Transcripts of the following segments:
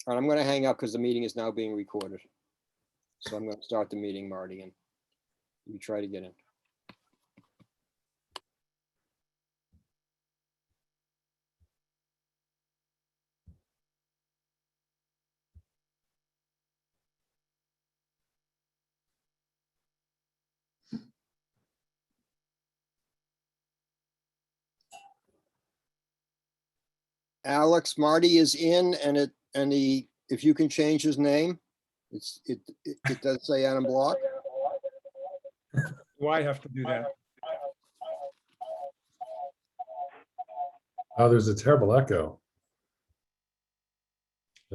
All right, I'm going to hang up because the meeting is now being recorded. So I'm going to start the meeting, Marty, and you try to get in. Alex, Marty is in, and if you can change his name, it does say Adam Block. Do I have to do that? Oh, there's a terrible echo.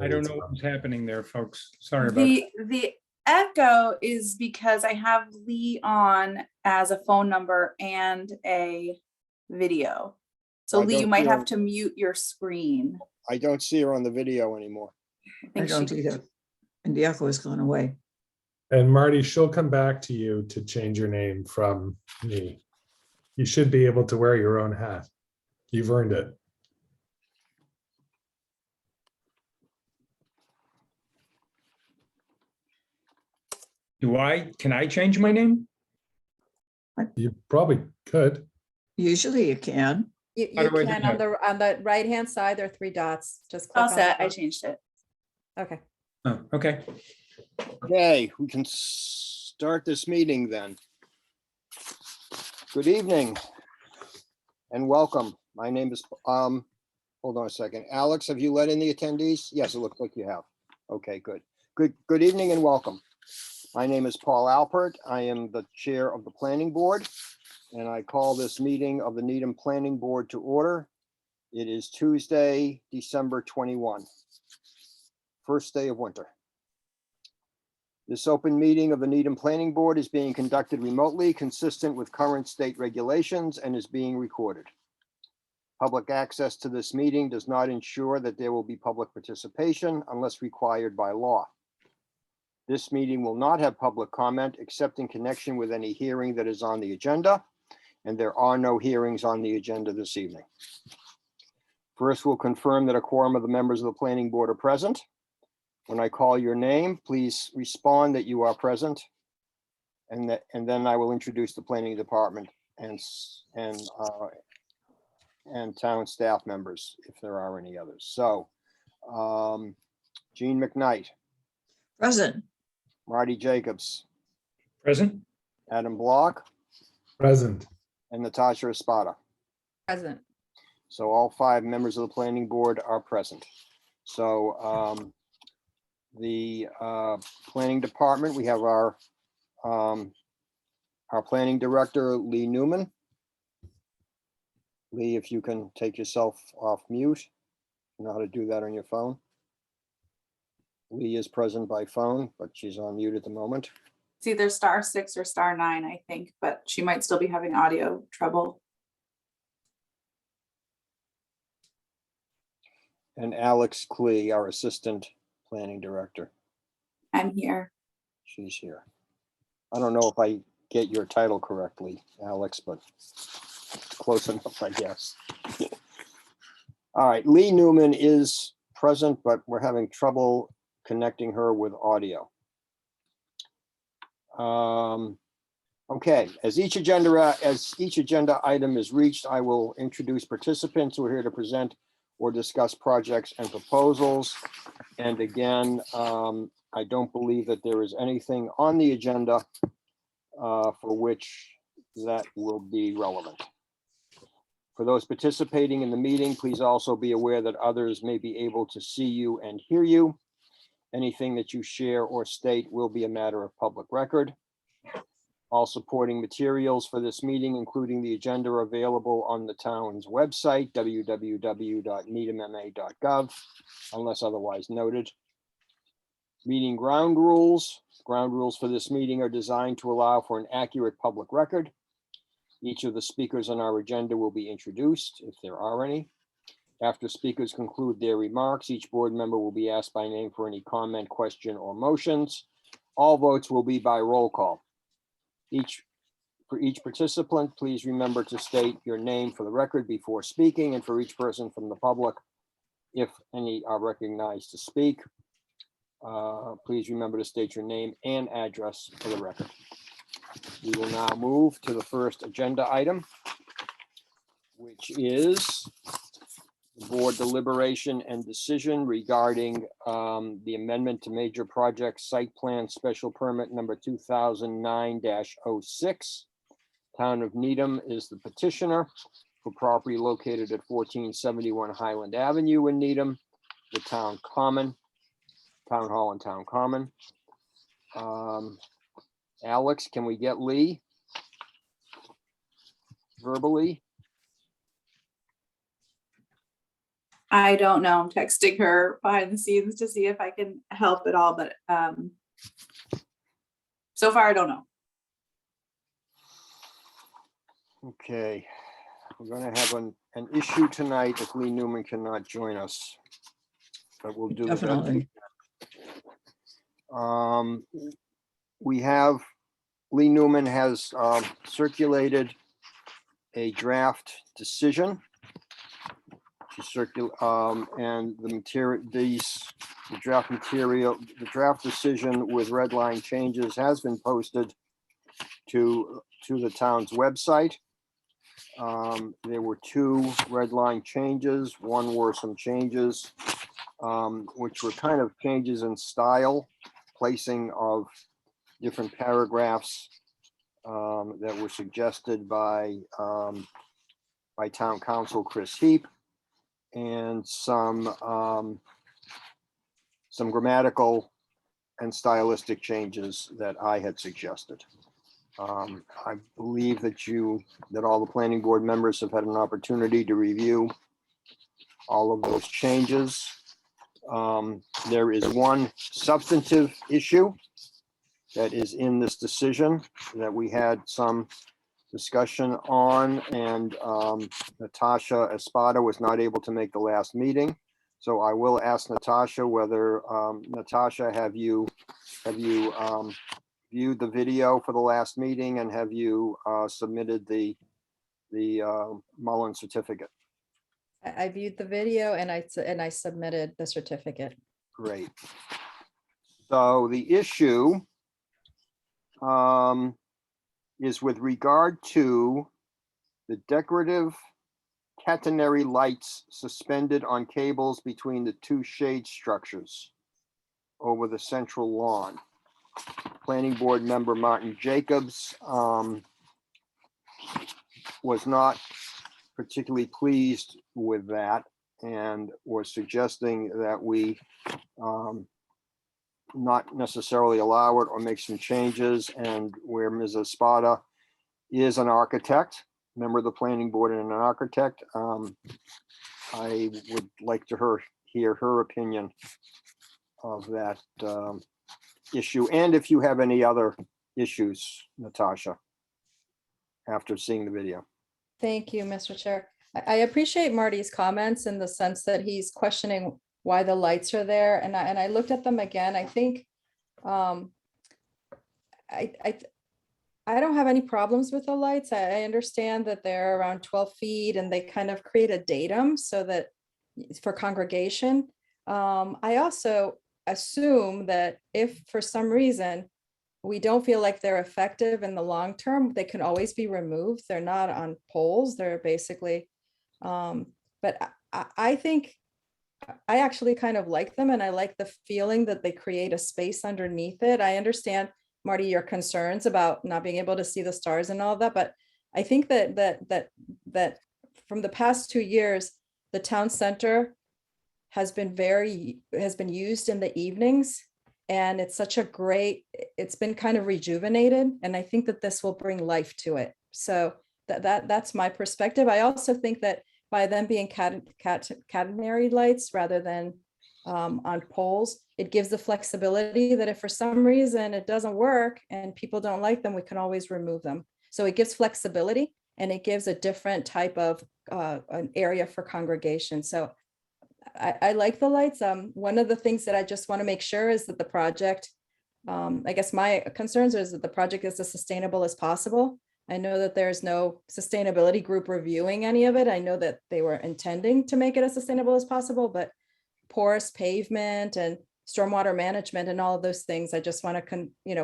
I don't know what's happening there, folks. Sorry about that. The echo is because I have Lee on as a phone number and a video. So I Lee, you don't might hear- have to mute your screen. I don't see her on the video anymore. I I think don't she, either. And the echo has gone away. And Marty, she'll come back to you to change your name from me. You should be able to wear your own hat. You've earned it. Can I change my name? You probably could. Usually you can. You How do I do can that? on the right-hand side, there are three dots. Just click all on set. the I top. changed it. Okay. Oh, okay. Okay, we can start this meeting then. Good evening and welcome. My name is, hold on a second. Alex, have you let in the attendees? Yes, it looks like you have. Okay, good. Good evening and welcome. My name is Paul Alpert. I am the chair of the planning board, and I call this meeting of the Needham Planning Board to order. It is Tuesday, December 21, first day of winter. This open meeting of the Needham Planning Board is being conducted remotely, consistent with current state regulations, and is being recorded. Public access to this meeting does not ensure that there will be public participation unless required by law. This meeting will not have public comment except in connection with any hearing that is on the agenda, and there are no hearings on the agenda this evening. First, we'll confirm that a quorum of the members of the planning board are present. When I call your name, please respond that you are present. And then I will introduce the planning department and town staff members, if there are any others. So, Jean McKnight, Present. Marty Jacobs, Present? Adam Block, Present. and Natasha Espada. Present. So all 5 members of the planning board are present. So the planning department, we have our planning director, Lee Newman. Lee, if you can take yourself off mute, you know how to do that on your phone. Lee is present by phone, but she's on mute at the moment. It's either *6 or *9, I think, but she might still be having audio trouble. And Alex Klee, our assistant planning director. I'm here. She's here. I don't know if I get your title correctly, Alex, but close enough, I guess. All right, Lee Newman is present, but we're having trouble connecting her with audio. Okay, as each agenda item is reached, I will introduce participants who are here to present or discuss projects and proposals. And again, I don't believe that there is anything on the agenda for which that will be relevant. For those participating in the meeting, please also be aware that others may be able to see you and hear you. Anything that you share or state will be a matter of public record. All supporting materials for this meeting, including the agenda, are available on the town's website, www.needhamma.gov, unless otherwise noted. Meeting ground rules. Ground rules for this meeting are designed to allow for an accurate public record. Each of the speakers on our agenda will be introduced, if there are any. After speakers conclude their remarks, each board member will be asked by name for any comment, question, or motions. All votes will be by roll call. For each participant, please remember to state your name for the record before speaking, and for each person from the public, if any are recognized to speak. Please remember to state your name and address for the record. We will now move to the first agenda item, which is the board deliberation and decision regarding the amendment to major project site plan special permit number 2009-06. Town of Needham is the petitioner for property located at 1471 Highland Avenue in Needham, the town common, town hall and town common. Alex, can we get Lee verbally? I don't know. I'm texting her behind the scenes to see if I can help at all, but so far I don't know. Okay, we're gonna have an issue tonight if Lee Newman cannot join us. But we'll do the best we Definitely. can. We have, Lee Newman has circulated a draft decision. And the material, the draft material, the draft decision with Redline changes has been posted to the town's website. There were two Redline changes. One were some changes, which were kind of changes in style, placing of different paragraphs that were suggested by town council Chris Heap, and some grammatical and stylistic changes that I had suggested. I believe that all the planning board members have had an opportunity to review all of those changes. There is one substantive issue that is in this decision that we had some discussion on, and Natasha Espada was not able to make the last meeting. So I will ask Natasha whether, Natasha, have you viewed the video for the last meeting, and have you submitted the Mullen certificate? I viewed the video and I submitted the certificate. Great. So the issue is with regard to the decorative catenary lights suspended on cables between the two shade structures over the central lawn. Planning board member Martin Jacobs was not particularly pleased with that and was suggesting that we not necessarily allow it or make some changes, and where Ms. Espada is an architect, member of the planning board and an architect, I would like to hear her opinion of that issue, and if you have any other issues, Natasha, after seeing the video. Thank you, Mr. Chair. I appreciate Marty's comments in the sense that he's questioning why the lights are there. And I looked at them again. I think I don't have any problems with the lights. I understand that they're around 12 feet and they kind of create a datum so that for congregation. I also assume that if for some reason we don't feel like they're effective in the long term, they can always be removed. They're not on poles. They're basically, but I think I actually kind of like them, and I like the feeling that they create a space underneath it. I understand, Marty, your concerns about not being able to see the stars and all that, but I think that from the past 2 years, the town center has been used in the evenings, and it's it's been kind of rejuvenated, and I think that this will bring life to it. So that's my perspective. I also think that by them being catenary lights rather than on poles, it gives the flexibility that if for some reason it doesn't work and people don't like them, we can always remove them. So it gives flexibility, and it gives a different type of an area for congregation. So I like the lights. One of the things that I just want to make sure is that the project, I guess my concerns is that the project is as sustainable as possible. I know that there's no sustainability group reviewing any of it. I know that they were intending to make it as sustainable as possible, but porous pavement and stormwater management and all of those things. I just want to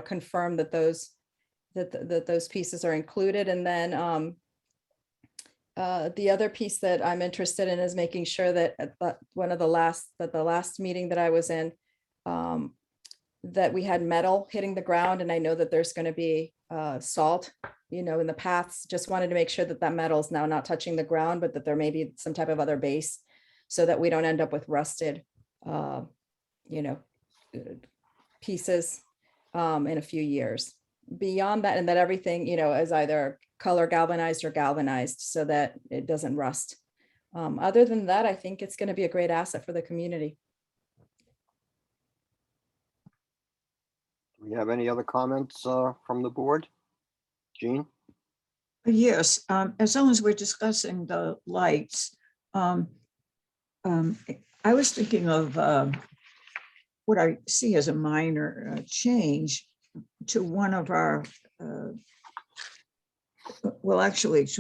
confirm that those pieces are included. And then the other piece that I'm interested in is making sure that at the last meeting that I was in, that we had metal hitting the ground. And I know that there's going to be salt, in the paths. Just wanted to make sure that that metal is now not touching the ground, but that there may be some type of other base so that we don't end up with rusted, pieces in a few years. Beyond that, and that everything, is either color galvanized or galvanized so that it doesn't rust. Other than that, I think it's going to be a great asset for the community. Do we have any other comments from the board? Jean? Yes, as long as we're discussing the lights, I was thinking of what I see as a minor change to one of our, to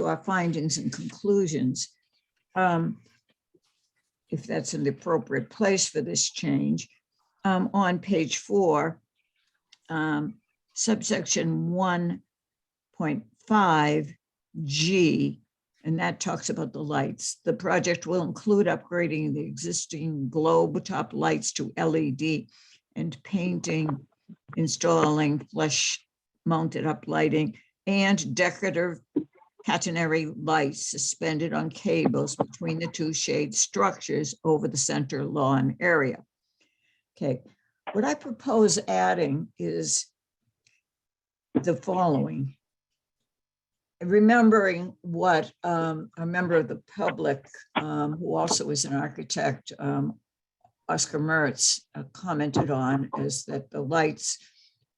our findings and conclusions. If that's an appropriate place for this change, on page 4, subsection 1.5G, and that talks about the lights. The project will include upgrading the existing globe top lights to LED and painting, installing flush mounted up lighting and decorative catenary lights suspended on cables between the two shade structures over the center lawn area. Okay, what I propose adding is the following. Remembering what a member of the public, who also is an architect, Oscar Mertz, commented on, is that the lights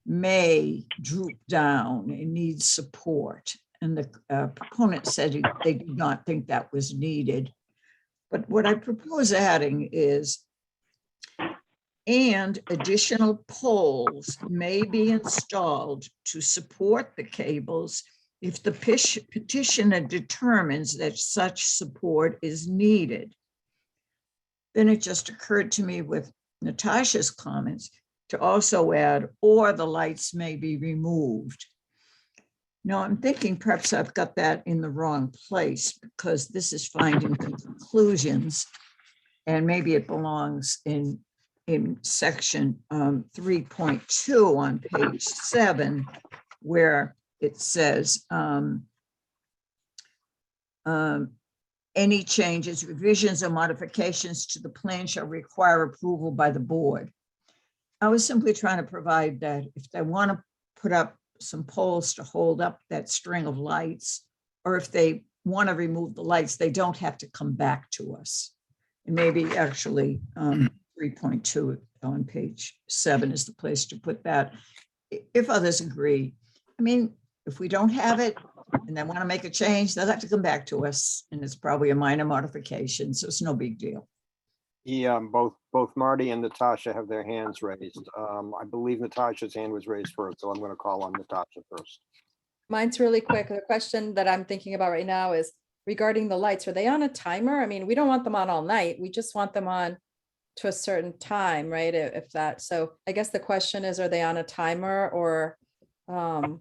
may droop down and need support. And the proponent said they did not think that was needed. But what I propose adding is, and additional poles may be installed to support the cables if the petitioner determines that such support is needed. Then it just occurred to me with Natasha's comments to also add, or the lights may be removed. Now I'm thinking perhaps I've got that in the wrong place because this is findings and conclusions, and maybe it belongs in section 3.2 on page 7, where it says any changes, revisions, or modifications to the plan shall require approval by the board. I was simply trying to provide that if they want to put up some poles to hold up that string of lights, or if they want to remove the lights, they don't have to come back to us. And maybe actually 3.2 on page 7 is the place to put that, if others agree. I mean, if we don't have it and they want to make a change, they'll have to come back to us, and it's probably a minor modification, so it's no big deal. Yeah, both Marty and Natasha have their hands raised. I believe Natasha's hand was raised first, so I'm going to call on Natasha first. Mine's really quick. The question that I'm thinking about right now is regarding the lights. Are they on a timer? I mean, we don't want them on all night. We just want them on to a certain time, right? If that, so I guess the question is, are they on a timer, or how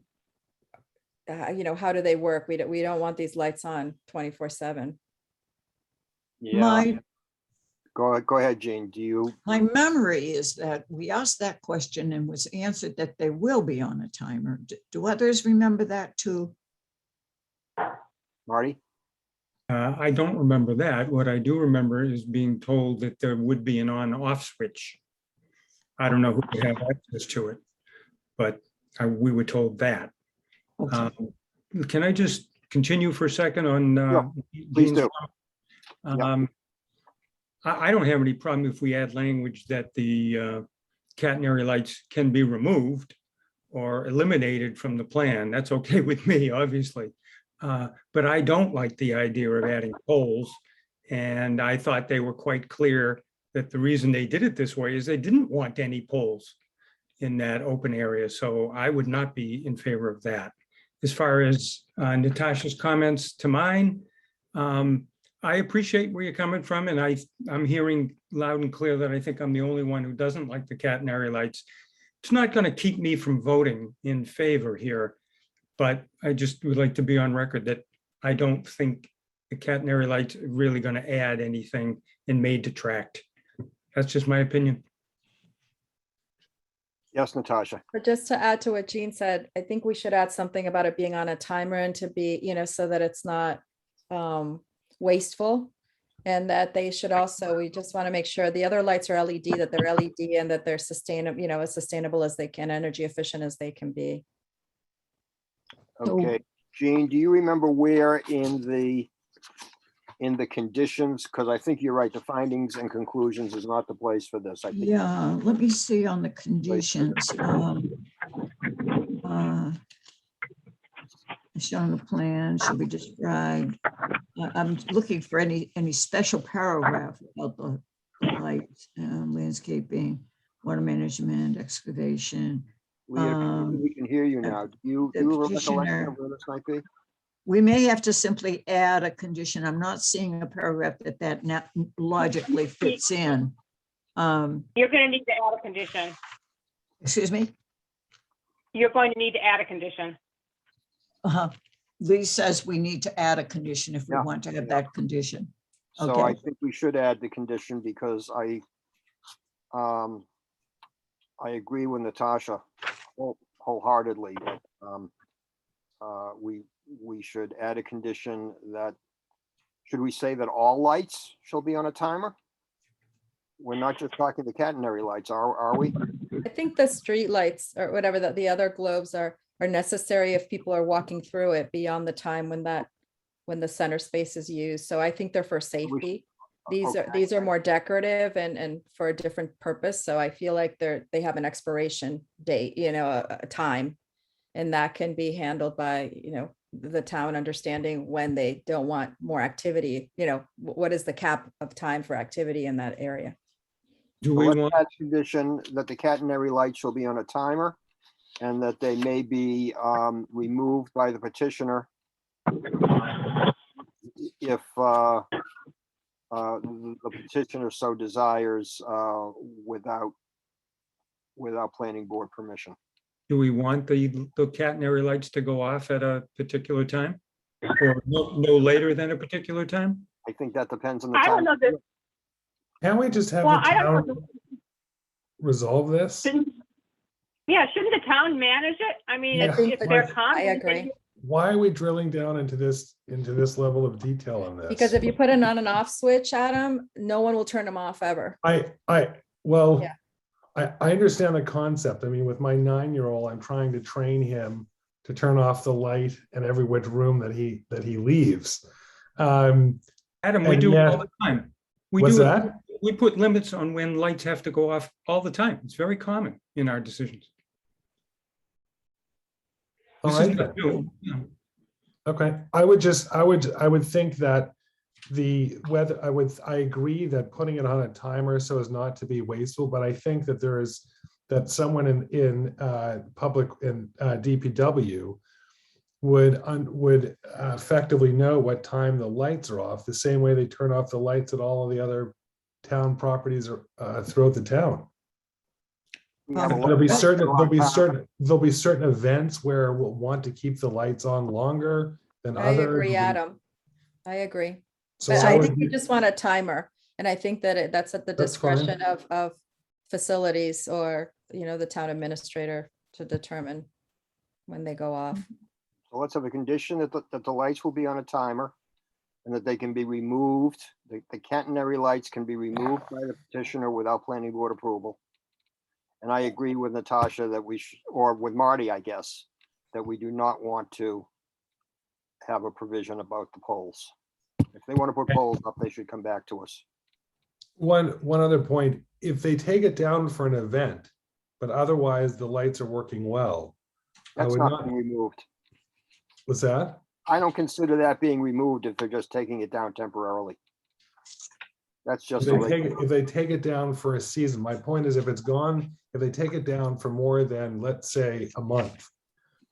do they work? We don't want these lights on 24/7. Yeah, go ahead, Jean. My memory is that we asked that question and was answered that they will be on a timer. Do others remember that too? Marty? I don't remember that. What I do remember is being told that there would be an on-off switch. I don't know who would have access to it, but we were told that. Okay. Can I just continue for a second on? Please do. I don't have any problem if we add language that the catenary lights can be removed or eliminated from the plan. That's okay with me, obviously. But I don't like the idea of adding poles. And I thought they were quite clear that the reason they did it this way is they didn't want any poles in that open area. So I would not be in favor of that. As far as Natasha's comments to mine, I appreciate where you're coming from, and I'm hearing loud and clear that I think I'm the only one who doesn't like the catenary lights. It's not going to keep me from voting in favor here, but I just would like to be on record that I don't think the catenary lights are really going to add anything and may detract. That's just my opinion. Yes, Natasha. But just to add to what Jean said, I think we should add something about it being on a timer and to be, so that it's not wasteful. And that they should also, we just want to make sure the other lights are LED, that they're LED and that they're sustainable, as sustainable as they can, energy efficient as they can be. So- Okay, Jean, do you remember where in the conditions? Because I think you're right, the findings and conclusions is not the place for this. I think. Yeah, let me see on the conditions. Shown the plan should be described. I'm looking for any special paragraph about the lights, landscaping, water management, excavation. Leah, we can hear you now. Do you the have a recollection petitioner- of where this might be? We may have to simply add a condition. I'm not seeing a paragraph that logically fits in. You're going to need to add a condition. Excuse me? You're going to need to add a condition. Lee says we need to add a condition if we Yeah, want to have yeah. that condition. So I Okay. think we should add the condition because I agree with Natasha wholeheartedly that we should add a condition that, should we say that all lights shall be on a timer? We're not just talking the catenary lights, are we? I think the street lights or whatever that the other globes are necessary if people are walking through it beyond the time when the center space is used. So I think they're for safety. These are more decorative and for a different purpose. So I feel like they have an expiration date, a time. And that can be handled by, the town understanding when they don't want more activity, what is the cap of time for activity in that area? Do So we let's want, add condition that the catenary lights shall be on a timer and that they may be removed by the petitioner if the petitioner so desires without planning board permission. do we want the catenary lights to go off at a particular time? Or no later than a particular time? I think that depends on the I don't time. know this. Can't we just have Well, the I don't town know. resolve this? Shouldn't the town manage it? I mean, Yeah. if they're I common. agree. Why are we drilling down into this level of detail on this? Because if you put an on and off switch, Adam, no one will turn them off ever. Well, Yeah. I understand the concept. I mean, with my 9-year-old, I'm trying to train him to turn off the light in every which room that he leaves. Adam, we And do it yet- all the time. We What's do it. that? We put limits on when lights have to go off all the time. It's very common in our decisions. All This is right, not then. new. Okay, I would think that I agree that putting it on a timer so as not to be wasteful, but I think that that someone in public in DPW would effectively know what time the lights are off, the same way they turn off the lights at all of the other town properties throughout the town. We have a lot There'll be of- there'll be certain events where we'll want to keep the lights on longer than I others. agree, Adam. I agree. So But I I would think we be- just want a timer. And I think that that's at the That's fine. discretion of facilities or, the town administrator to determine when they go off. So let's have a condition that the lights will be on a timer and that they can be removed. The catenary lights can be removed by the petitioner without planning board approval. And I agree with Natasha that we should, or with Marty, I guess, that we do not want to have a provision about the poles. If they want to put poles up, they should come back to us. One other point, if they take it down for an event, but otherwise the lights are working well, I That's would not not, being removed. what's that? I don't consider that being removed if they're just taking it down temporarily. That's just. a regular- If they take it down for a season, my point is if it's gone, if they take it down for more than, let's say, a month,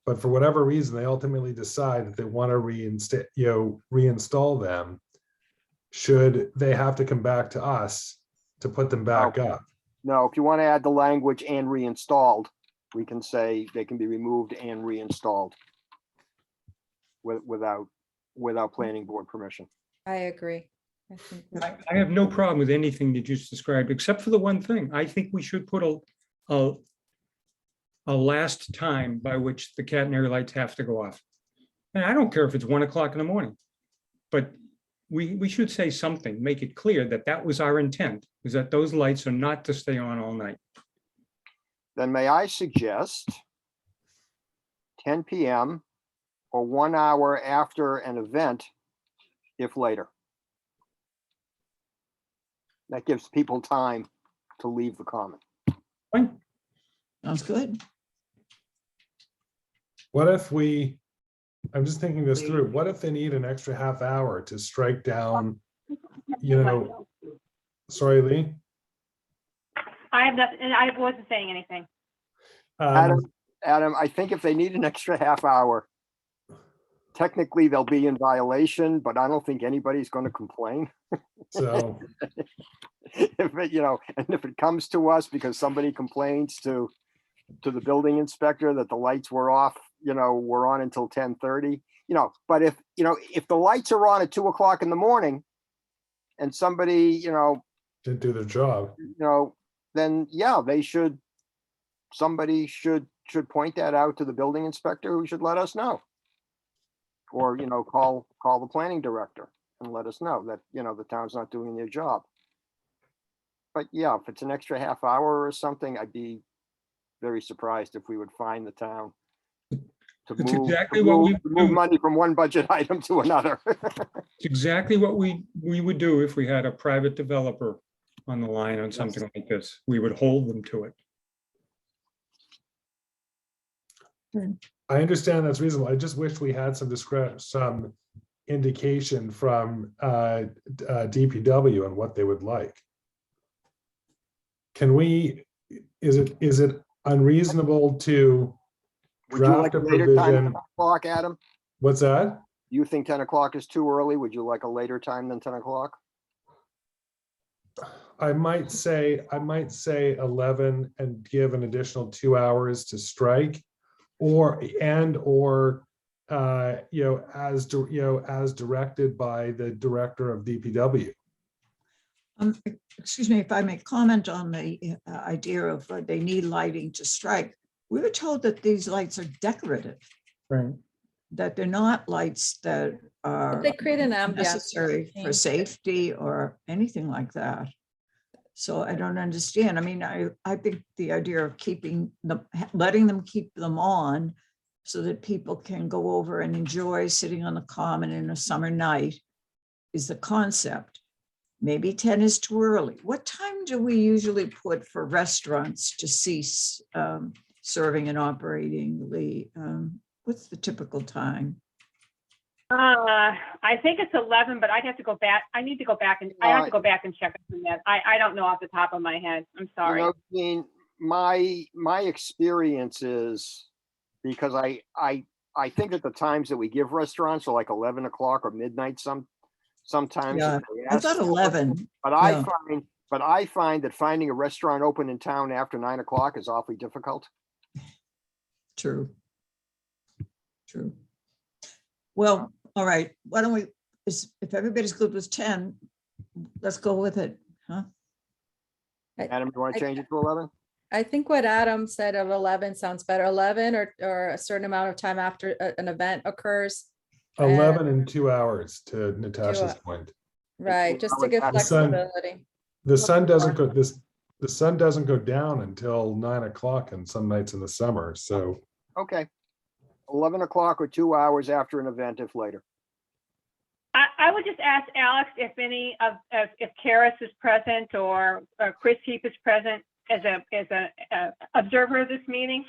but for whatever reason, they ultimately decide that they want to reinstall them, should they have to come back to us to put them back up? No, if you want to add the language and reinstalled, we can say they can be removed and reinstalled without planning board permission. I agree. I think that- I have no problem with anything that you just described, except for the one thing. I think we should put a last time by which the catenary lights have to go off. And I don't care if it's 1 o'clock in the morning, but we should say something, make it clear that that was our intent, is that those lights are not to stay on all night. Then may I suggest 10 PM or 1 hour after an event, if later. That gives people time to leave the common. Fine. Sounds good. What if I'm just thinking this through, what if they need an extra half hour to strike down, sorry, Lee? I have nothing, and I wasn't saying anything. Adam, I think if they need an extra half hour, technically they'll be in violation, but I don't think anybody's going to complain. So, If it, and if it comes to us because somebody complains to the building inspector that the lights were off, were on until 10:30, but if the lights are on at 2 o'clock in the morning and somebody, didn't do their job. then yeah, somebody should point that out to the building inspector, who should let us know. Or, call the planning director and let us know that, the town's not doing their job. But yeah, if it's an extra half hour or something, I'd be very surprised if we would find the town to That's move, exactly what we move do. money from one budget item to another. It's exactly what we would do if we had a private developer on the line on something like this. We would hold them to it. I understand that's reasonable. I just wish we had some indication from DPW on what they would like. Is it unreasonable to Would you like draft a a later time than provision? 10 o'clock, Adam? What's that? You think 10 o'clock is too early? Would you like a later time than 10 o'clock? I might say 11 and give an additional 2 hours to strike, or as directed by the director of DPW. Excuse me, if I may comment on the idea of they need lighting to strike. We were told that these lights are decorative, Right. that they're not lights that are They create an ambiance. necessary for safety or anything like that. So I don't understand. I mean, I think the idea of letting them keep them on so that people can go over and enjoy sitting on the common in a summer night is the concept. Maybe 10 is too early. What time do we usually put for restaurants to cease serving and operating, Lee? What's the typical time? I think it's 11, but I'd have to go back. I need to go back and I have to go back and check on that. I don't know off the top of my head. I'm sorry. Dean, my experience is, because I think that the times that we give restaurants are like 11 o'clock or midnight sometimes. Yeah, if they I ask thought for it. 11. But yeah. I find that finding a restaurant open in town after 9 o'clock is awfully difficult. True. Well, all right. Why don't we, if everybody's good with 10, let's go with it, huh? Adam, you want to change it to 11? I think what Adam said of 11 sounds better. 11 or a certain amount of time after an event occurs. 11 and 2 hours, to Natasha's point. Right, just to give The sun- flexibility. The sun doesn't go the sun doesn't go down until 9 o'clock and some nights in the summer. So Okay. 11 o'clock or 2 hours after an event, if later. I would just ask Alex if any of, if Karis is present or Chris Heap is present as a observer of this meeting.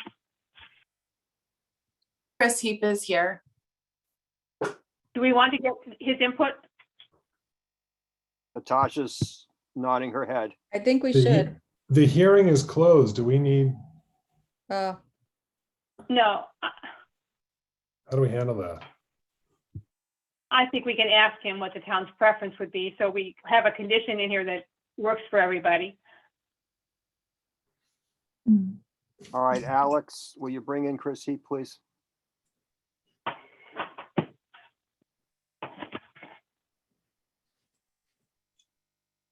Chris Heap is here. Do we want to get his input? Natasha's nodding her head. I think we the, should. the hearing is closed. Do we need, Oh, No. how do we handle that? I think we can ask him what the town's preference would be, so we have a condition in here that works for everybody. Mm. All right, Alex, will you bring in Chris Heath, please?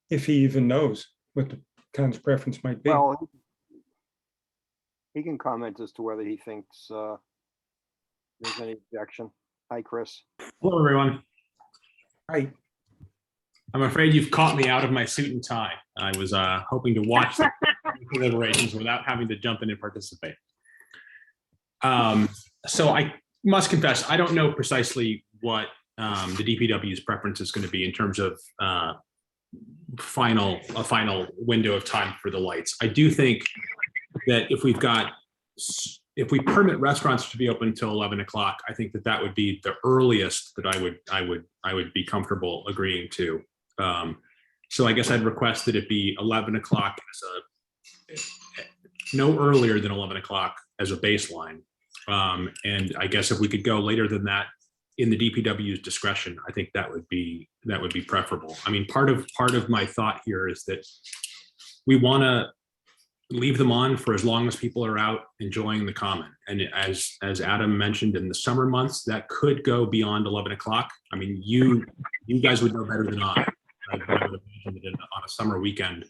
If he even knows what the town's preference might be. Well, he can comment as to whether he thinks there's any objection. Hi, Chris. Hello, everyone. Right. I'm afraid you've caught me out of my suit and tie. I was hoping to watch the deliberations without having to jump in and participate. So I must confess, I don't know precisely what the DPW's preference is going to be in terms of a final window of time for the lights. I do think that if we permit restaurants to be open until 11 o'clock, I think that would be the earliest that I would be comfortable agreeing to. So I guess I'd request that it be 11 o'clock no earlier than 11 o'clock as a baseline. And I guess if we could go later than that in the DPW's discretion, I think that would be preferable. I mean, part of my thought here is that we want to leave them on for as long as people are out enjoying the common. And as Adam mentioned, in the summer months, that could go beyond 11 o'clock. I mean, you guys would know better than I. But I would imagine that on a summer weekend,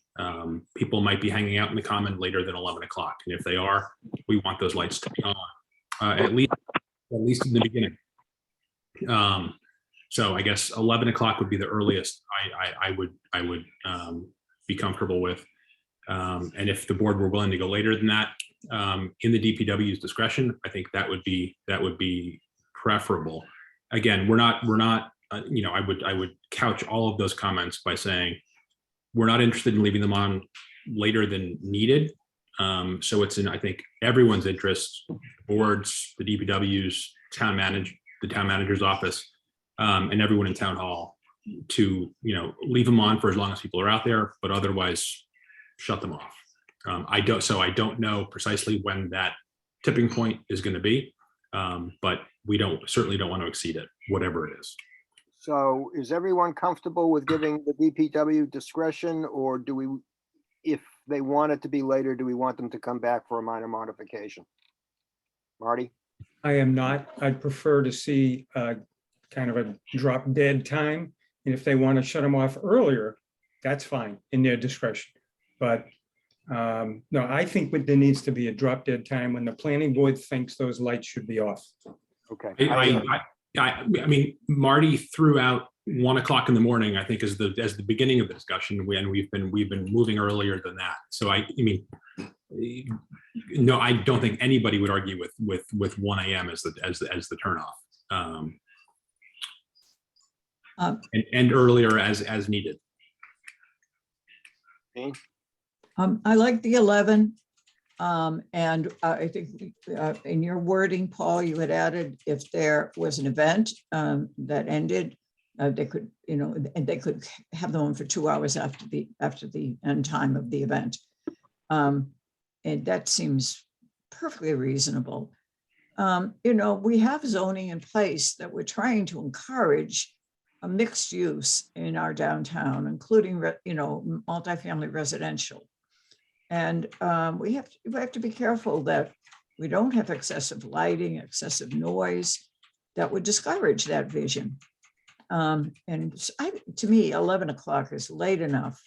people might be hanging out in the common later than 11 o'clock. And if they are, we want those lights to be on, at least in the beginning. So I guess 11 o'clock would be the earliest I would be comfortable with. And if the board were willing to go later than that, in the DPW's discretion, I think that would be preferable. Again, we're not. I would couch all of those comments by saying we're not interested in leaving them on later than needed. So it's in, I think, everyone's interest, boards, the DPW's, the town manager's office, and everyone in town hall to leave them on for as long as people are out there, but otherwise shut them off. I don't know precisely when that tipping point is going to be, but we certainly don't want to exceed it, whatever it is. So is everyone comfortable with giving the DPW discretion, or do we, if they want it to be later, do we want them to come back for a minor modification? Marty? I am not. I'd prefer to see kind of a drop dead time. And if they want to shut them off earlier, that's fine in their discretion. But no, I think there needs to be a drop dead time when the planning board thinks those lights should be off. Okay. I mean, Marty threw out 1 o'clock in the morning, I think, as the beginning of the discussion, and we've been moving earlier than that. So I mean, no, I don't think anybody would argue with 1 a.m. as the turnoff, and earlier as needed. I like the 11. And I think in your wording, Paul, you had added if there was an event that ended, they could, and they could have them on for 2 hours after the end time of the event. And that seems perfectly reasonable. We have zoning in place that we're trying to encourage a mixed use in our downtown, including, multifamily residential. And we have to be careful that we don't have excessive lighting, excessive noise that would discourage that vision. And to me, 11 o'clock is late enough.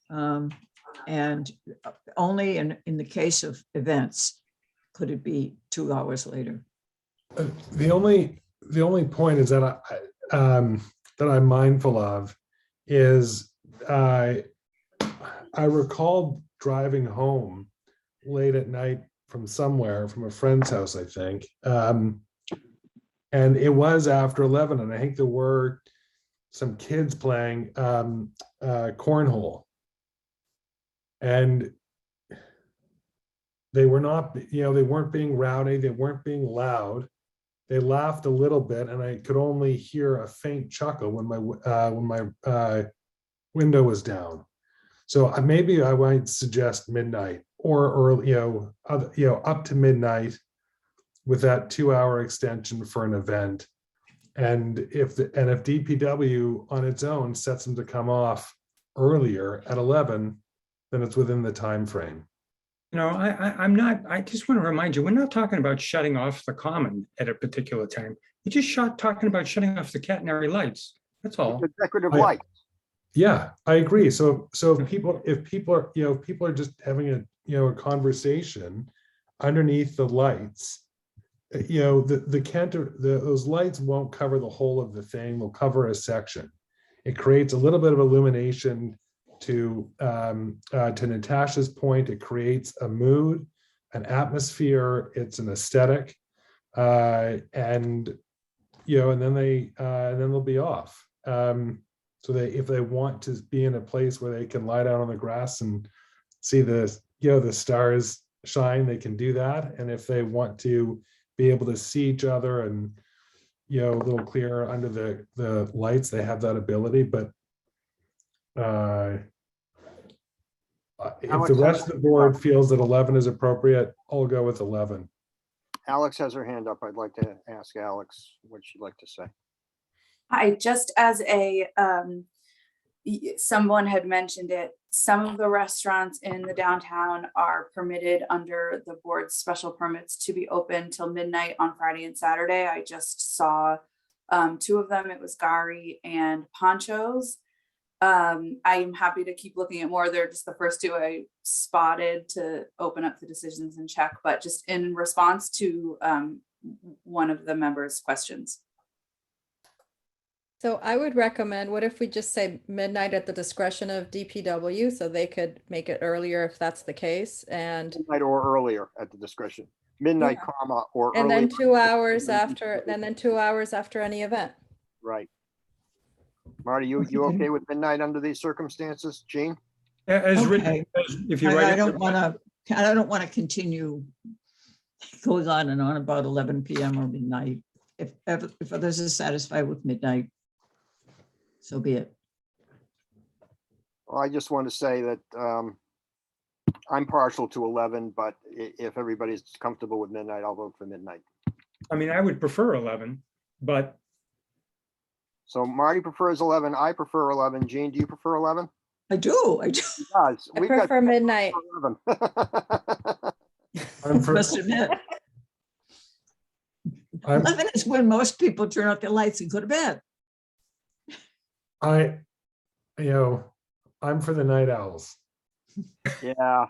And only in the case of events could it be 2 hours later. The only point is that I'm mindful of is I recall driving home late at night from a friend's house, I think. And it was after 11, and I think there were some kids playing cornhole. And they were not, they weren't being rowdy, they weren't being loud. They laughed a little bit, and I could only hear a faint chuckle when my window was down. So maybe I might suggest midnight or up to midnight with that 2 hour extension for an event. And if DPW on its own sets them to come off earlier at 11, then it's within the time frame. You know, I just want to remind you, we're not talking about shutting off the common at a particular time. We're just talking about shutting off the catenary lights. That's all. The decorative I- light. Yeah, I agree. So if people are just having a conversation underneath the lights, those lights won't cover the whole of the thing. They'll cover a section. It creates a little bit of illumination to Natasha's point. It creates a mood, an atmosphere. It's an aesthetic, and then they'll be off. So if they want to be in a place where they can lie down on the grass and see the stars shine, they can do that. And if they want to be able to see each other and a little clearer under the lights, they have that ability. But if the rest of the board feels that 11 is appropriate, I'll go with 11. Alex has her hand up. I'd like to ask Alex what she'd like to say. I just as someone had mentioned it, some of the restaurants in the downtown are permitted under the board's special permits to be open till midnight on Friday and Saturday. I just saw two of them. It was Gari and Ponchos. I am happy to keep looking at more. They're just the first two I spotted to open up the decisions and check, but just in response to one of the members' questions. So I would recommend, what if we just say midnight at the discretion of DPW, so they could make it earlier if that's the case, and Midnight or earlier at the discretion. Midnight, Yeah. comma, or and earlier. then 2 hours after, and then 2 hours after any event. Right. Marty, you okay with midnight under these circumstances? Jean? As Okay. written, if you I write don't want to continue going on and on about 11 p.m. or midnight. If others are satisfied with midnight, so be it. Well, I just want to say that I'm partial to 11, but if everybody's comfortable with midnight, I'll vote for midnight. I mean, I would prefer 11, but So Marty prefers 11. I prefer 11. Jean, do you prefer 11? I do. He does. I We've got prefer midnight. 11. I'm for, Must admit, I'm, 11 is when most people turn off their lights and go to bed. I'm for the night owls. Yeah.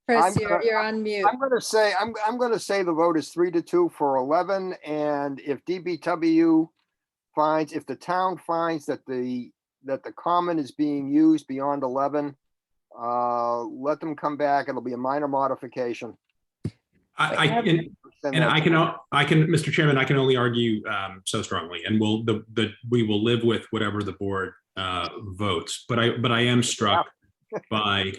Chris, I'm you're on mute. I'm gonna say the vote is 3-2 for 11, and if DBW finds, if the town finds that the common is being used beyond 11, let them come back. It'll be a minor modification. I can, Mr. Chairman, I can only argue so strongly, and we will live with whatever the board votes. But I am struck by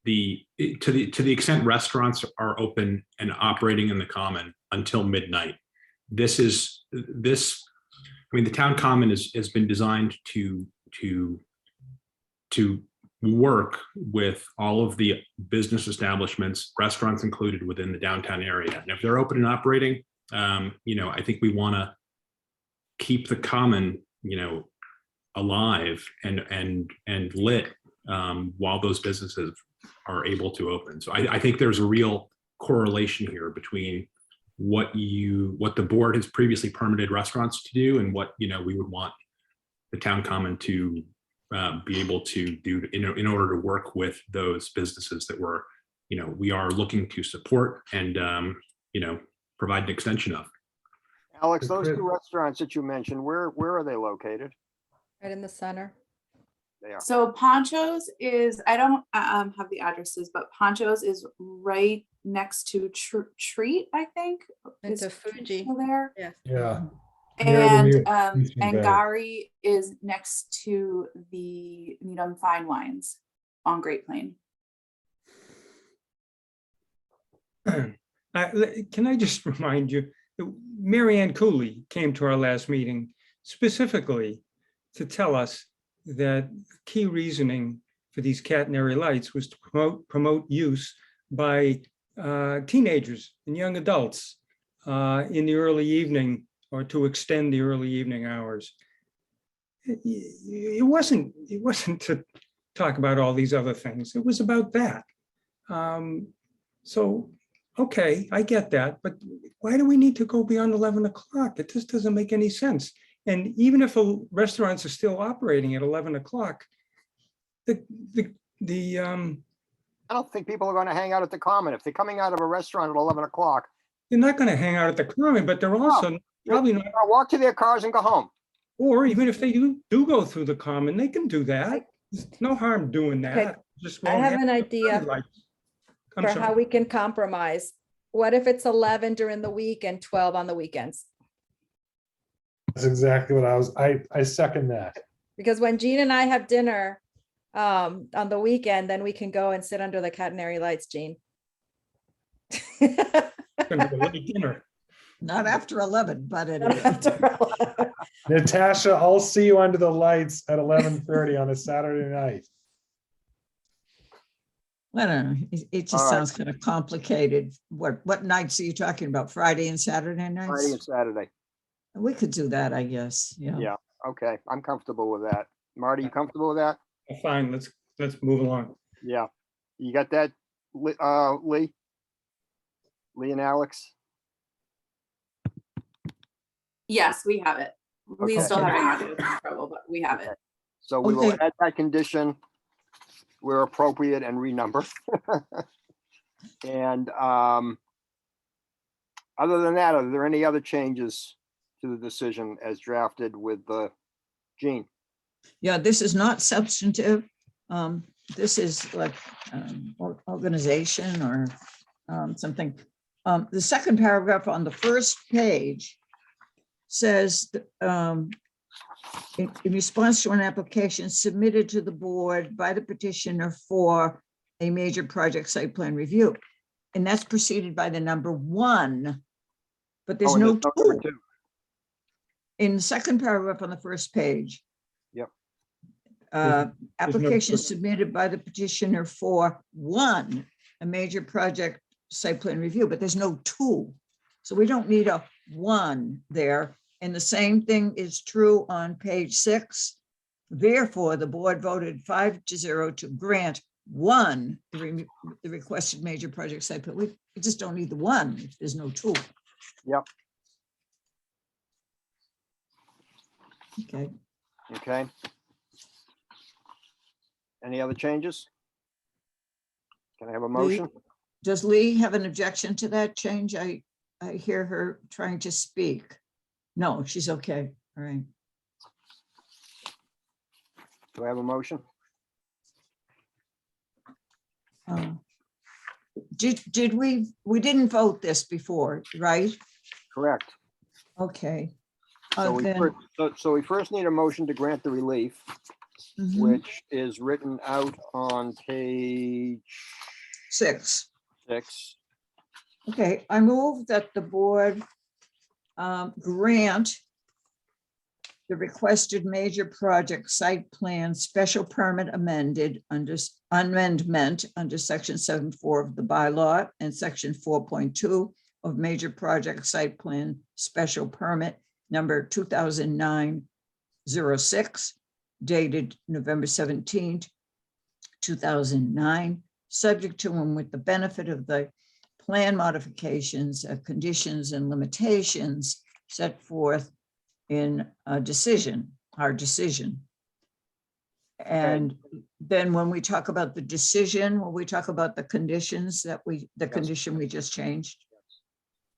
to the extent restaurants are open and operating in the common until midnight. I mean, the town common has been designed to work with all of the business establishments, restaurants included, within the downtown area. And if they're open and operating, I think we want to keep the common, alive and lit while those businesses are able to open. So I think there's a real correlation here between what the board has previously permitted restaurants to do and what we would want the town common to be able to do in order to work with those businesses that we are looking to support and provide an extension of. Alex, those two restaurants that you mentioned, where are they located? Right in the center. They are. So Ponchos is, I don't have the addresses, but Ponchos is right next to Treat, I think. Into Is Fuji. still there. Yeah. And Near the Eastern and Bay. Gari is next to the Needham Fine Wines on Great Plain. can I just remind you, Mary Ann Cooley came to our last meeting specifically to tell us that key reasoning for these catenary lights was to promote use by teenagers and young adults in the early evening or to extend the early evening hours. It wasn't to talk about all these other things. It was about that. So, okay, I get that, but why do we need to go beyond 11 o'clock? It just doesn't make any sense. And even if restaurants are still operating at 11 o'clock, I don't think people are going to hang out at the Common. If they're coming out of a restaurant at 11 o'clock, they're not going to hang out at the Common, but they're also probably not. they'll walk to their cars and go home. Or even if they do go through the Common, they can do that. There's no harm doing Okay, that. Just I won't have an idea lights. I'm for sorry. how we can compromise. What if it's 11 during the week and 12 on the weekends? That's exactly what I second that. Because when Jean and I have dinner on the weekend, then we can go and sit under the catenary lights, Jean. Gonna have a late dinner. Not after 11, but anyway. Natasha, I'll see you under the lights at 11:30 on a Saturday night. I don't know. It just All right. sounds kind of complicated. What nights are you talking about? Friday and Saturday Friday and nights? Saturday. We could do that, I guess. Yeah. Yeah, okay, I'm comfortable with that. Marty, you comfortable with that? Fine, let's move along. Yeah. You got that, Lee? Lee and Alex? Yes, we have it. We Okay. still having audio trouble, but we have it. So we will Okay. add that condition where appropriate and renumber. And other than that, are there any other changes to the decision as drafted with Jean? Yeah, this is not substantive. This is like organization or something. The second paragraph on the first page says, in response to an application submitted to the board by the petitioner for a major project site plan review. And that's preceded by the number 1, but there's Oh, and no there's no number 2. 2. In the second paragraph on the first page. Yep. Application two. submitted by the petitioner for 1, a major project site plan review, but there's no 2. So we don't need a 1 there. And the same thing is true on page 6. Therefore, the board voted 5-0 to grant 1, the requested major project site plan. We just don't need the 1 if there's no 2. Yep. Okay. Okay. Any other changes? Can I have a motion? Does Lee have an objection to that change? I hear her trying to speak. No, she's okay. All right. Do I have a motion? Did we didn't vote this before, right? Correct. Okay. So we Then- first, so we first need a motion to grant the relief, Mhm. which is written out on page 6. 6. Okay, I move that the board grant the requested major project site plan special permit amendment under section 7.4 of the bylaw and section 4.2 of major project site plan special permit number 2009-06 dated November 17th, 2009, subject to and with the benefit of the plan modifications, conditions and limitations set forth in a decision, our decision. And then when we talk about the decision, when we talk about the conditions that the condition we just changed,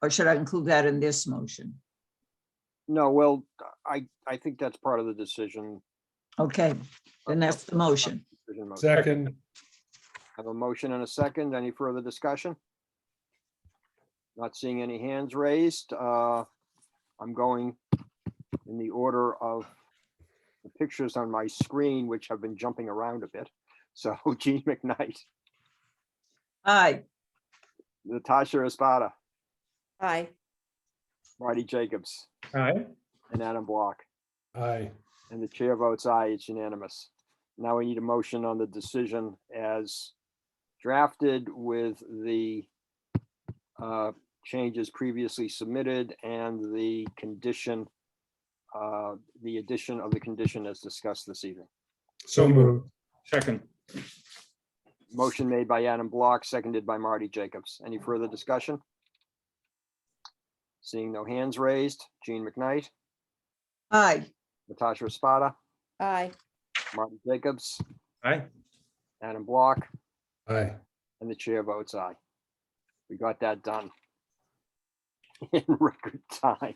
or should I include that in this motion? No, well, I think that's part of the decision. Okay, then that's the motion. Decision motion. Second, Have a motion and a second. Any further discussion? Not seeing any hands raised. I'm going in the order of the pictures on my screen, which have been jumping around a bit. So Jean McKnight, Aye. Natasha Espada, Aye. Marty Jacobs, All right, and Adam Block. aye. And the chair votes aye, it's unanimous. Now we need a motion on the decision as drafted with the changes previously submitted and the condition, the addition of the condition as discussed this evening. So moved. Second. Motion made by Adam Block, seconded by Marty Jacobs. Any further discussion? Seeing no hands raised, Gene McKnight, Aye. Natasha Espada, Aye. Marty Jacobs, Aye. Adam Block, Aye. and the chair votes aye. We got that done in record time.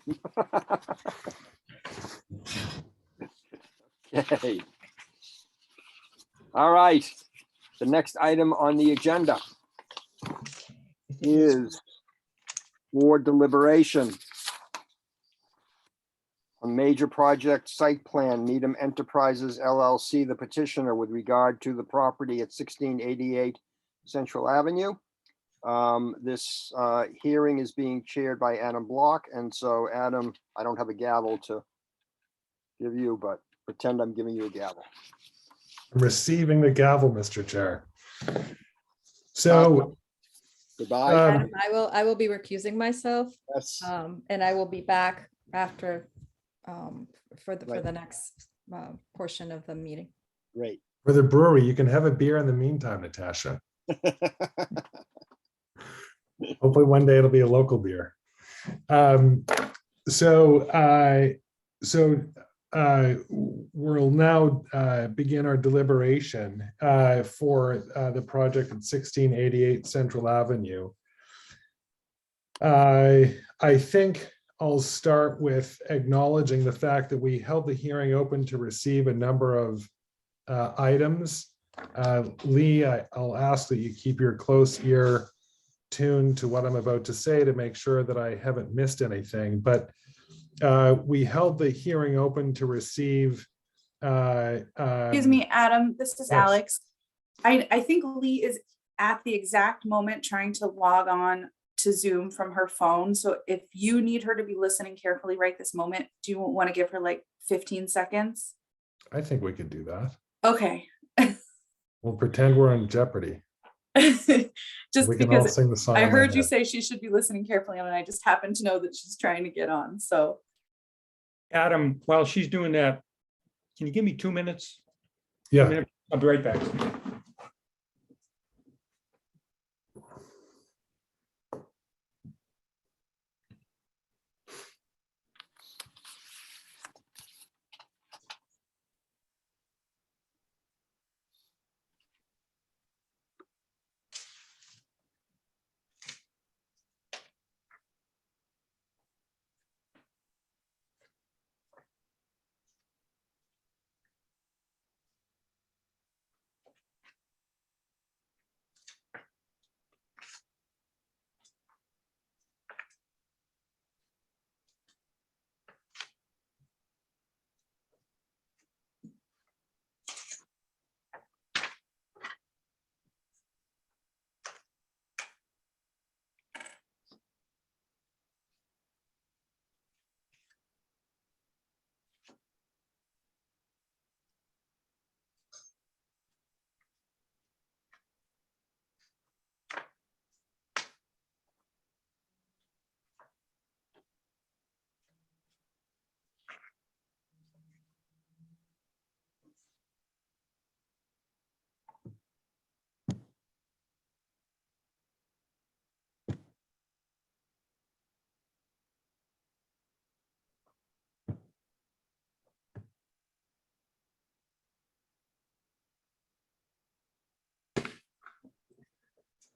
Okay. All right. The next item on the agenda is board deliberation. A major project site plan, Needham Enterprises LLC, the petitioner with regard to the property at 1688 Central Avenue. This hearing is being chaired by Adam Block, and so Adam, I don't have a gavel to give you, but pretend I'm giving you a gavel. I'm receiving the gavel, Mr. Chair. So, Goodbye. Adam, I will be recusing myself, Yes. and I will be back after, for Right. the next portion of the meeting. Great. for the brewery, you can have a beer in the meantime, Natasha. Hopefully one day it'll be a local beer. We'll now begin our deliberation for the project at 1688 Central Avenue. I think I'll start with acknowledging the fact that we held the hearing open to receive a number of items. Lee, I'll ask that you keep your close ear tuned to what I'm about to say to make sure that I haven't missed anything. But we held the hearing open to receive. Excuse me, Adam, this is yes. Alex. I think Lee is at the exact moment trying to log on to Zoom from her phone. So if you need her to be listening carefully right this moment, do you want to give her like 15 seconds? I think we could do that. Okay. We'll pretend we're in Jeopardy. Just We can all because sing the song. I in our heard you head. say she should be listening carefully, and I just happen to know that she's trying to get on. So Adam, while she's doing that, can you give me 2 minutes? Yeah. I'll be right back.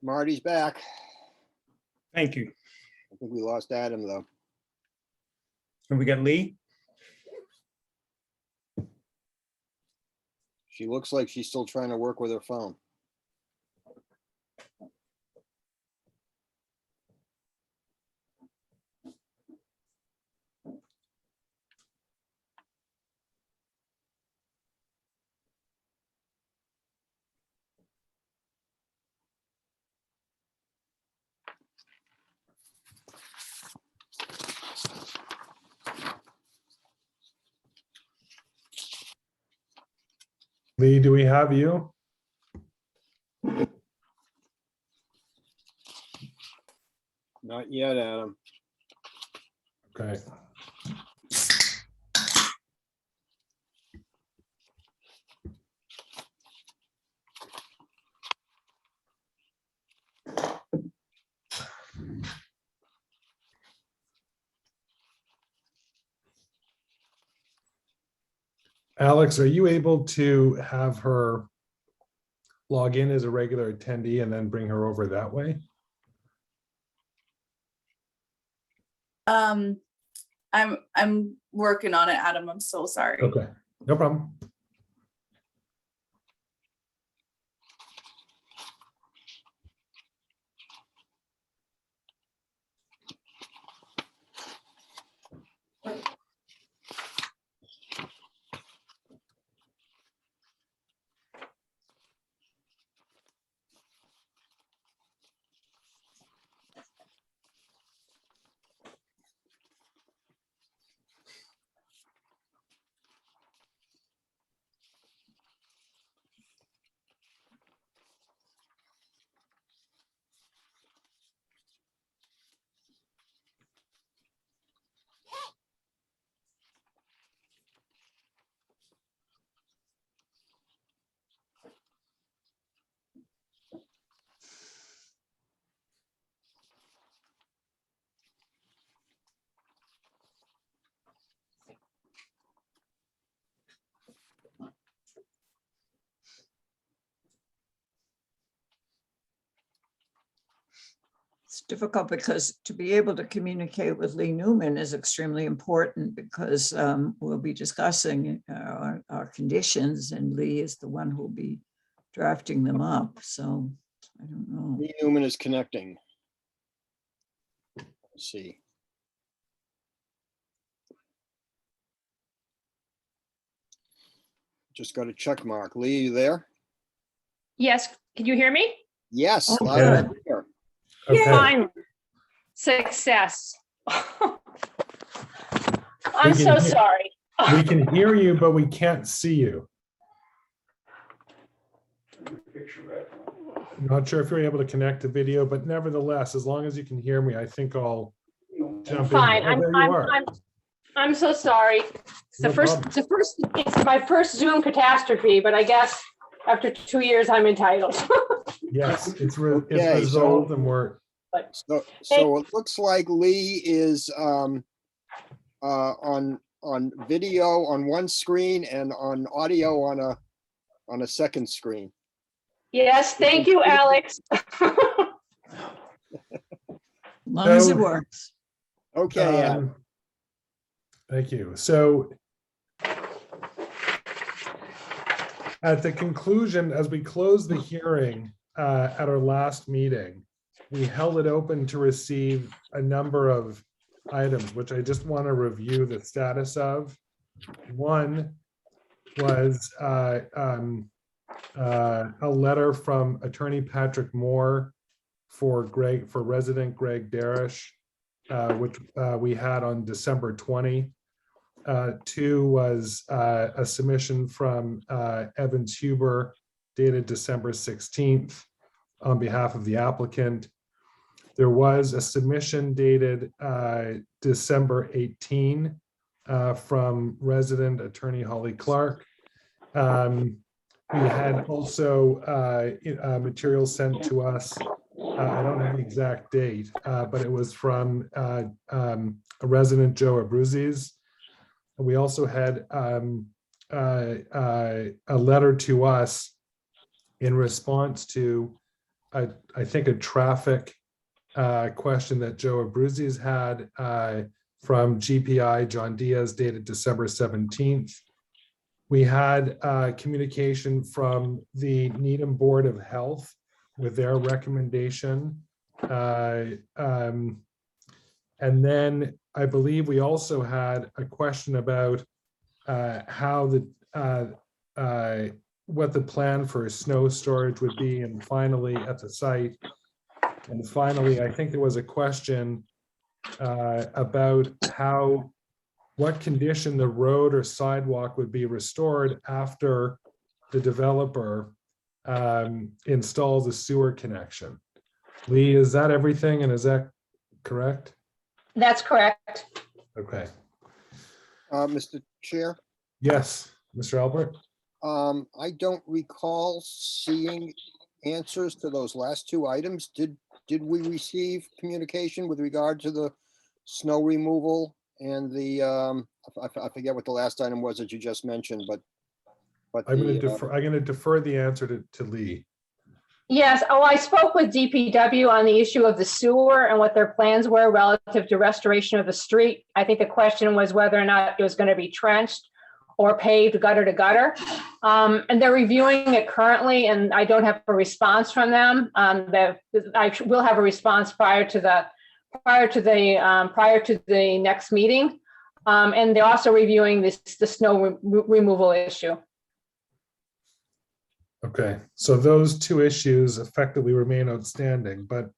Marty's back. Thank you. I think we lost Adam, though. And we got Lee. She looks like she's still trying to work with her phone. Lee, do we have you? Not yet, Adam. Okay. Alex, are you able to have her log in as a regular attendee and then bring her over that way? I'm working on it, Adam. I'm so sorry. Okay, no problem. It's difficult because to be able to communicate with Lee Newman is extremely important because we'll be discussing our conditions and Lee is the one who'll be drafting them up. So I don't know. Lee Newman is connecting. Let's see. Just got a check mark. Lee, you there? Yes, can you hear me? Yes. Oh, loud and good. clear. Okay. Fine. Success. I'm We can so hear- sorry. We can hear you, but we can't see you. Not sure if you're able to connect to video, but nevertheless, as long as you can hear me, I think I'll jump in. Fine. Oh, there you are. I'm so sorry. It's No problem. it's my first Zoom catastrophe, but I guess after 2 years, I'm entitled. Yes, it's Okay, resolved and we're, So it looks like Lee is on video on one screen and on audio on a second screen. Yes, thank you, Alex. As long as it So- works. Okay, Adam. Thank you. So at the conclusion, as we close the hearing at our last meeting, we held it open to receive a number of items, which I just want to review the status of. One was a letter from Attorney Patrick Moore for resident Greg Darish, which we had on December 20. Two was a submission from Evans Huber dated December 16th on behalf of the applicant. There was a submission dated December 18 from resident attorney Holly Clark. We had also material sent to us. I don't have the exact date, but it was from a resident Joe Abruzzi's. We also had a letter to us in response to, I think, a traffic question that Joe Abruzzi's had from GPI John Diaz dated December 17th. We had communication from the Needham Board of Health with their recommendation. And then I believe we also had a question about how what the plan for snow storage would be, and finally at the site. And finally, I think there was a question about what condition the road or sidewalk would be restored after the developer installs a sewer connection. Lee, is that everything? And is that correct? That's correct. Okay. Mr. Chair, Yes, Mr. Albert? I don't recall seeing answers to those last two items. Did we receive communication with regard to the snow removal and the, I forget what the last item was that you just mentioned, but I'm going the, to defer the answer to Lee. Yes, oh, I spoke with DPW on the issue of the sewer and what their plans were relative to restoration of the street. I think the question was whether or not it was going to be trenched or paved gutter to gutter. And they're reviewing it currently, and I don't have a response from them. I will have a response prior to the next meeting. And they're also reviewing the snow removal issue. Okay, so those two issues effectively remain outstanding, but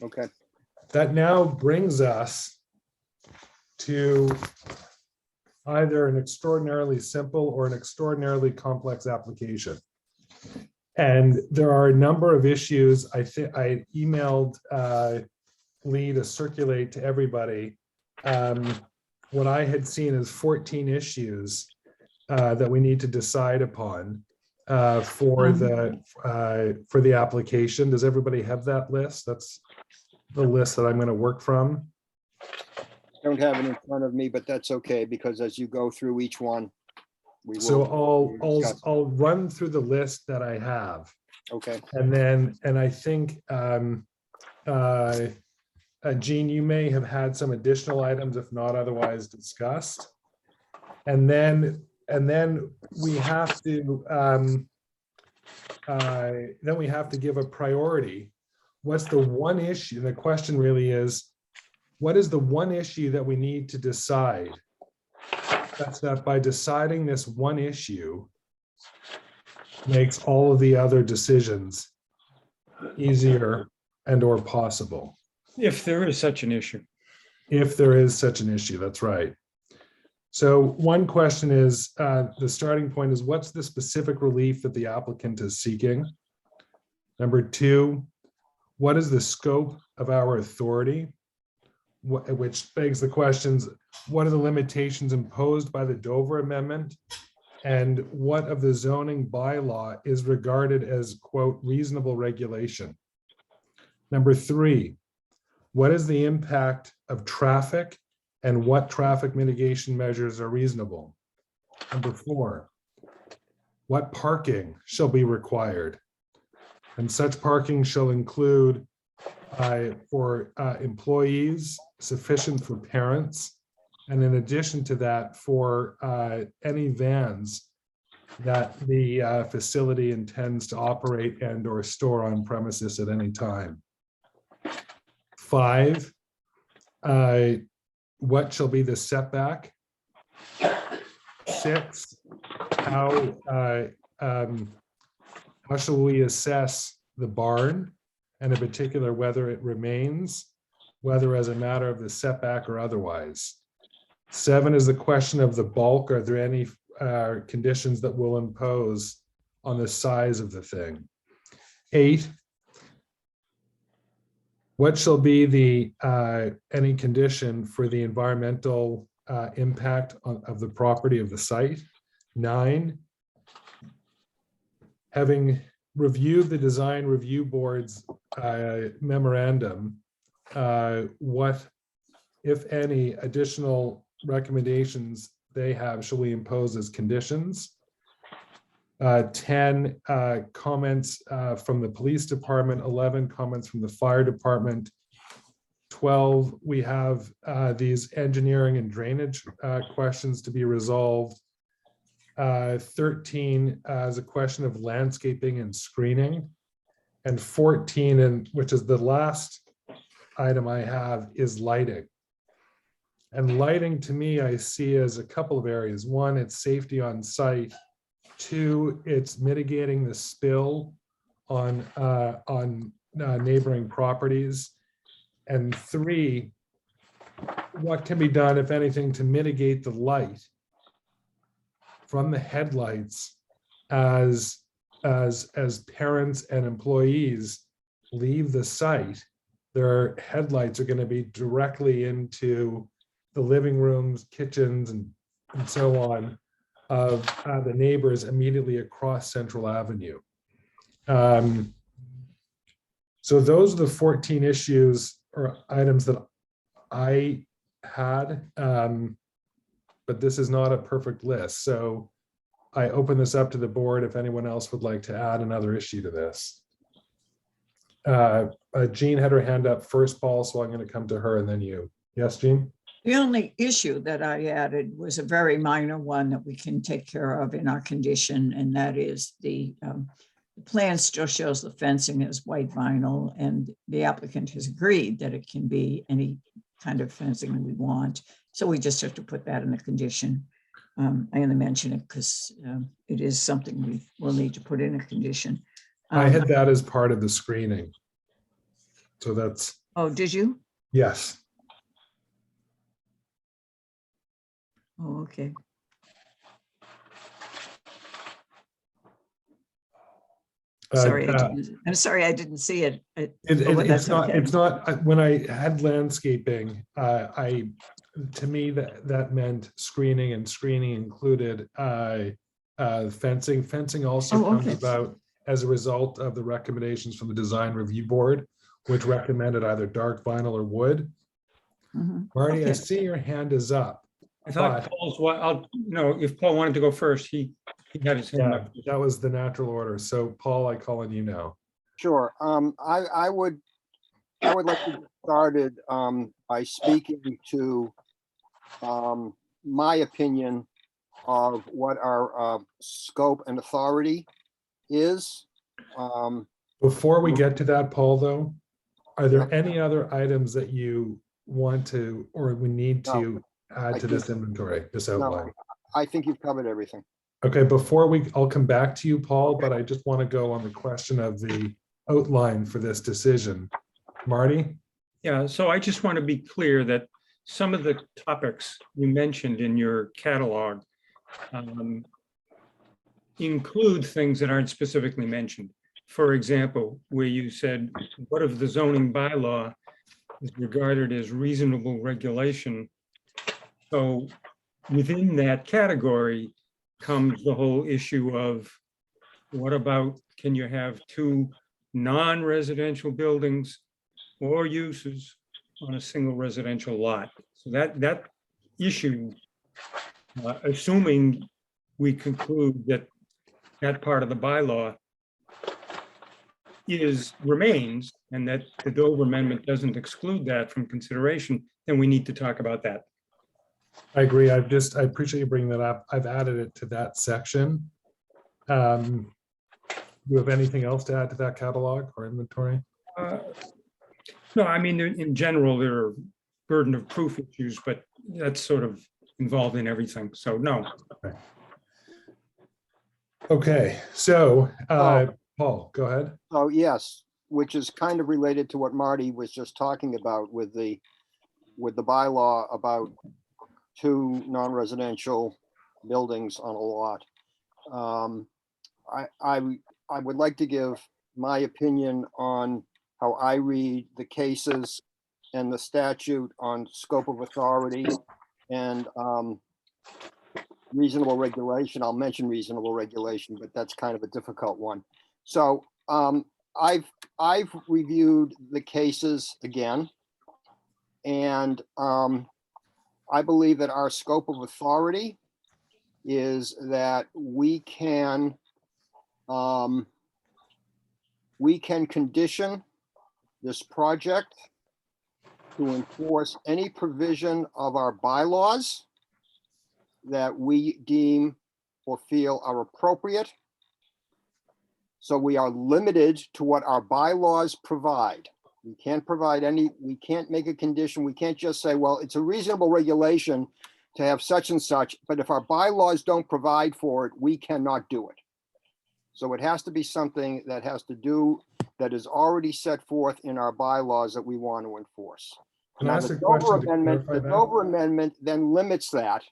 okay, that now brings us to either an extraordinarily simple or an extraordinarily complex application. And there are a number of issues. I think I emailed Lee to circulate to everybody. What I had seen is 14 issues that we need to decide upon for the application. Does everybody have that list? That's the list that I'm going to work from. don't have it in front of me, but that's okay, because as you go through each one, we will. So discuss. I'll run through the list that I have. Okay, And I think Jean, you may have had some additional items, if not otherwise discussed. And then we have to give a priority. What's the one issue? The question really is, what is the one issue that we need to decide? That's that by deciding this one issue makes all of the other decisions easier and or possible. If there is such an issue. If there is such an issue, that's right. So one question is, the starting point is, what's the specific relief that the applicant is seeking? Number two, what is the scope of our authority? Which begs the questions, what are the limitations imposed by the Dover Amendment? And what of the zoning bylaw is regarded as, quote, reasonable regulation? Number three, what is the impact of traffic and what traffic mitigation measures are reasonable? Number four, what parking shall be required? And such parking shall include for employees, sufficient for parents, and in addition to that, for any vans that the facility intends to operate and or store on premises at any time. Five, what shall be the setback? Six, how shall we assess the barn, and in particular whether it remains, whether as a matter of the setback or otherwise. Seven is the question of the bulk. Are there any conditions that will impose on the size of the thing? Eight, what shall be the any condition for the environmental impact of the property of the site? Nine, having reviewed the design review board's memorandum, what, if any, additional recommendations they have shall we impose as conditions? 10 comments from the police department, 11 comments from the fire department, 12 we have these engineering and drainage questions to be resolved, 13 is a question of landscaping and screening, and 14, and which is the last item I have, is lighting. And lighting, to me, I see as a couple of areas. One, it's safety on site. Two, it's mitigating the spill on neighboring properties. And three, what can be done, if anything, to mitigate the light from the headlights as parents and employees leave the site their headlights are going to be directly into the living rooms, kitchens, and so on of the neighbors immediately across Central Avenue. So those are the 14 issues or items that I had, but this is not a perfect list. So I open this up to the board if anyone else would like to add another issue to this. Jean had her hand up first, Paul, so I'm going to come to her and then you. Yes, Jean? The only issue that I added was a very minor one that we can take care of in our condition, and that is the plan still shows the fencing as white vinyl, and the applicant has agreed that it can be any kind of fencing we want. So we just have to put that in the condition. I'm going to mention it because it is something we will need to put in a condition. I had that as part of the screening. So that's. Oh, did you? Yes. Oh, okay. Sorry, I'm sorry I didn't see it. It's not, when I had landscaping, to me that meant screening, and screening included fencing. Fencing also comes about as a result of the recommendations from the design review board, which recommended either dark vinyl or wood. Marty, I see your hand is up. I thought Paul's, if Paul wanted to go first, he had his hand up. That was the natural order. So Paul, I call on you now. Sure. I would like to get started by speaking to my opinion of what our scope and authority is. Before we get to that, Paul, though, are there any other items that you want to, or we need to add to this inventory, this outline? No, I think you've covered everything. Okay, I'll come back to you, Paul, but I just want to go on the question of the outline for this decision. Marty? Yeah, so I just want to be clear that some of the topics you mentioned in your catalog include things that aren't specifically mentioned. For example, where you said, what if the zoning bylaw is regarded as reasonable regulation? So within that category comes the whole issue of what about, can you have two non-residential buildings or uses on a single residential lot? So that issue, assuming we conclude that that part of the bylaw remains and that the Dover Amendment doesn't exclude that from consideration, then we need to talk about that. I agree. I appreciate you bringing that up. I've added it to that section. Do you have anything else to add to that catalog or inventory? No, I mean, in general, there are burden of proof issues, but that's sort of involved in everything. So no. Okay, so Paul, go ahead. Oh, yes, which is kind of related to what Marty was just talking about with the bylaw about two non-residential buildings on a lot. I would like to give my opinion on how I read the cases and the statute on scope of authority and reasonable regulation. I'll mention reasonable regulation, but that's kind of a difficult one. So I've reviewed the cases again, and I believe that our scope of authority is that we can condition this project to enforce any provision of our bylaws that we deem or feel are appropriate. So we are limited to what our bylaws provide. We can't provide we can't make a condition. We can't just say, well, it's a reasonable regulation to have such and such, but if our bylaws don't provide for it, we cannot do it. So it has to be something that that is already set forth in our bylaws that we want to enforce. Now, the Dover Amendment then limits that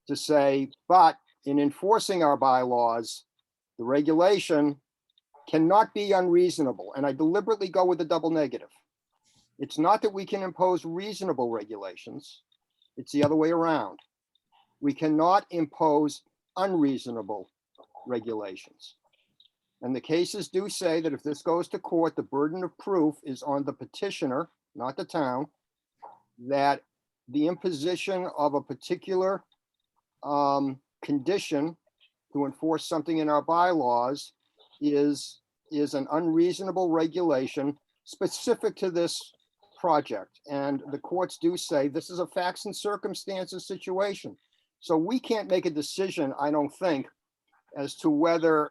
to say, but in enforcing our bylaws, the regulation cannot be unreasonable. And I deliberately go with the double negative. It's not that we can impose reasonable regulations. It's the other way around. We cannot impose unreasonable regulations. And the cases do say that if this goes to court, the burden of proof is on the petitioner, not the town, that the imposition of a particular condition to enforce something in our bylaws is an unreasonable regulation specific to this project. And the courts do say this is a facts and circumstances situation. So we can't make a decision, I don't think, as to whether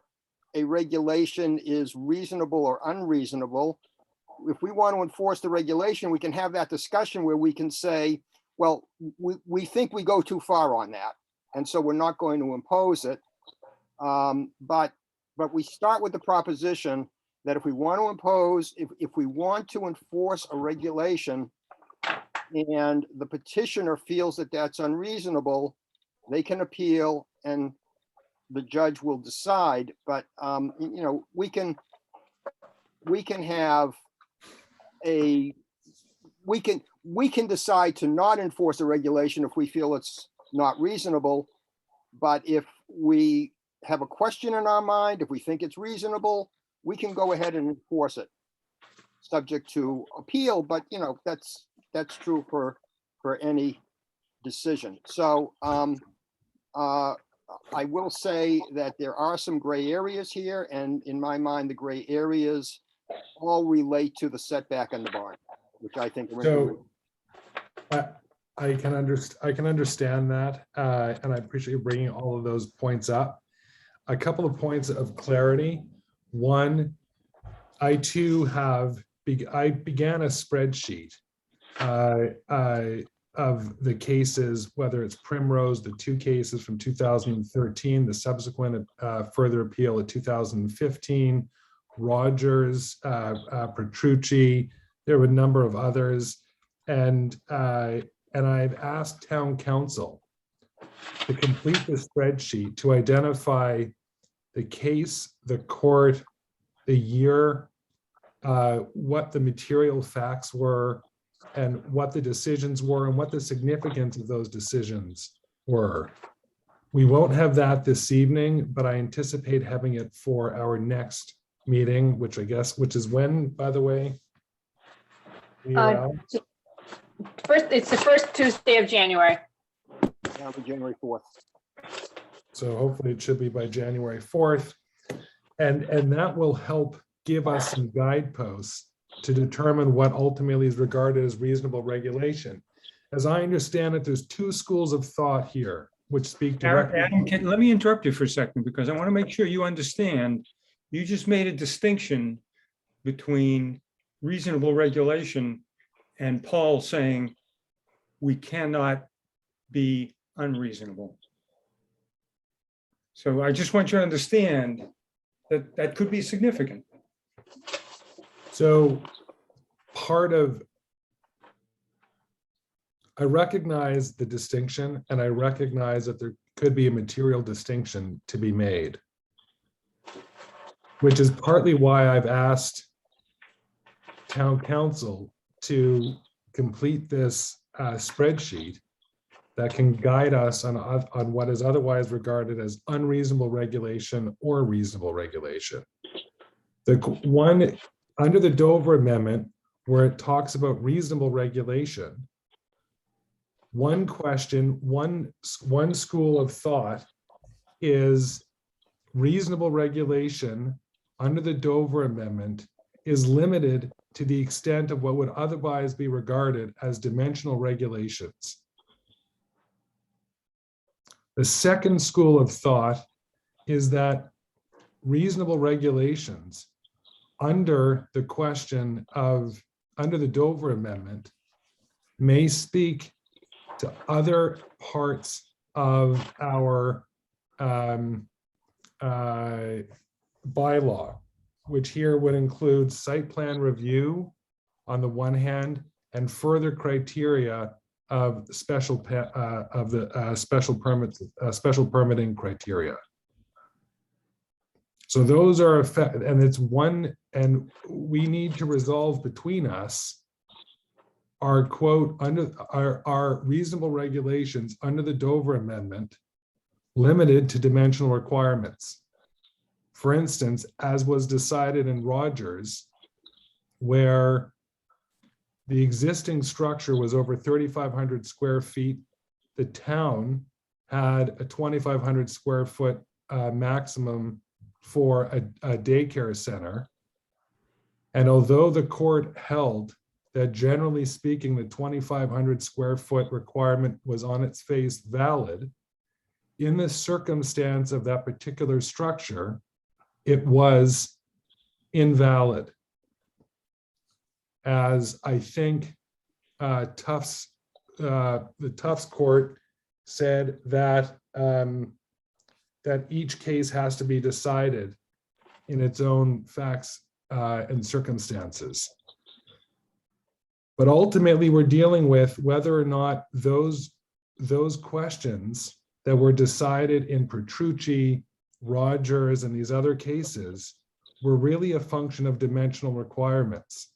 a regulation is reasonable or unreasonable. If we want to enforce the regulation, we can have that discussion where we can say, well, we think we go too far on that, and so we're not going to impose it. But we start with the proposition that if we want to impose, if we want to enforce a regulation and the petitioner feels that that's unreasonable, they can appeal and the judge will decide. But you know, we can have a, we can decide to not enforce a regulation if we feel it's not reasonable. But if we have a question in our mind, if we think it's reasonable, we can go ahead and enforce it, subject to appeal. But you know, that's true for any decision. So I will say that there are some gray areas here, and in my mind, the gray areas all relate to the setback in the barn, which I think. So I can understand that, and I appreciate you bringing all of those points up. A couple of points of clarity. One, I too have, I began a spreadsheet of the cases, whether it's Primrose, the two cases from 2013, the subsequent further appeal of 2015, Rogers, Petrucci, there were a number of others. And I've asked town council to complete the spreadsheet to identify the case, the court, the year, what the material facts were, and what the decisions were, and what the significance of those decisions were. We won't have that this evening, but I anticipate having it for our next meeting, which is when, by the way? It's the first Tuesday of January. January 4th. So hopefully it should be by January 4th. And that will help give us some guideposts to determine what ultimately is regarded as reasonable regulation. As I understand it, there's two schools of thought here, which speak directly. Adam, let me interrupt you for a second, because I want to make sure you understand. You just made a distinction between reasonable regulation and Paul saying we cannot be unreasonable. So I just want you to understand that that could be significant. So I recognize the distinction, and I recognize that there could be a material distinction to be made, which is partly why I've asked town council to complete this spreadsheet that can guide us on what is otherwise regarded as unreasonable regulation or reasonable regulation. The one under the Dover Amendment, where it talks about reasonable regulation, one question, one school of thought is reasonable regulation under the Dover Amendment is limited to the extent of what would otherwise be regarded as dimensional regulations. The second school of thought is that reasonable regulations under the Dover Amendment may speak to other parts of our bylaw, which here would include site plan review on the one hand, and further criteria of special permitting criteria. So those are and it's one, and we need to resolve between us are quote, are reasonable regulations under the Dover Amendment limited to dimensional requirements. For instance, as was decided in Rogers, where the existing structure was over 3,500 square feet, the town had a 2,500 square foot maximum for a daycare center. And although the court held that generally speaking, the 2,500 square foot requirement was on its face valid, in the circumstance of that particular structure, it was invalid. As I think the Tufts court said that that each case has to be decided in its own facts and circumstances. But ultimately, we're dealing with whether or not those questions that were decided in Petrucci, Rogers, and these other cases were really a function of dimensional requirements.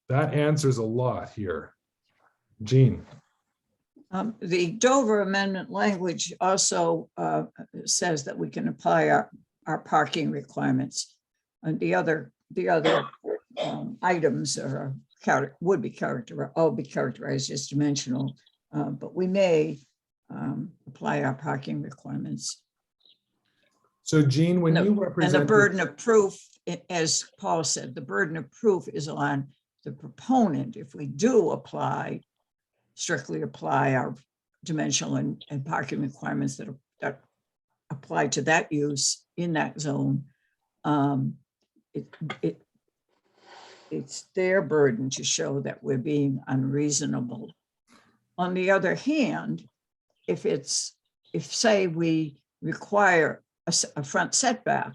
That answers a lot here. Jean. The Dover Amendment language also says that we can apply our parking requirements. And the other items would be characterized as dimensional, but we may apply our parking requirements. So Jean, when you represent— And the burden of proof, as Paul said, the burden of proof is on the proponent. If we do strictly apply our dimensional and parking requirements that apply to that use in that zone, it's their burden to show that we're being unreasonable. On the other hand, if say we require a front setback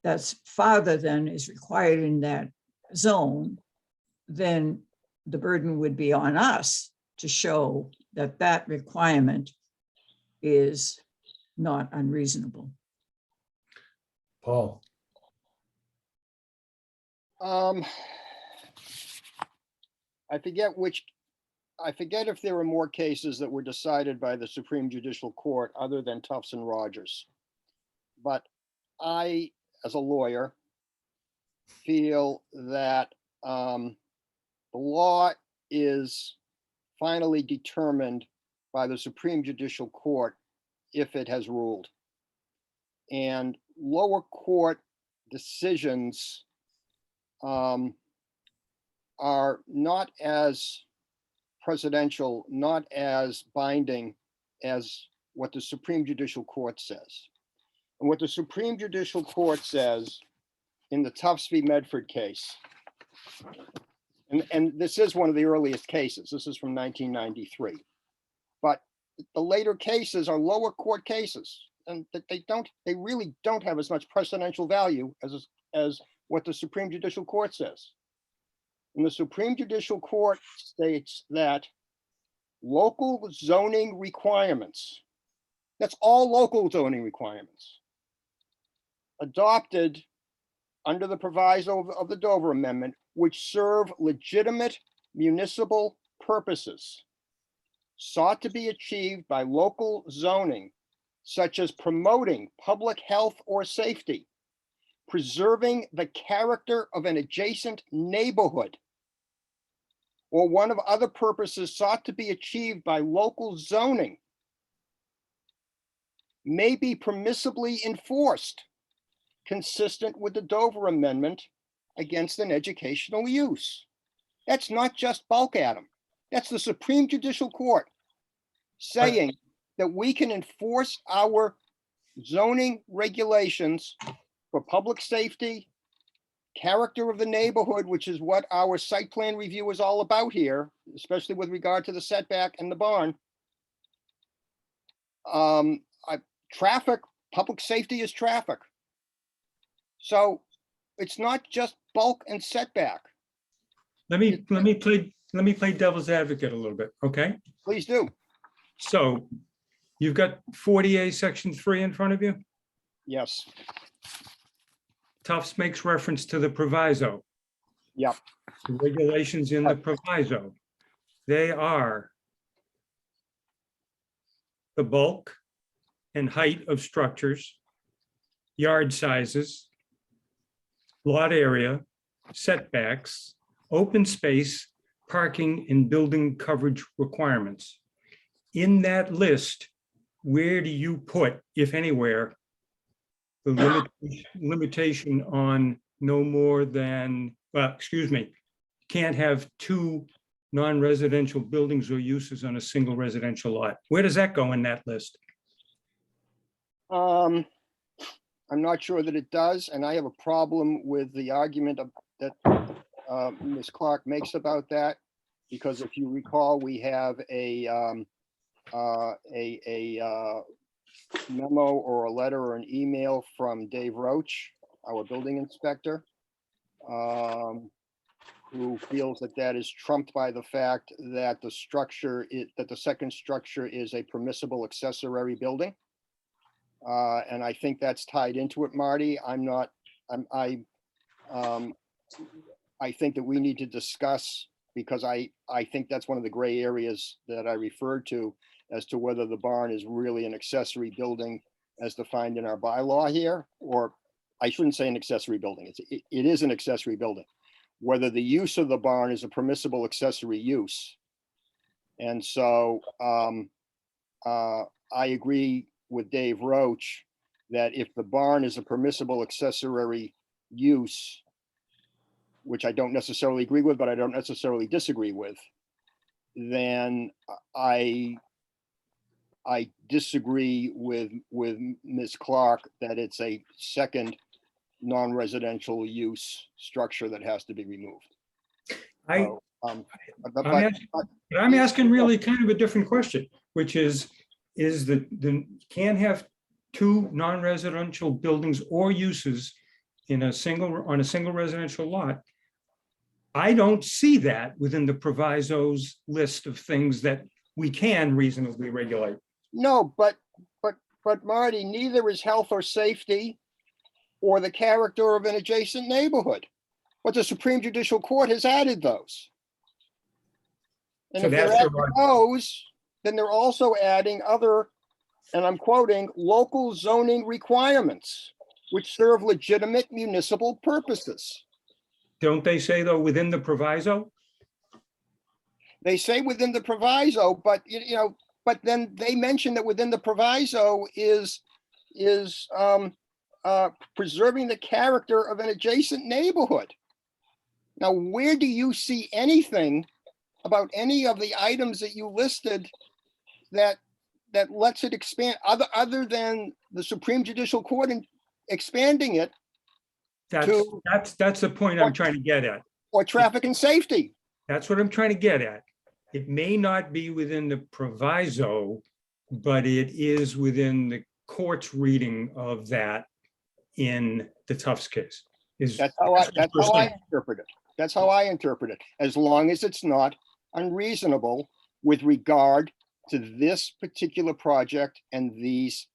that's farther than is required in that zone, then the burden would be on us to show that that requirement is not unreasonable. Paul. I forget if there were more cases that were decided by the Supreme Judicial Court other than Tufts and Rogers. But I, as a lawyer, feel that the law is finally determined by the Supreme Judicial Court if it has ruled. And lower court decisions are not as presidential, not as binding as what the Supreme Judicial Court says. And what the Supreme Judicial Court says in the Tufts v. Medford case, and this is one of the earliest cases, this is from 1993, but the later cases are lower court cases, and that they really don't have as much precedential value as what the Supreme Judicial Court says. And the Supreme Judicial Court states that local zoning requirements, that's all local zoning requirements, adopted under the proviso of the Dover Amendment, which serve legitimate municipal purposes, sought to be achieved by local zoning, such as promoting public health or safety, preserving the character of an adjacent neighborhood, or one of other purposes sought to be achieved by local zoning, may be permissibly enforced, consistent with the Dover Amendment against an educational use. That's not just bulk, Adam. That's the Supreme Judicial Court saying that we can enforce our zoning regulations for public safety, character of the neighborhood, which is what our site plan review is all about here, especially with regard to the setback and the barn. Traffic, public safety is traffic. So it's not just bulk and setback. Let me play devil's advocate a little bit, okay? Please do. So you've got 40A Section 3 in front of you. Yes. Tufts makes reference to the proviso. Yep. The regulations in the proviso. They are the bulk and height of structures, yard sizes, lot area, setbacks, open space, parking, and building coverage requirements. In that list, where do you put, if anywhere, the limitation on no more than, well, excuse me, can't have two non-residential buildings or uses on a single residential lot? Where does that go in that list? I'm not sure that it does, and I have a problem with the argument that Ms. Clark makes about that, because if you recall, we have a memo or a letter or an email from Dave Roach, our building inspector, who feels that that is trumped by the fact that the structure that the second structure is a permissible accessory building. And I think that's tied into it, Marty. I think that we need to discuss, because I think that's one of the gray areas that I referred to as to whether the barn is really an accessory building as defined in our bylaw here, or I shouldn't say an accessory building. It is an accessory building. Whether the use of the barn is a permissible accessory use. And so I agree with Dave Roach that if the barn is a permissible accessory use, which I don't necessarily agree with, but I don't necessarily disagree with, then I disagree with Ms. Clark that it's a second non-residential use structure that has to be removed. So, I'm asking really kind of a different question, which is the can have two non-residential buildings or uses on a single residential lot. I don't see that within the provisos list of things that we can reasonably regulate. No, but Marty, neither is health or safety or the character of an adjacent neighborhood. But the Supreme Judicial Court has added those. And So if they're that's adding those, then they're also adding other, and I'm quoting, local zoning requirements, which serve legitimate municipal purposes. Don't they say, though, within the proviso? They say within the proviso, but but then they mention that within the proviso is preserving the character of an adjacent neighborhood. Now, where do you see anything about any of the items that you listed that lets it expand other than the Supreme Judicial Court and expanding it? That's the point I'm trying to get at. Or traffic and safety. That's what I'm trying to get at. It may not be within the proviso, but it is within the court's reading of that in the Tufts case. That's how I interpret it. That's how I interpret it. As long as it's not unreasonable with regard to this particular project and these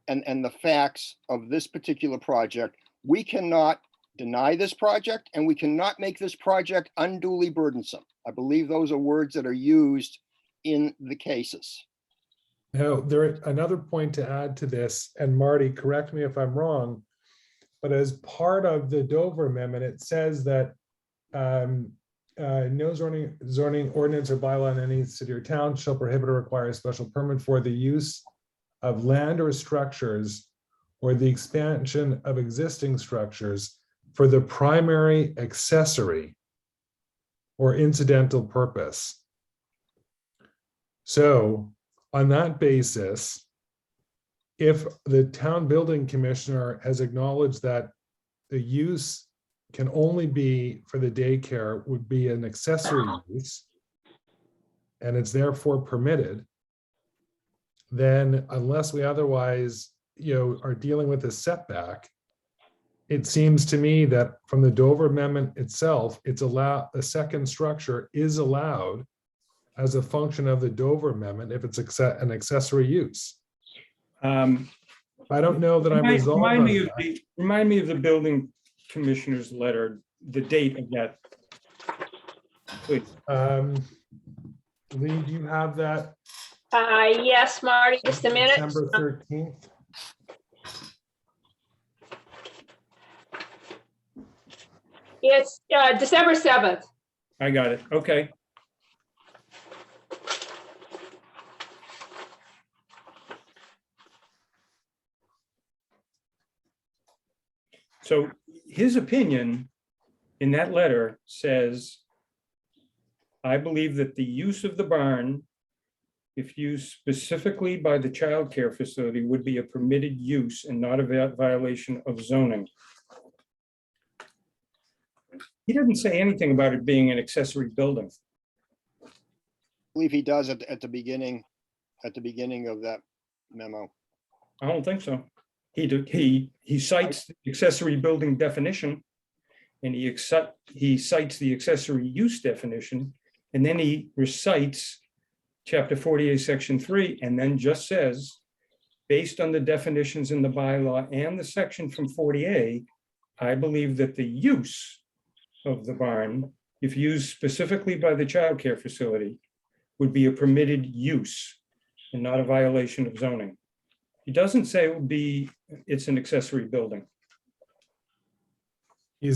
and the facts of this particular project, we cannot deny this project and we cannot make this project unduly burdensome. I believe those are words that are used in the cases. Now, another point to add to this, and Marty, correct me if I'm wrong, but as part of the Dover Amendment, it says that no zoning ordinance or bylaw in any city or town shall prohibit or require a special permit for the use of land or structures or the expansion of existing structures for the primary, accessory, or incidental purpose. So on that basis, if the town building commissioner has acknowledged that the use can only be for the daycare would be an accessory use, and it's therefore permitted, then unless we otherwise, are dealing with a setback, it seems to me that from the Dover Amendment itself, it's allowed, the second structure is allowed as a function of the Dover Amendment if it's an accessory use. I don't know that I'm resolved on that. Remind me of the building commissioner's letter the date of that. Please. Lee, do you have that? Yes, Marty, just a minute. December 13th? It's December 7th. I got it. Okay. So his opinion in that letter says, I believe that the use of the barn, if used specifically by the child care facility, would be a permitted use and not a violation of zoning. He doesn't say anything about it being an accessory building. I believe he does at the beginning of that memo. I don't think so. He cites the accessory building definition, and he cites the accessory use definition, and then he recites chapter 48, section 3, and then just says, based on the definitions in the bylaw and the section from 40A, I believe that the use of the barn, if used specifically by the child care facility, would be a permitted use and not a violation of zoning. He doesn't say it's an accessory building. It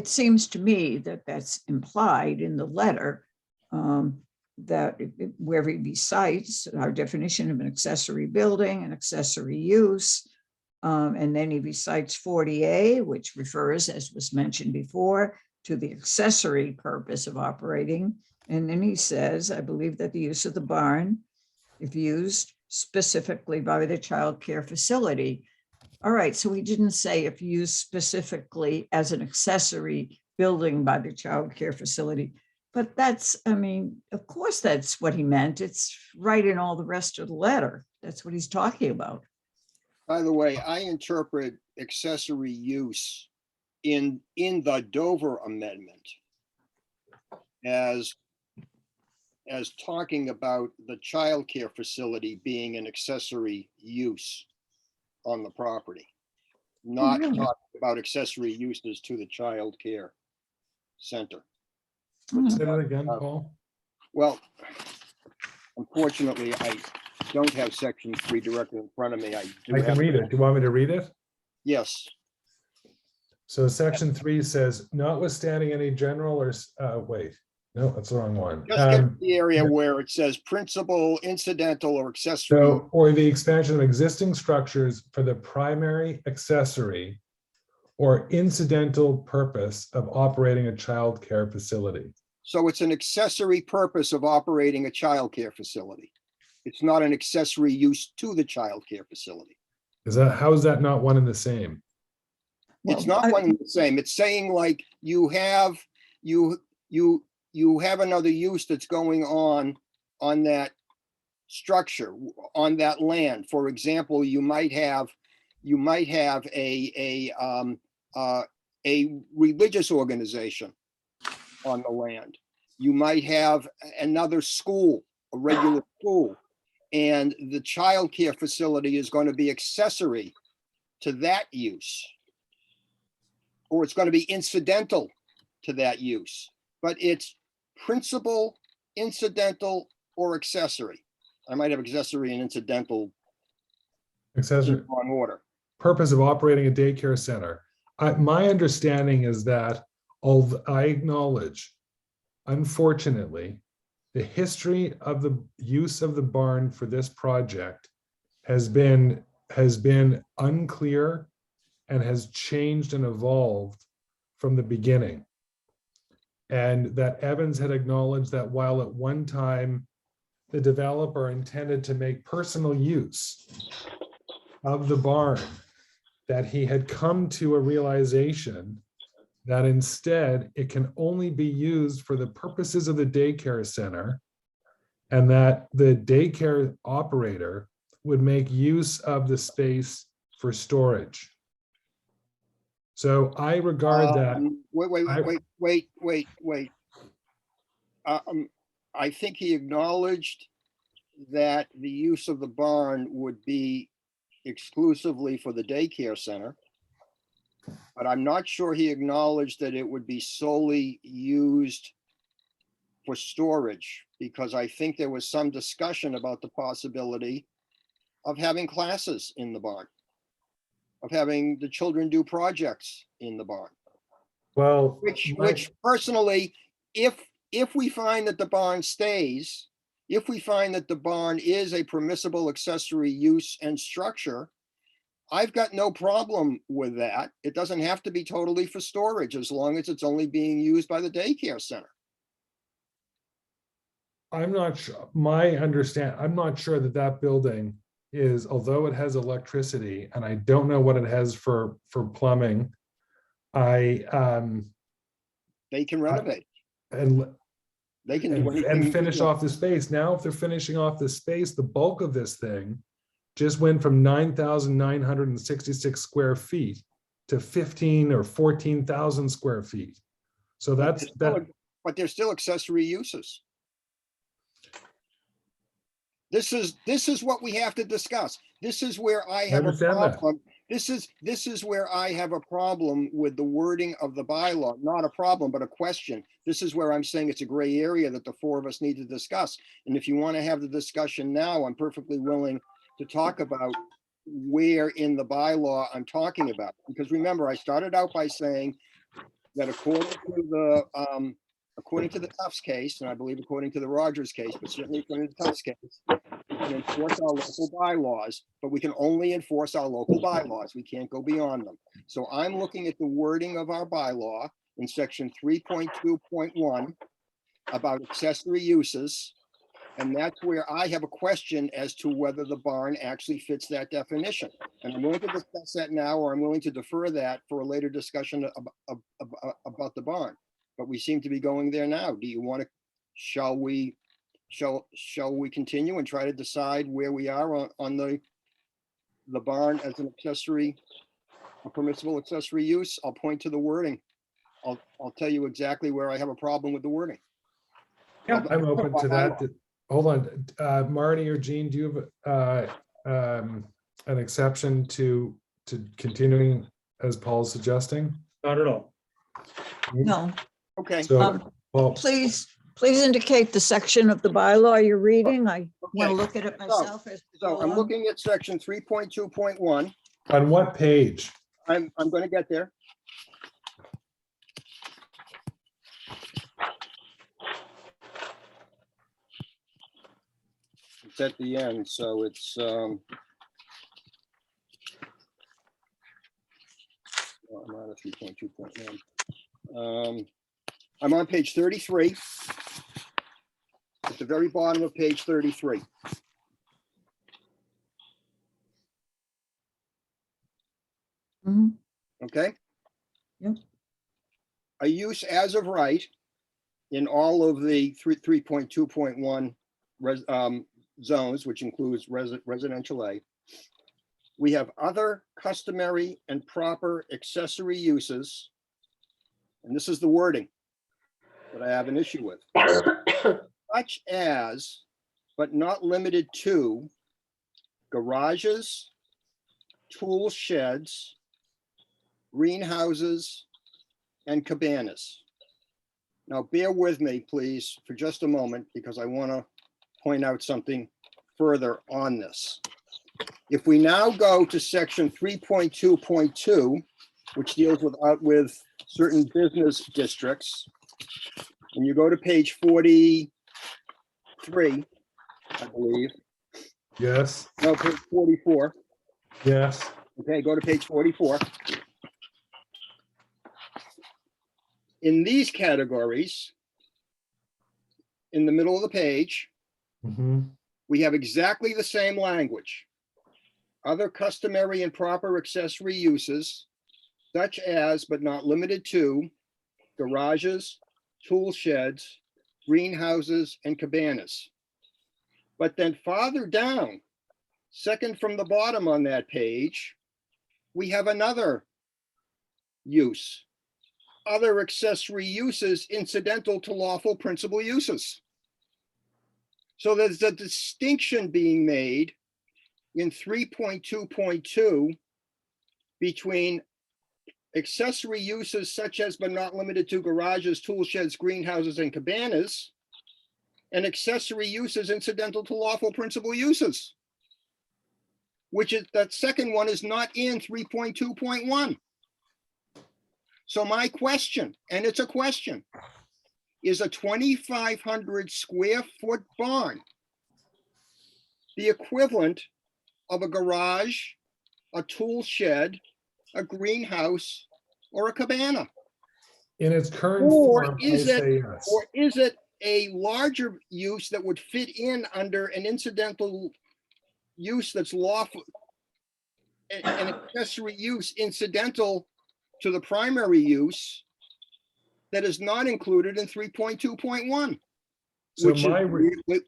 seems to me that that's implied in the letter, that wherever he cites our definition of an accessory building, an accessory use, and then he recites 40A, which refers, as was mentioned before, to the accessory purpose of operating. And then he says, I believe that the use of the barn, if used specifically by the child care facility. All right, so he didn't say if used specifically as an accessory building by the child care facility. But that's, I mean, of course, that's what he meant. It's right in all the rest of the letter. That's what he's talking about. By the way, I interpret accessory use in the Dover Amendment as talking about the child care facility being an accessory use on the property, not really? talking about accessory uses to the child care center. Say that again, Paul. Well, unfortunately, I don't have section 3 directly in front of me. I can read it. Do you want me to read it? Yes. So section 3 says, notwithstanding any general or, wait, no, that's the wrong one. Just get the area where it says principal, incidental, or accessory. So, or the expansion of existing structures for the primary, accessory, or incidental purpose of operating a child care facility. So it's an accessory purpose of operating a child care facility. It's not an accessory use to the child care facility. How is that not one and the same? It's not one and the same. It's saying like you have another use that's going on that structure, on that land. For example, you might have a religious organization on the land. You might have another school, a regular school, and the child care facility is going to be accessory to that use, or it's going to be incidental to that use, but it's principal, incidental, or accessory. I might have accessory and incidental Accessory on order. purpose of operating a daycare center. My understanding is that, although I acknowledge, unfortunately, the history of the use of the barn for this project has been unclear and has changed and evolved from the beginning. And that Evans had acknowledged that while at one time the developer intended to make personal use of the barn, that he had come to a realization that instead it can only be used for the purposes of the daycare center, and that the daycare operator would make use of the space for storage. So I regard that. Wait. I think he acknowledged that the use of the barn would be exclusively for the daycare center. But I'm not sure he acknowledged that it would be solely used for storage, because I think there was some discussion about the possibility of having classes in the barn, of having the children do projects in the barn. Well, Which personally, if we find that the barn stays, if we find that the barn is a permissible accessory use and structure, I've got no problem with that. It doesn't have to be totally for storage, as long as it's only being used by the daycare center. I'm not sure, I'm not sure that that building is, although it has electricity, and I don't know what it has for plumbing. They can renovate. And They can do anything. and finish off the space. Now, if they're finishing off the space, the bulk of this thing just went from 9,966 square feet to 15 or 14,000 square feet. So that's that. But they're still accessory uses. This is what we have to discuss. This is where I have a understand that. problem. This is where I have a problem with the wording of the bylaw. Not a problem, but a question. This is where I'm saying it's a gray area that the four of us need to discuss. And if you want to have the discussion now, I'm perfectly willing to talk about where in the bylaw I'm talking about. Because remember, I started out by saying that according to the Tufts case, and I believe according to the Rogers case, but certainly according to the Tufts case, we can enforce our local bylaws, but we can only enforce our local bylaws. We can't go beyond them. So I'm looking at the wording of our bylaw in section 3.2.1 about accessory uses. And that's where I have a question as to whether the barn actually fits that definition. And I'm willing to discuss that now, or I'm willing to defer that for a later discussion about the barn. But we seem to be going there now. Do you want to, shall we continue and try to decide where we are on the barn as an accessory, a permissible accessory use? I'll point to the wording. I'll tell you exactly where I have a problem with the wording. Yeah, I'm open to that. Hold on, Marty or Jean, do you have an exception to continuing as Paul's suggesting? Not at all. No, Okay. So, Paul, please indicate the section of the bylaw you're reading. I want to look at it myself. So I'm looking at section 3.2.1. on what page? I'm going to get there. It's at the end, so it's I'm on a 3.2.1. I'm on page 33. At the very bottom of page 33. Mhm. Okay? Yep. A use as of right in all of the 3.2.1 zones, which includes residential A. We have other customary and proper accessory uses. And this is the wording that I have an issue with. Such as, but not limited to, garages, tool sheds, greenhouses, and cabanas. Now, bear with me, please, for just a moment, because I want to point out something further on this. If we now go to section 3.2.2, which deals with certain business districts, and you go to page 43, I believe. Yes, No, page 44. yes. Okay, go to page 44. In these categories, in the middle of the page, Mhm. we have exactly the same language. Other customary and proper accessory uses, such as, but not limited to, garages, tool sheds, greenhouses, and cabanas. But then farther down, second from the bottom on that page, we have another use. Other accessory uses incidental to lawful principal uses. So there's a distinction being made in 3.2.2 between accessory uses such as but not limited to garages, tool sheds, greenhouses, and cabanas, and accessory uses incidental to lawful principal uses. Which is, that second one is not in 3.2.1. So my question, and it's a question, is a 2,500 square foot barn the equivalent of a garage, a tool shed, a greenhouse, or a cabana? In its current Or form, I is it, say yes. or is it a larger use that would fit in under an incidental use that's lawful, an accessory use incidental to the primary use that is not included in 3.2.1? So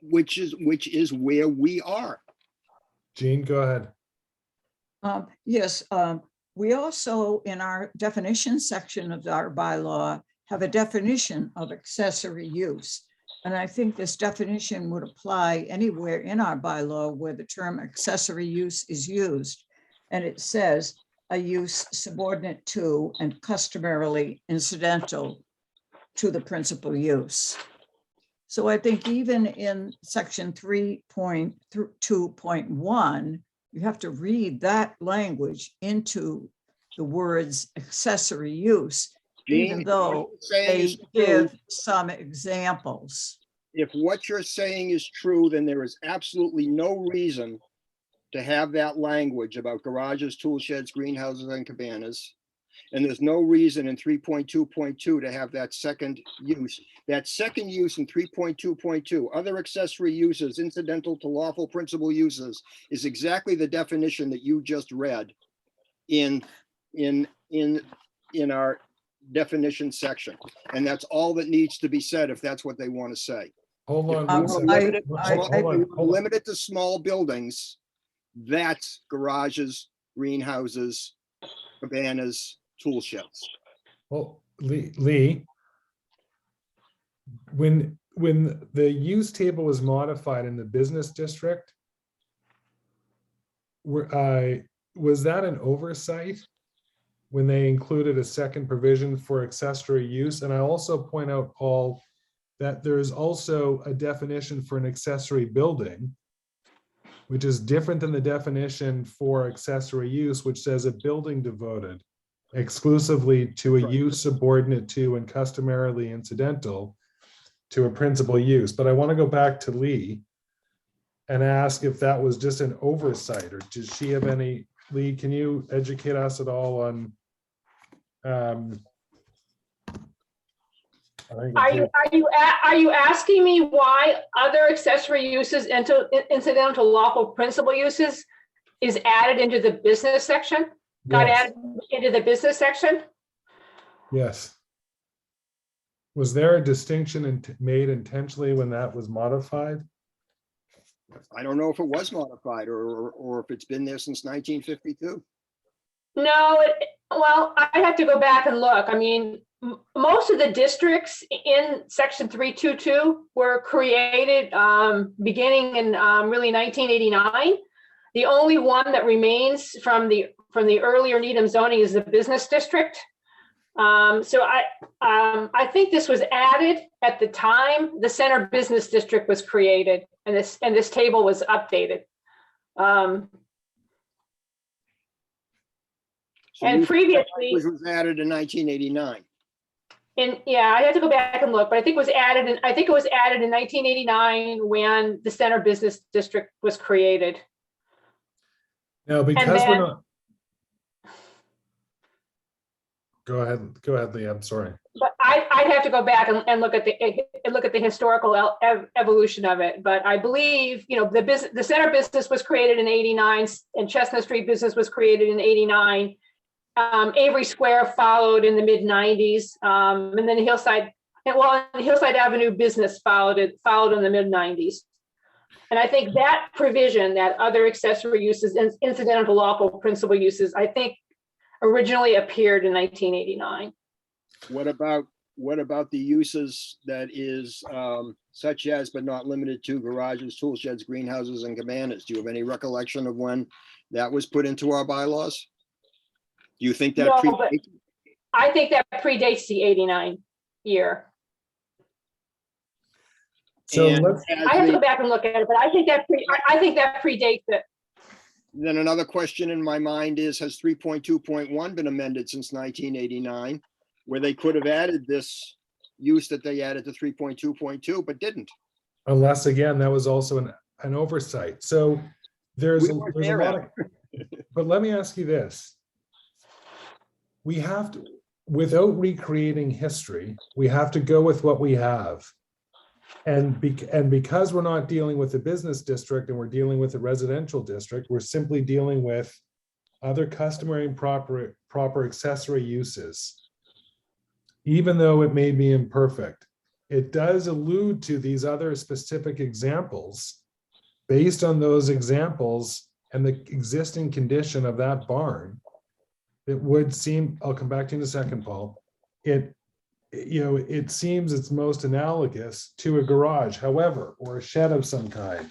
Which is where we are. Jean, go ahead. Yes, we also, in our definition section of our bylaw, have a definition of accessory use. And I think this definition would apply anywhere in our bylaw where the term accessory use is used. And it says a use subordinate to and customarily incidental to the principal use. So I think even in section 3.2.1, you have to read that language into the words accessory use, even though they give some examples. If what you're saying is true, then there is absolutely no reason to have that language about garages, tool sheds, greenhouses, and cabanas. And there's no reason in 3.2.2 to have that second use. That second use in 3.2.2, other accessory uses incidental to lawful principal uses, is exactly the definition that you just read in our definition section. And that's all that needs to be said if that's what they want to say. Hold on. If one we second. were limited to small buildings, that's garages, greenhouses, cabanas, tool sheds. Well, Lee, when the use table was modified in the business district, was that an oversight when they included a second provision for accessory use? And I also point out, Paul, that there is also a definition for an accessory building, which is different than the definition for accessory use, which says a building devoted exclusively to a use subordinate to and customarily incidental to a principal use. But I want to go back to Lee and ask if that was just an oversight, or does she have any? Lee, can you educate us at all on Are you asking me why other accessory uses incidental to lawful principal uses is added into the business section? Got Yes. added into the business section? Yes. Was there a distinction made intentionally when that was modified? I don't know if it was modified or if it's been there since 1952. No, well, I have to go back and look. I mean, most of the districts in section 322 were created beginning in really 1989. The only one that remains from the earlier Needham zoning is the business district. So I think this was added at the time the center business district was created, and this table was updated. And previously, Which was added in 1989. And yeah, I had to go back and look, but I think it was added in 1989 when the center business district was created. No, because then, we're not. Go ahead, Lee. I'm sorry. But I'd have to go back and look at the historical evolution of it. But I believe, you know, the center business was created in 89, and Chestnut Street business was created in 89. Avery Square followed in the mid 90s, and then Hillside Avenue business followed in the mid 90s. And I think that provision, that other accessory uses, incidental to lawful principal uses, I think originally appeared in 1989. What about the uses that is such as but not limited to garages, tool sheds, greenhouses, and cabanas? Do you have any recollection of when that was put into our bylaws? Do you think that No, predates? I think that predates the 89 year. So And let's, as I have to the- go back and look at it, but I think that predates it. Then another question in my mind is, has 3.2.1 been amended since 1989? Where they could have added this use that they added to 3.2.2, but didn't. unless again, that was also an oversight. So there's We a weren't there's a there, lot of, but let me ask you this. We have to, without recreating history, we have to go with what we have. And because we're not dealing with the business district and we're dealing with the residential district, we're simply dealing with other customary and proper accessory uses. Even though it may be imperfect, it does allude to these other specific examples. Based on those examples and the existing condition of that barn, it would seem, I'll come back to you in a second, Paul, it seems it's most analogous to a garage, however, or a shed of some kind.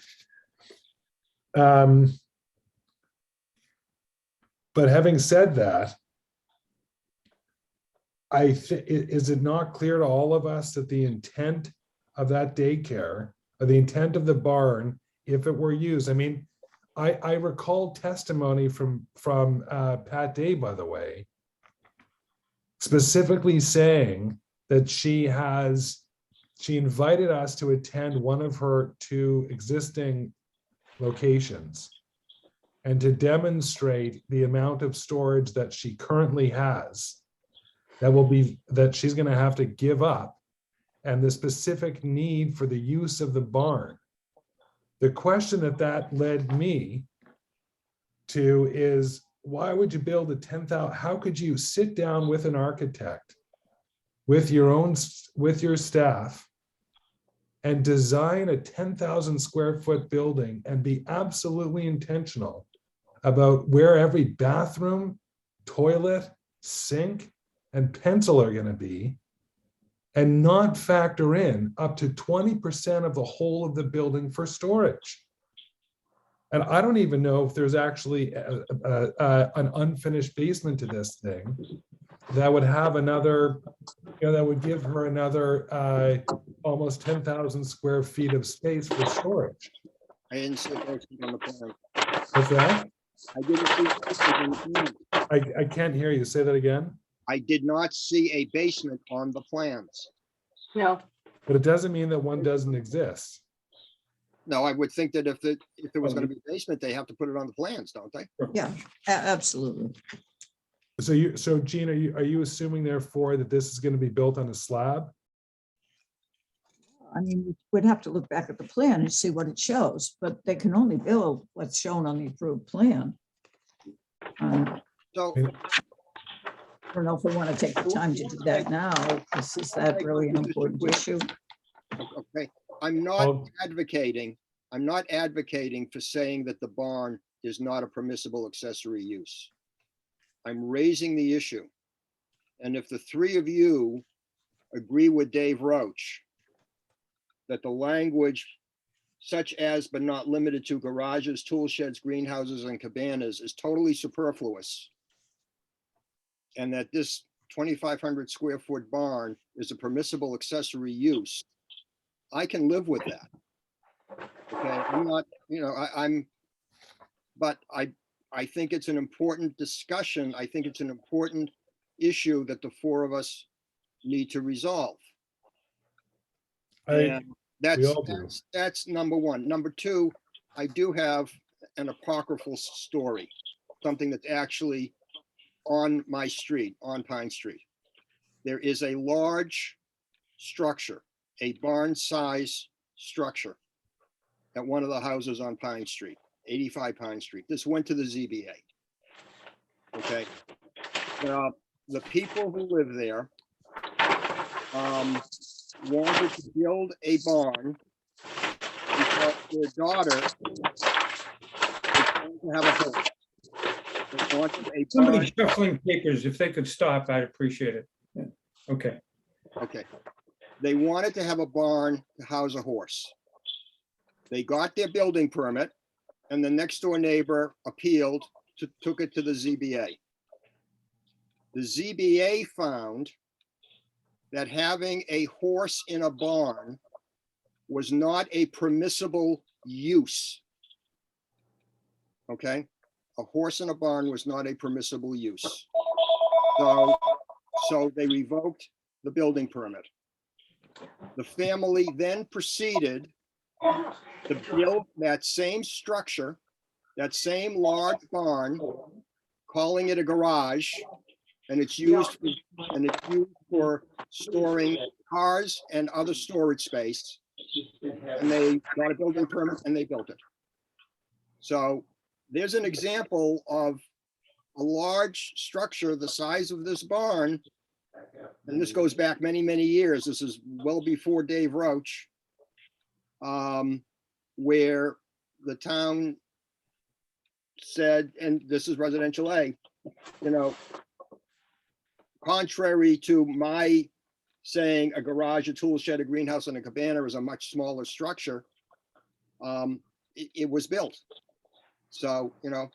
But having said that, is it not clear to all of us that the intent of that daycare, or the intent of the barn, if it were used, I mean, I recall testimony from Pat Day, by the way, specifically saying that she invited us to attend one of her 2 existing locations and to demonstrate the amount of storage that she currently has that she's going to have to give up, and the specific need for the use of the barn. The question that led me to is, why would you build a 10,000? How could you sit down with an architect, with your staff, and design a 10,000 square foot building and be absolutely intentional about where every bathroom, toilet, sink, and pencil are going to be, and not factor in up to 20% of the whole of the building for storage? And I don't even know if there's actually an unfinished basement to this thing that would have another, that would give her another almost 10,000 square feet of space for storage. I didn't see a basement on the plan. What's that? I didn't see a basement on the plan. I can't hear you. Say that again. I did not see a basement on the plans. No, But it doesn't mean that one doesn't exist. No, I would think that if there was going to be a basement, they have to put it on the plans, don't they? Yeah, absolutely. So Gene, are you assuming therefore that this is going to be built on a slab? I mean, we'd have to look back at the plan and see what it shows, but they can only build what's shown on the approved plan. So I don't know if we want to take the time to do that now. Is that really an important issue? okay, I'm not advocating for saying that the barn is not a permissible accessory use. I'm raising the issue. And if the 3 of you agree with Dave Roach that the language such as but not limited to garages, tool sheds, greenhouses, and cabanas is totally superfluous, and that this 2,500 square foot barn is a permissible accessory use, I can live with that. Okay, I'm not, but I think it's an important discussion. I think it's an important issue that the 4 of us need to resolve. And that's number 1. Number 2, I do have an apocryphal story, something that's actually on my street, on Pine Street. There is a large structure, a barn size structure at one of the houses on Pine Street, 85 Pine Street. This went to the ZBA. Okay. The people who live there wanted to build a barn because their daughter is going to have a home. They wanted a Somebody barn. shuffling papers, if they could stop, I'd appreciate it. Yeah. Okay. Okay. They wanted to have a barn to house a horse. They got their building permit, and the next door neighbor appealed, took it to the ZBA. The ZBA found that having a horse in a barn was not a permissible use. Okay? A horse in a barn was not a permissible use. So they revoked the building permit. The family then proceeded to build that same structure, that same large barn, calling it a garage, and it's used for storing cars and other storage space. And they got a building permit and they built it. So there's an example of a large structure the size of this barn. And this goes back many, many years. This is well before Dave Roach, where the town said, and this is residential A, you know, contrary to my saying a garage, a tool shed, a greenhouse, and a cabana is a much smaller structure, it was built. So, you know,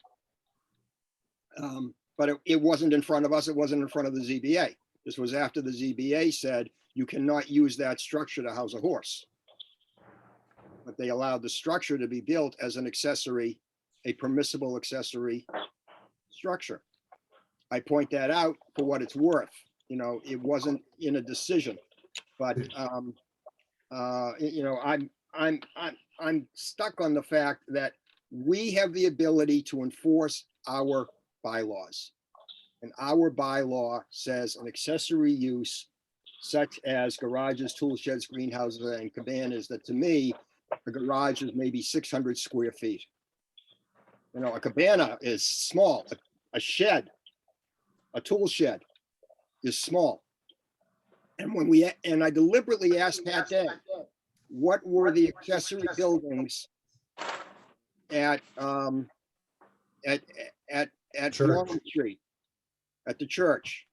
but it wasn't in front of us. It wasn't in front of the ZBA. This was after the ZBA said you cannot use that structure to house a horse. But they allowed the structure to be built as an accessory, a permissible accessory structure. I point that out for what it's worth. You know, it wasn't in a decision, but you know, I'm stuck on the fact that we have the ability to enforce our bylaws. And our bylaw says an accessory use such as garages, tool sheds, greenhouses, and cabanas, that to me, a garage is maybe 600 square feet. You know, a cabana is small, a shed, a tool shed is small. And when I deliberately asked Pat Day, what were the accessory buildings at Church. Norman Street, at the church?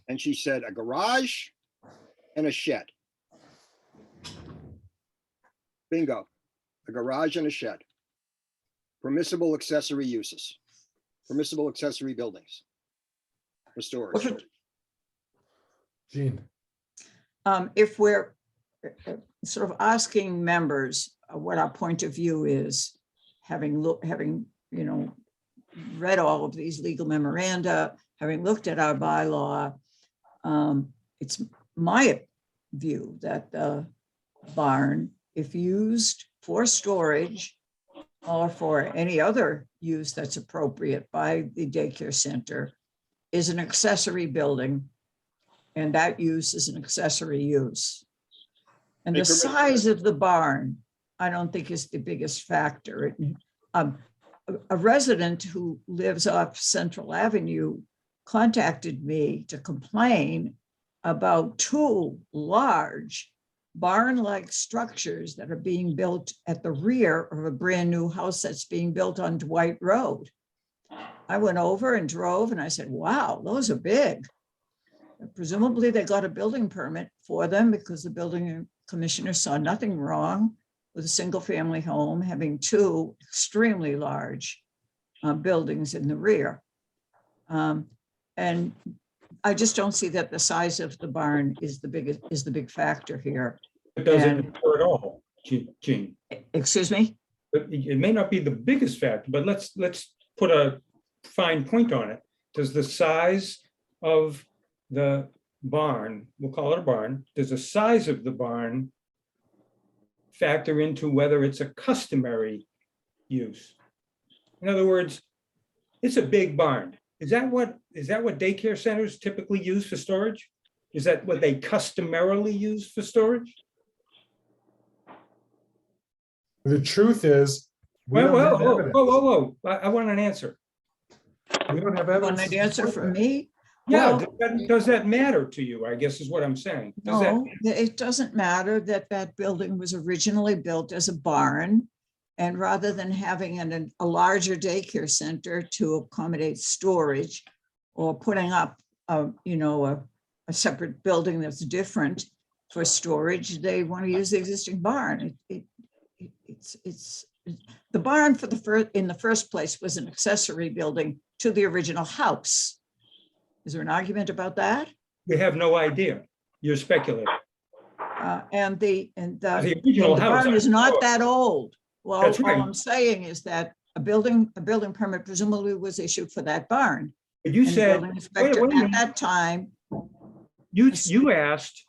And she said a garage and a shed. Bingo, a garage and a shed. Permissible accessory uses, permissible accessory buildings for storage. Gene, If we're sort of asking members what our point of view is, having you know, read all of these legal memoranda, having looked at our bylaw, it's my view that the barn, if used for storage or for any other use that's appropriate by the daycare center, is an accessory building, and that use is an accessory use. And the size of the barn, I don't think is the biggest factor. A resident who lives off Central Avenue contacted me to complain about two large barn-like structures that are being built at the rear of a brand new house that's being built on Dwight Road. I went over and drove and I said, wow, those are big. Presumably they got a building permit for them because the building commissioner saw nothing wrong with a single family home having two extremely large buildings in the rear. And I just don't see that the size of the barn is the big factor here. It doesn't And- matter at all, Gene. Excuse me? But it may not be the biggest factor, but let's put a fine point on it. Does the size of the barn, we'll call it a barn, does the size of the barn factor into whether it's a customary use? In other words, it's a big barn. Is that what daycare centers typically use for storage? Is that what they customarily use for storage? the truth is, we Well, don't have whoa, evidence. whoa, whoa, whoa. I want an answer. We don't have Want evidence. an to answer support from that. me? Yeah, Well, does that matter to you, I guess is what I'm saying. Does that- no, it doesn't matter that that building was originally built as a barn. And rather than having a larger daycare center to accommodate storage or putting up, you know, a separate building that's different for storage, they want to use the existing barn. It's the barn in the first place was an accessory building to the original house. Is there an argument about that? We have no idea. You're speculating. And the original house, barn is I'm not sure. that old. Well, That's right. all I'm saying is that a building permit presumably was issued for that barn. But you And the said, building inspector wait a at minute. that time, You asked,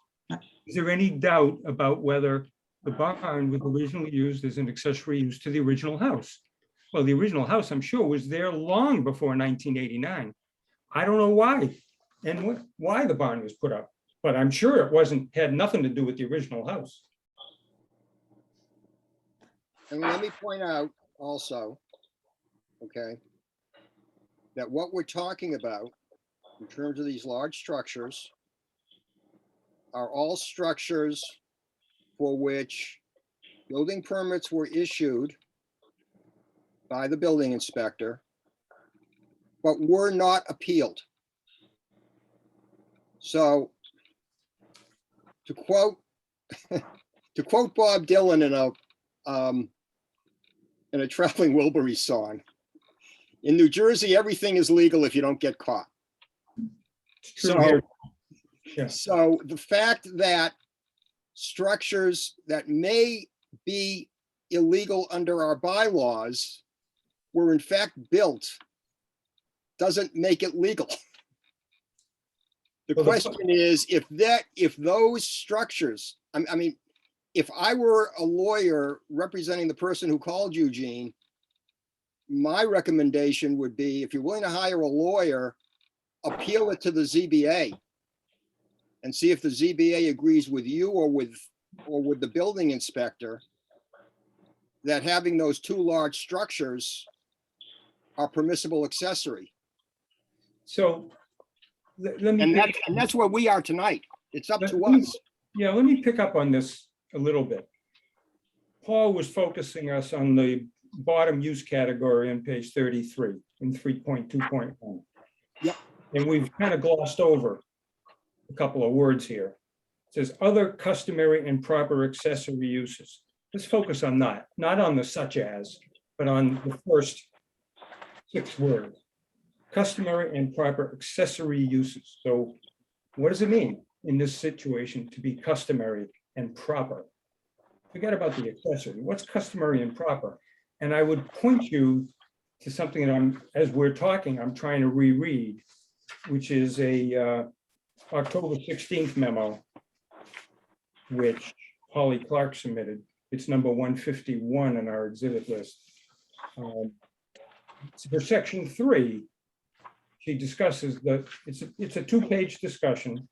is there any doubt about whether the barn was originally used as an accessory use to the original house? Well, the original house, I'm sure, was there long before 1989. I don't know why and why the barn was put up, but I'm sure it had nothing to do with the original house. And let me point out also, okay, that what we're talking about in terms of these large structures are all structures for which building permits were issued by the building inspector, but were not appealed. So to quote Bob Dylan in a Traveling Wilburys song, in New Jersey, everything is legal if you don't get caught. It's true here. Yeah. So the fact that structures that may be illegal under our bylaws were in fact built doesn't make it legal. The Well, question is if those structures, I mean, if I were a lawyer representing the person who called Eugene, my recommendation would be, if you're willing to hire a lawyer, appeal it to the ZBA and see if the ZBA agrees with you or with the building inspector that having those two large structures are permissible accessory. So let me. And that's where we are tonight. It's up to Let me- us. Yeah, let me pick up on this a little bit. Paul was focusing us on the bottom use category on page 33 in 3.2.1. Yep. And we've kind of glossed over a couple of words here. It says other customary and proper accessory uses. Let's focus on that, not on the such as, but on the first 6 words. Customary and proper accessory uses. So what does it mean in this situation to be customary and proper? Forget about the accessory. What's customary and proper? And I would point you to something that as we're talking, I'm trying to reread, which is a October 16th memo, which Holly Clark submitted. It's number 151 in our exhibit list. For section 3, she discusses that it's a 2-page discussion.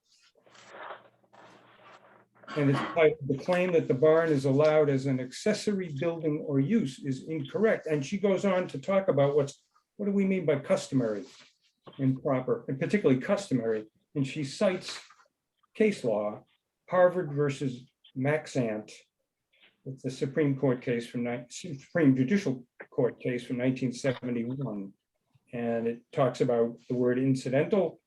And it's titled, "The claim that the barn is allowed as an accessory building or use is incorrect." And she goes on to talk about what do we mean by customary and proper, and particularly customary. And she cites case law, Harvard versus Maxant. It's a Supreme Court case Supreme Judicial Court case from 1971. And it talks about the word incidental,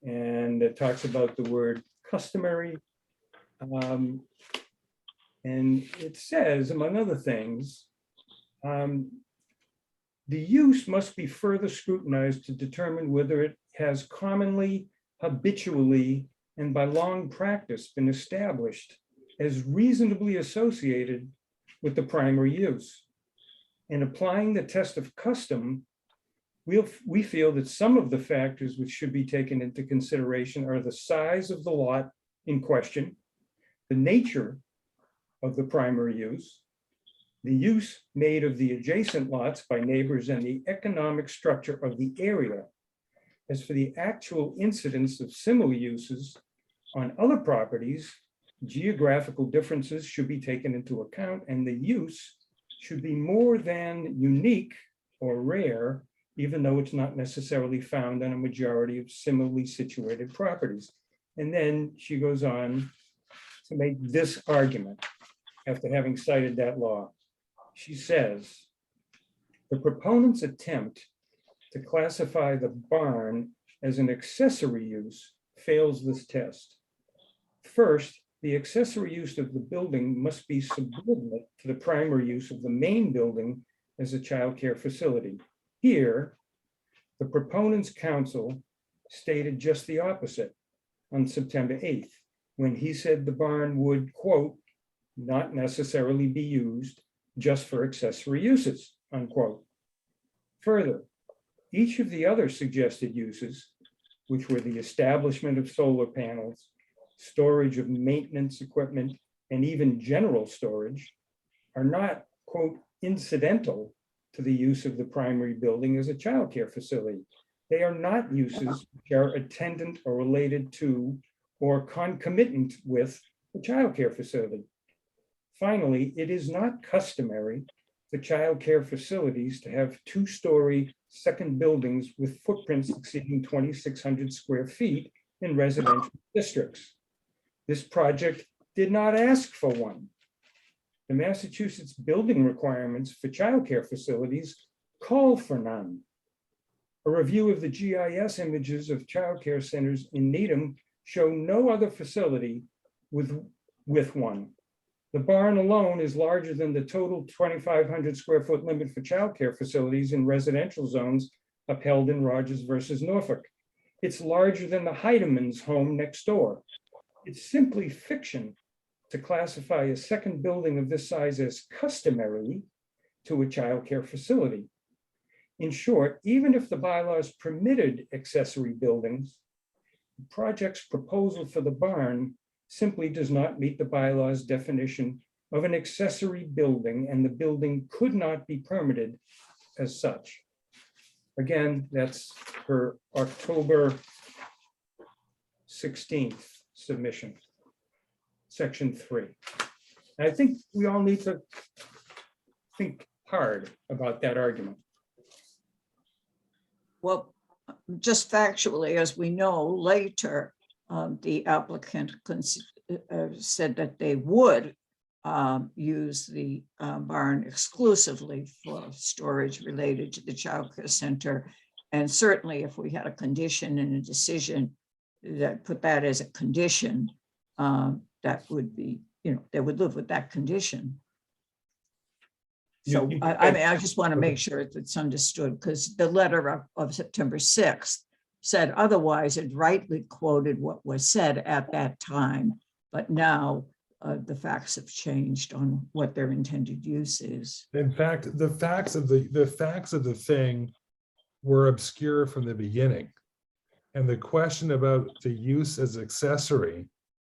and it talks about the word customary. And it says, among other things, the use must be further scrutinized to determine whether it has commonly, habitually, and by long practice been established as reasonably associated with the primary use. In applying the test of custom, we feel that some of the factors which should be taken into consideration are the size of the lot in question, the nature of the primary use, the use made of the adjacent lots by neighbors, and the economic structure of the area. As for the actual incidence of similar uses on other properties, geographical differences should be taken into account, and the use should be more than unique or rare, even though it's not necessarily found on a majority of similarly situated properties. And then she goes on to make this argument after having cited that law. She says, the proponent's attempt to classify the barn as an accessory use fails this test. First, the accessory use of the building must be subordinate to the primary use of the main building as a childcare facility. Here, the proponent's counsel stated just the opposite on September 8th, when he said the barn would, quote, not necessarily be used just for accessory uses, unquote. Further, each of the other suggested uses, which were the establishment of solar panels, storage of maintenance equipment, and even general storage, are not, quote, incidental to the use of the primary building as a childcare facility. They are not uses which are attendant or related to or concomitant with the childcare facility. Finally, it is not customary for childcare facilities to have two-story second buildings with footprints exceeding 2,600 square feet in residential districts. This project did not ask for one. The Massachusetts building requirements for childcare facilities call for none. A review of the GIS images of childcare centers in Needham show no other facility with one. The barn alone is larger than the total 2,500 square foot limit for childcare facilities in residential zones upheld in Rogers versus Norfolk. It's larger than the Heideman's home next door. It's simply fiction to classify a second building of this size as customary to a childcare facility. In short, even if the bylaws permitted accessory buildings, the project's proposal for the barn simply does not meet the bylaws definition of an accessory building, and the building could not be permitted as such. Again, that's her October 16th submission, section 3. And I think we all need to think hard about that argument. Well, just factually, as we know later, the applicant said that they would use the barn exclusively for storage related to the childcare center. And certainly if we had a condition and a decision that put that as a condition, that would be, they would live with that condition. So I mean, I just want to make sure that it's understood, because the letter of September 6th said otherwise. It rightly quoted what was said at that time, but now the facts have changed on what their intended use is. In fact, the facts of the thing were obscure from the beginning. And the question about the use as accessory,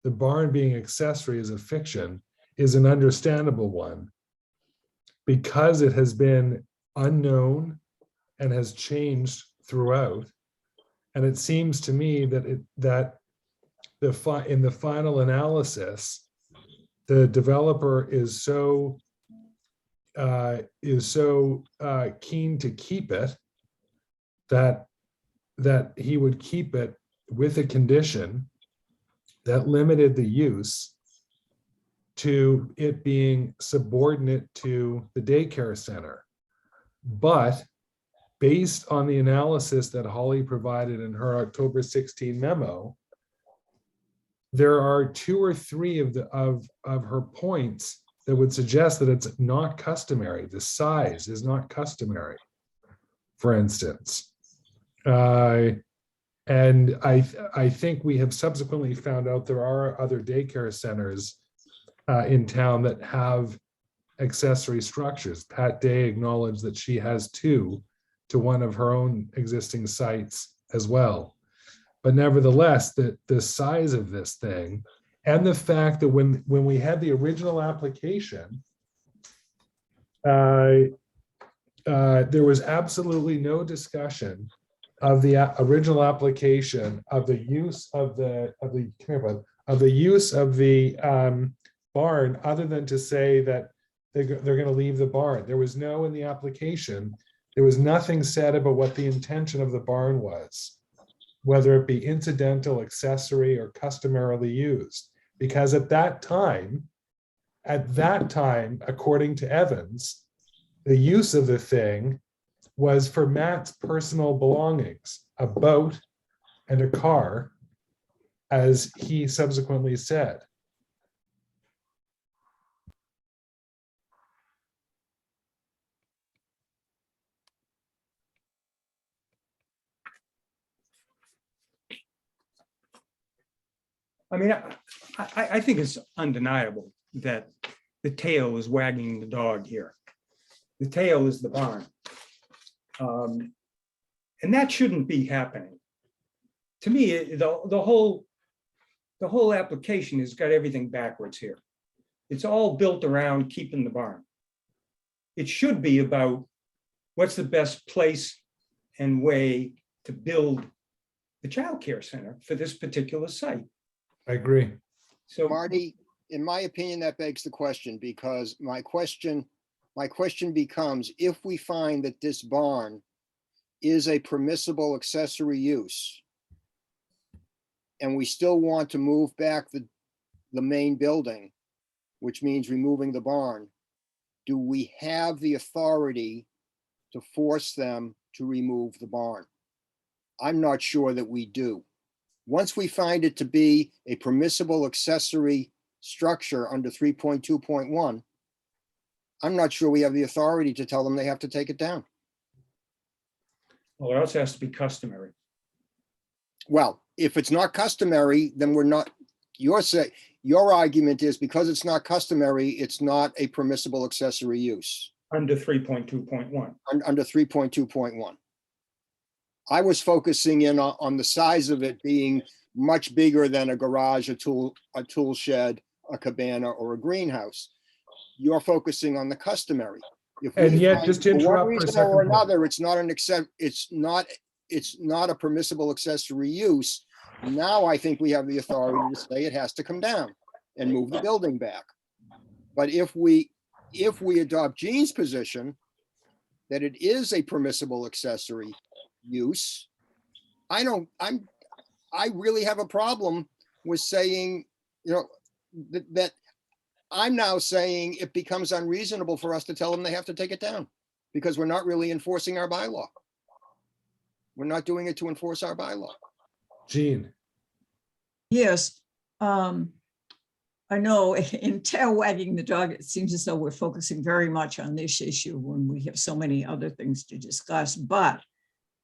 the barn being accessory as a fiction, is an understandable one, because it has been unknown and has changed throughout. And it seems to me that in the final analysis, the developer is so keen to keep it that he would keep it with a condition that limited the use to it being subordinate to the daycare center. But based on the analysis that Holly provided in her October 16 memo, there are 2 or 3 of her points that would suggest that it's not customary. The size is not customary, for instance. And I think we have subsequently found out there are other daycare centers in town that have accessory structures. Pat Day acknowledged that she has 2 to one of her own existing sites as well. But nevertheless, the size of this thing, and the fact that when we had the original application, there was absolutely no discussion of the original application of the use of the barn, other than to say that they're going to leave the barn. There was no, in the application, there was nothing said about what the intention of the barn was, whether it be incidental, accessory, or customarily used. Because at that time, according to Evans, the use of the thing was for Matt's personal belongings, a boat and a car, as he subsequently said. I mean, I think it's undeniable that the tail is wagging the dog here. The tail is the barn. And that shouldn't be happening. To me, the whole application has got everything backwards here. It's all built around keeping the barn. It should be about what's the best place and way to build the childcare center for this particular site. I agree. So Marty, in my opinion, that begs the question, because my question becomes, if we find that this barn is a permissible accessory use, and we still want to move back the main building, which means removing the barn, do we have the authority to force them to remove the barn? I'm not sure that we do. Once we find it to be a permissible accessory structure under 3.2.1, I'm not sure we have the authority to tell them they have to take it down. well, it also has to be customary. Well, if it's not customary, then we're not, your argument is because it's not customary, it's not a permissible accessory use Under 3.2.1. under 3.2.1. I was focusing in on the size of it being much bigger than a garage, a tool shed, a cabana, or a greenhouse. You're focusing on the customary. If we And yet, find just to for one interrupt for a reason second, or Paul. another, it's not a permissible accessory use. Now I think we have the authority to say it has to come down and move the building back. But if we adopt Gene's position that it is a permissible accessory use, I really have a problem with saying, that I'm now saying it becomes unreasonable for us to tell them they have to take it down, because we're not really enforcing our bylaw. We're not doing it to enforce our bylaw. Gene, Yes, I know in tail wagging the dog, it seems as though we're focusing very much on this issue when we have so many other things to discuss, but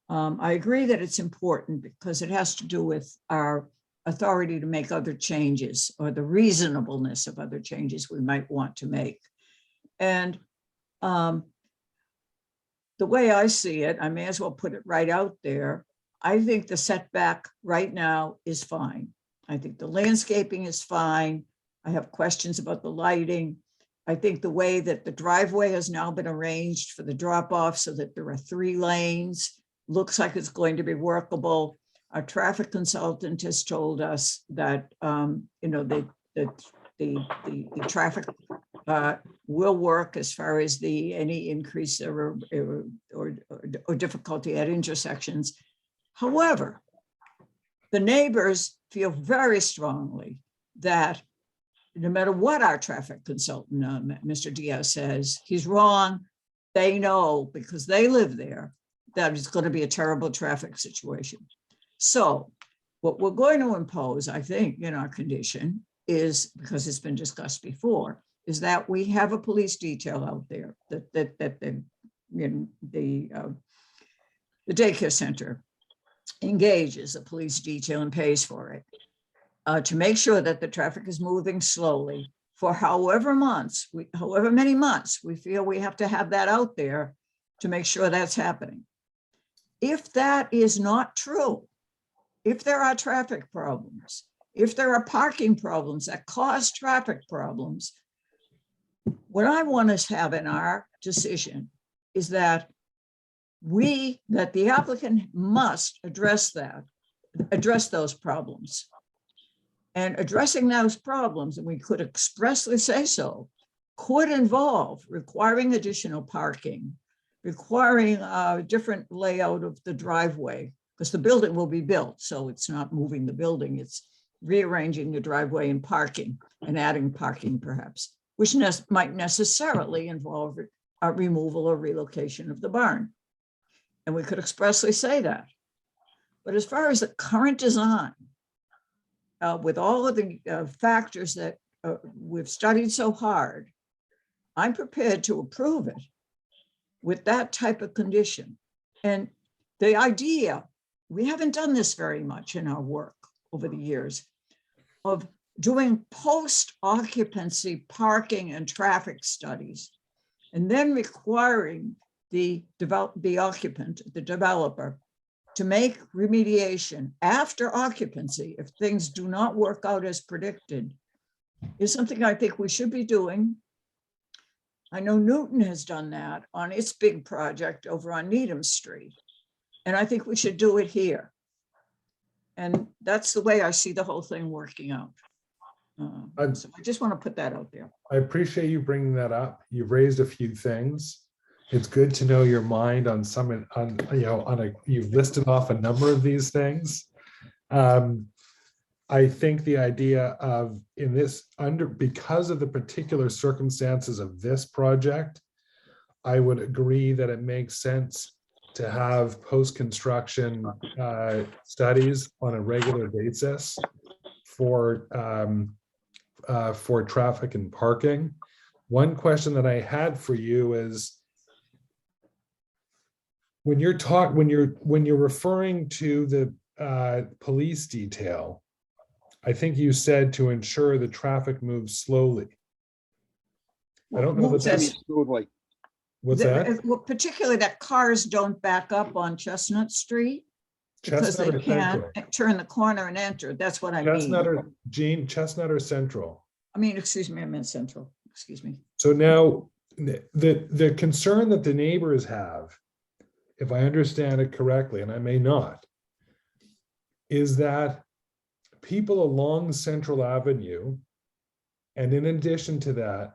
I agree that it's important because it has to do with our authority to make other changes or the reasonableness of other changes we might want to make. And the way I see it, I may as well put it right out there. I think the setback right now is fine. I think the landscaping is fine. I have questions about the lighting. I think the way that the driveway has now been arranged for the drop off so that there are 3 lanes looks like it's going to be workable. Our traffic consultant has told us that the traffic will work as far as any increase or difficulty at intersections. However, the neighbors feel very strongly that no matter what our traffic consultant, Mr. Diaz, says, he's wrong. They know, because they live there, that it's going to be a terrible traffic situation. So what we're going to impose, I think, in our condition is, because it's been discussed before, is that we have a police detail out there, that the daycare center engages a police detail and pays for it to make sure that the traffic is moving slowly for however many months we feel we have to have that out there to make sure that's happening. If that is not true, if there are traffic problems, if there are parking problems that cause traffic problems, what I want us to have in our decision is that the applicant must address those problems. And addressing those problems, and we could expressly say so, could involve requiring additional parking, requiring a different layout of the driveway, because the building will be built. So it's not moving the building, it's rearranging the driveway and parking and adding parking perhaps, which might necessarily involve a removal or relocation of the barn. And we could expressly say that. But as far as the current design, with all of the factors that we've studied so hard, I'm prepared to approve it with that type of condition. And the idea, we haven't done this very much in our work over the years, of doing post-occupancy parking and traffic studies, and then requiring the occupant, the developer, to make remediation after occupancy if things do not work out as predicted, is something I think we should be doing. I know Newton has done that on its big project over on Needham Street, and I think we should do it here. And that's the way I see the whole thing working out. So I just want to put that out there. I appreciate you bringing that up. You've raised a few things. It's good to know your mind on some, you've listed off a number of these things. I think the idea of because of the particular circumstances of this project, I would agree that it makes sense to have post-construction studies on a regular basis for traffic and parking. One question that I had for you is, when you're referring to the police detail, I think you said to ensure the traffic moves slowly. I don't know Moves that as- that's, Smoothly. what's that? Well, particularly that cars don't back up on Chestnut Street because Chestnut they or can't Central? turn the corner and enter. That's what I mean. Chestnut or Central? I mean, excuse me, I meant Central, excuse me. So now the concern that the neighbors have, if I understand it correctly, and I may not, is that people along Central Avenue, and in addition to that,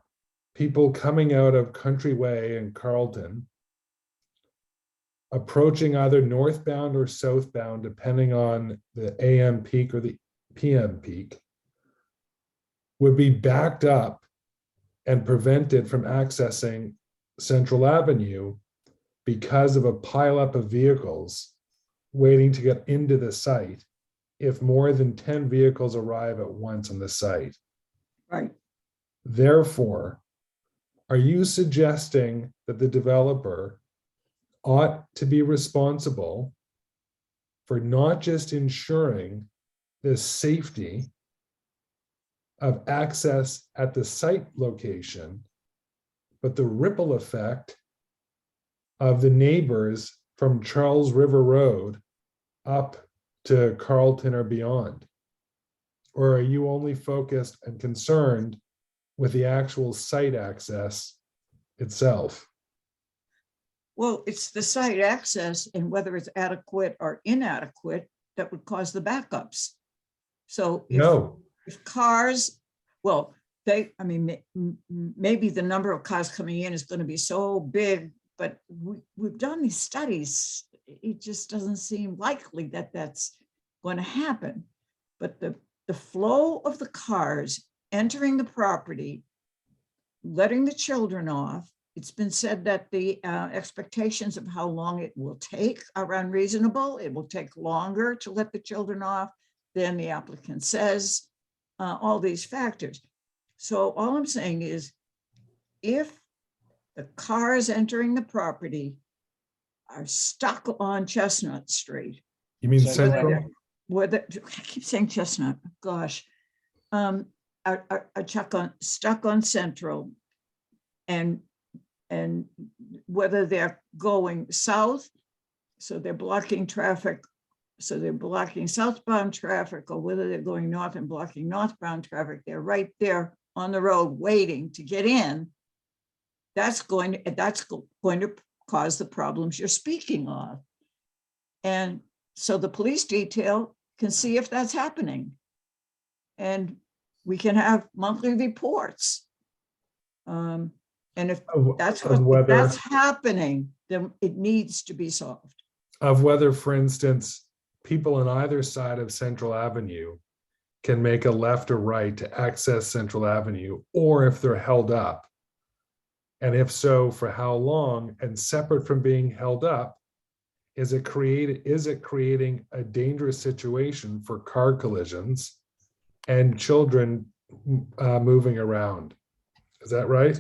people coming out of Country Way and Carlton, approaching either northbound or southbound, depending on the AM peak or the PM peak, would be backed up and prevented from accessing Central Avenue because of a pileup of vehicles waiting to get into the site if more than 10 vehicles arrive at once on the site. Right. Therefore, are you suggesting that the developer ought to be responsible for not just ensuring the safety of access at the site location, but the ripple effect of the neighbors from Charles River Road up to Carlton or beyond? Or are you only focused and concerned with the actual site access itself? Well, it's the site access and whether it's adequate or inadequate that would cause the backups. So if cars, well, maybe the number of cars coming in is going to be so big, but we've done these studies. It just doesn't seem likely that that's going to happen. But the flow of the cars entering the property, letting the children off, it's been said that the expectations of how long it will take are unreasonable. It will take longer to let the children off than the applicant says, all these factors. So all I'm saying is, if the cars entering the property are stuck on Chestnut Street. You mean Central? Central? I keep saying Chestnut, gosh. Are stuck on Central, and whether they're going south, so they're blocking traffic, so they're blocking southbound traffic, or whether they're going north and blocking northbound traffic, they're right there on the road waiting to get in. That's going to cause the problems you're speaking of. And so the police detail can see if that's happening. And we can have monthly reports. And if that's happening, then it needs to be solved. Of whether, for instance, people on either side of Central Avenue can make a left or right to access Central Avenue, or if they're held up. And if so, for how long? And separate from being held up, is it creating a dangerous situation for car collisions and children moving around? Is that right?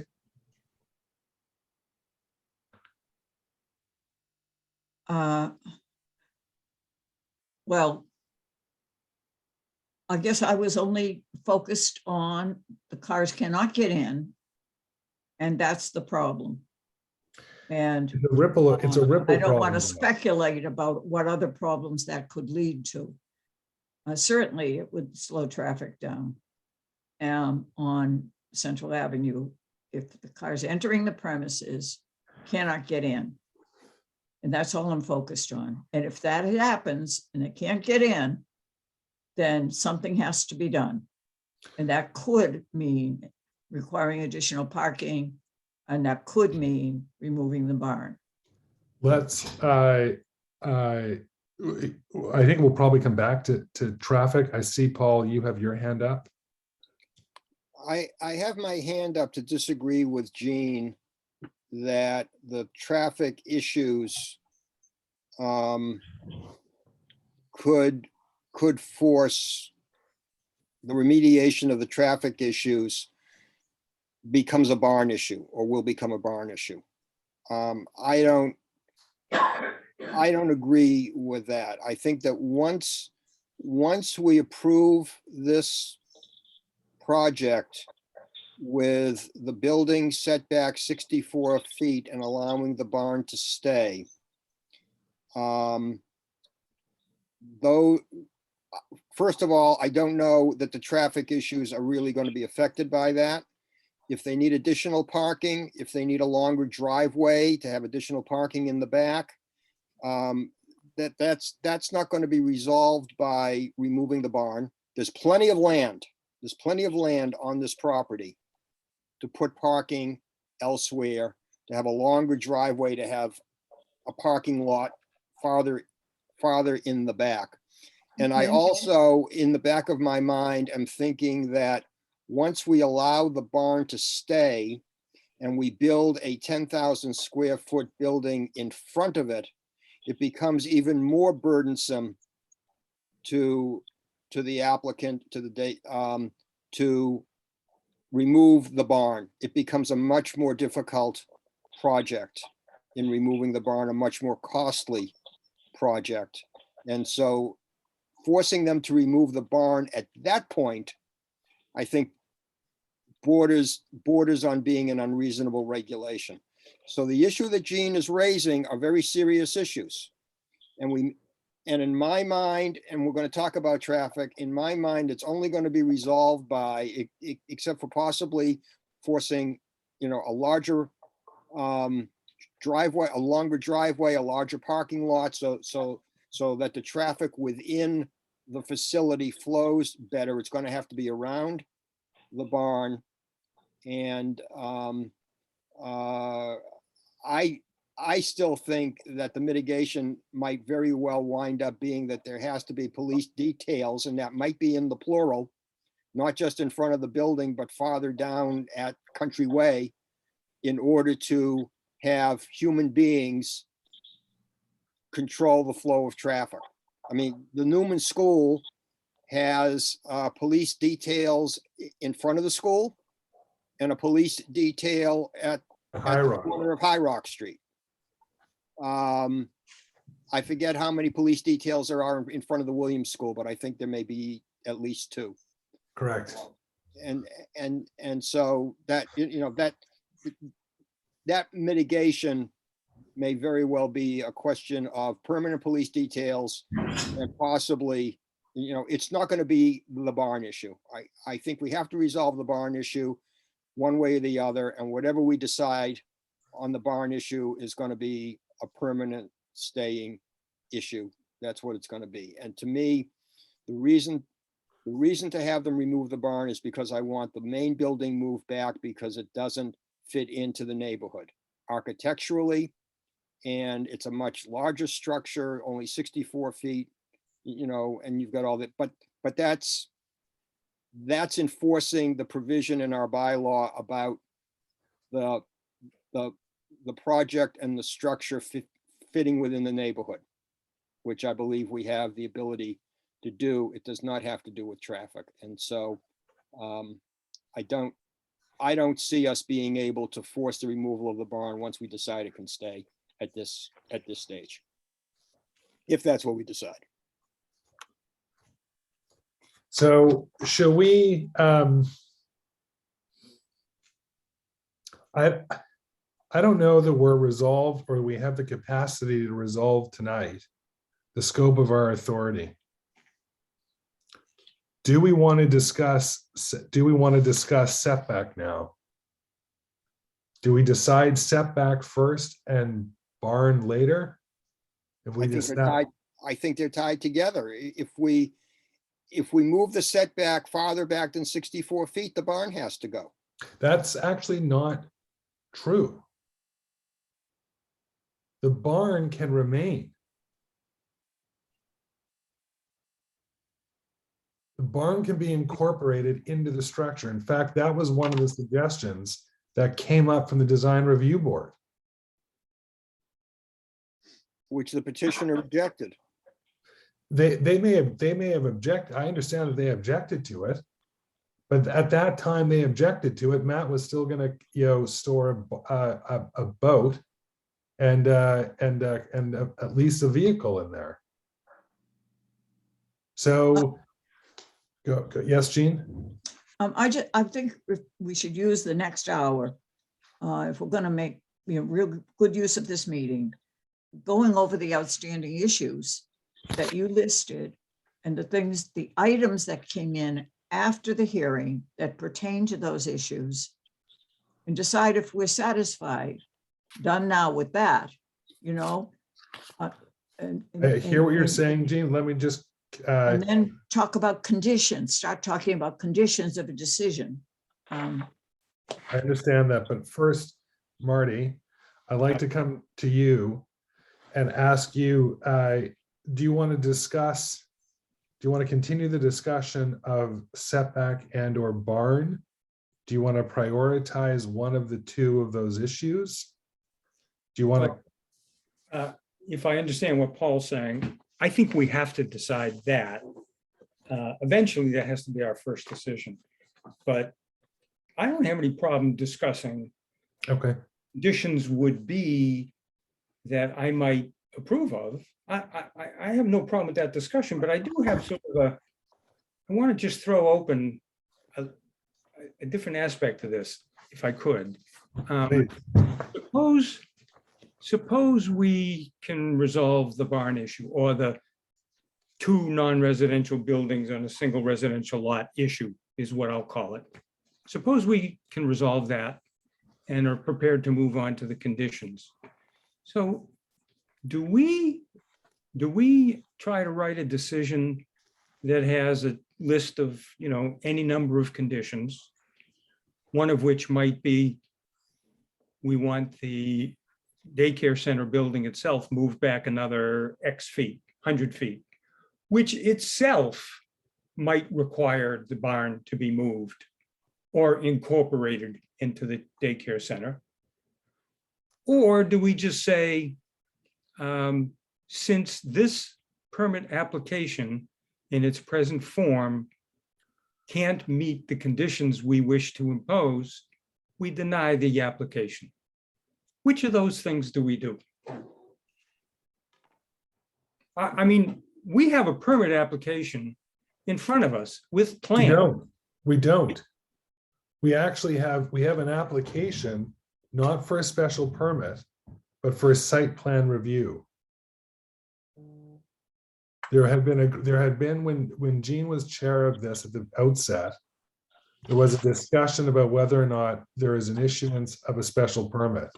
Well, I guess I was only focused on the cars cannot get in. And that's the problem. And It's a ripple I don't problem. want to speculate about what other problems that could lead to. Certainly, it would slow traffic down on Central Avenue if the cars entering the premises cannot get in. And that's all I'm focused on. And if that happens and it can't get in, then something has to be done. And that could mean requiring additional parking, and that could mean removing the barn. Let's, I think we'll probably come back to traffic. I see, Paul, you have your hand up. I have my hand up to disagree with Jean that the traffic issues could force the remediation of the traffic issues becomes a barn issue or will become a barn issue. I don't agree with that. I think that once we approve this project with the building set back 64 feet and allowing the barn to stay, though, first of all, I don't know that the traffic issues are really going to be affected by that. If they need additional parking, if they need a longer driveway to have additional parking in the back, that's not going to be resolved by removing the barn. There's plenty of land. There's plenty of land on this property to put parking elsewhere, to have a longer driveway, to have a parking lot farther in the back. And I Okay. also, in the back of my mind, am thinking that once we allow the barn to stay and we build a 10,000 square foot building in front of it, it becomes even more burdensome to the applicant, to remove the barn. It becomes a much more difficult project in removing the barn, a much more costly project. And so forcing them to remove the barn at that point, I think borders on being an unreasonable regulation. So the issue that Jean is raising are very serious issues. And in my mind, and we're going to talk about traffic, in my mind, it's only going to be resolved by, except for possibly forcing, a larger driveway, a longer driveway, a larger parking lot, so that the traffic within the facility flows better. It's going to have to be around the barn. And I still think that the mitigation might very well wind up being that there has to be police details, and that might be in the plural, not just in front of the building, but farther down at Country Way, in order to have human beings control the flow of traffic. I mean, the Newman School has police details in front of the school and a police detail at the corner of High Rock Street. I forget how many police details there are in front of the Williams School, but I think there may be at least 2. Correct. And so that, that mitigation may very well be a question of permanent police details and possibly, it's not going to be the barn issue. I think we have to resolve the barn issue one way or the other, and whatever we decide on the barn issue is going to be a permanent staying issue. That's what it's going to be. And to me, the reason to have them remove the barn is because I want the main building moved back, because it doesn't fit into the neighborhood architecturally. And it's a much larger structure, only 64 feet, and you've got all that, but that's enforcing the provision in our bylaw about the project and the structure fitting within the neighborhood, which I believe we have the ability to do. It does not have to do with traffic. And so I don't see us being able to force the removal of the barn once we decide it can stay at this stage, if that's what we decide. So shall we, I don't know that we're resolved or we have the capacity to resolve tonight the scope of our authority. Do we want to discuss setback now? Do we decide setback first and barn later? If we I think they're decide, tied, I think they're tied together. If we move the setback farther back than 64 feet, the barn has to go. that's actually not true. The barn can remain. The barn can be incorporated into the structure. In fact, that was one of the suggestions that came up from the design review board. Which the petitioner rejected. They may have objected. I understand that they objected to it, but at that time they objected to it. Matt was still going to, store a boat and at least a vehicle in there. So, go. Yes, Jean. I think we should use the next hour, if we're gonna make, real good use of this meeting, going over the outstanding issues that you listed and the items that came in after the hearing that pertain to those issues, and decide if we're satisfied, done now with that, I hear what you're saying, Jean. Let me just, and then talk about conditions, start talking about conditions of a decision. I understand that, but first, Marty, I'd like to come to you and ask you, do you want to continue the discussion of setback and or barn? Do you want to prioritize one of the two of those issues? Do you want to? If I understand what Paul's saying, I think we have to decide that. Eventually, that has to be our first decision. But I don't have any problem discussing. Okay. Conditions would be that I might approve of. I have no problem with that discussion, but I do have sort of I want to just throw open a different aspect to this, if I could. Suppose we can resolve the barn issue or the two non-residential buildings on a single residential lot issue is what I'll call it. Suppose we can resolve that and are prepared to move on to the conditions. So do we try to write a decision that has a list of, any number of conditions, one of which might be we want the daycare center building itself moved back another X feet, 100 feet, which itself might require the barn to be moved or incorporated into the daycare center? Or do we just say, since this permit application in its present form can't meet the conditions we wish to impose, we deny the application? Which of those things do we do? I mean, we have a permit application in front of us with plans. We don't. We actually have an application, not for a special permit, but for a site plan review. There had been when Jean was chair of this at the outset, there was a discussion about whether or not there is an issuance of a special permit.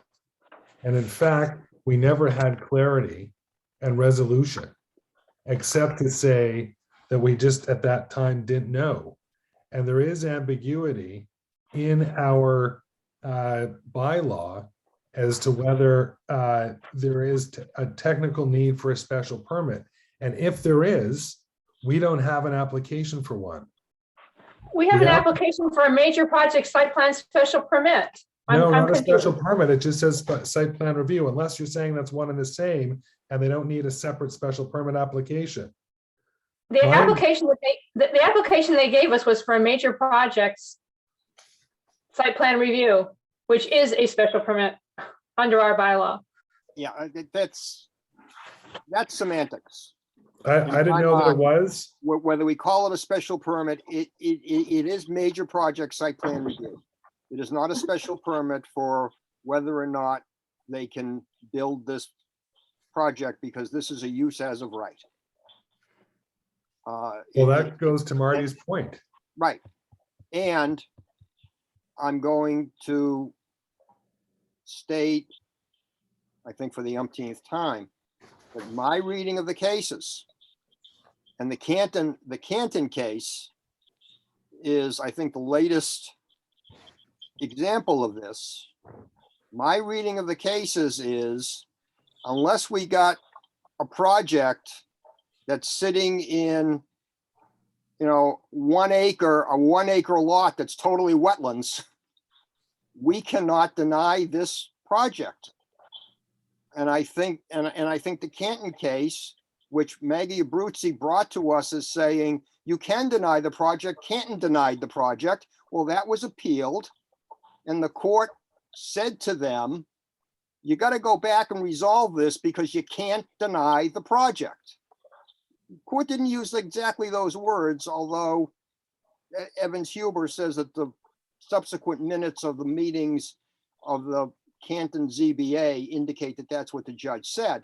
And in fact, we never had clarity and resolution, except to say that we just at that time didn't know. And there is ambiguity in our bylaw as to whether there is a technical need for a special permit. And if there is, we don't have an application for one. We have an application for a major project site plan special permit. No, not a special permit. It just says site plan review, unless you're saying that's one and the same and they don't need a separate special permit application. The application the application they gave us was for a major projects site plan review, which is a special permit under our bylaw. Yeah, that's semantics. I didn't know there was. Whether we call it a special permit, it is major project site plan review. It is not a special permit for whether or not they can build this project, because this is a use as of right. Well, that goes to Marty's point. Right. And I'm going to state, I think for the umpteenth time, that my reading of the cases and the Canton case is, I think, the latest example of this. My reading of the cases is, unless we got a project that's sitting in, you know, a 1 acre lot that's totally wetlands, we cannot deny this project. And I think, and I think the Canton case, which Maggie Abruzzi brought to us, is saying you can deny the project. Canton denied the project. Well, that was appealed, and the court said to them, you got to go back and resolve this because you can't deny the project. Court didn't use exactly those words, although Evans Huber says that the subsequent minutes of the meetings of the Canton ZBA indicate that that's what the judge said.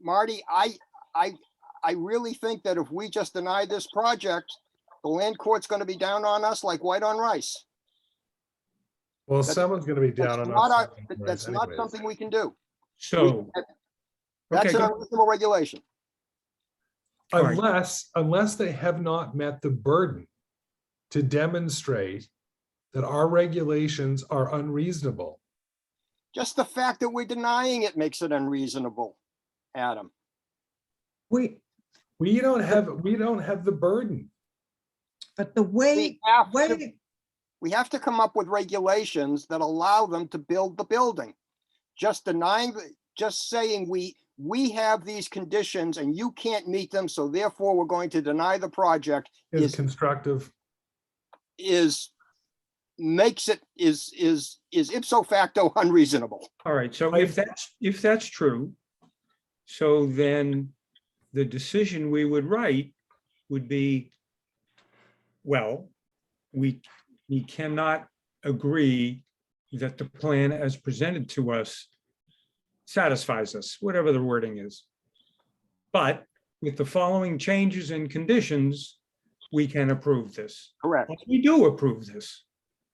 Marty, I really think that if we just deny this project, the land court's going to be down on us like white on rice. Well, someone's going to be down on us. That's not something we can do. So, That's okay, an go- unreasonable regulation. All Unless they have not met the burden to demonstrate that our regulations are unreasonable. Just the fact that we're denying it makes it unreasonable, Adam. We, We don't have the burden. but the way, We have to come up with regulations that allow them to build the building. Just saying we have these conditions and you can't meet them, so therefore we're going to deny the project Is constructive. is ipso facto unreasonable. all right. So if that's true, so then the decision we would write would be, well, we cannot agree that the plan as presented to us satisfies us, whatever the wording is. But with the following changes and conditions, we can approve this. Correct, We do approve this,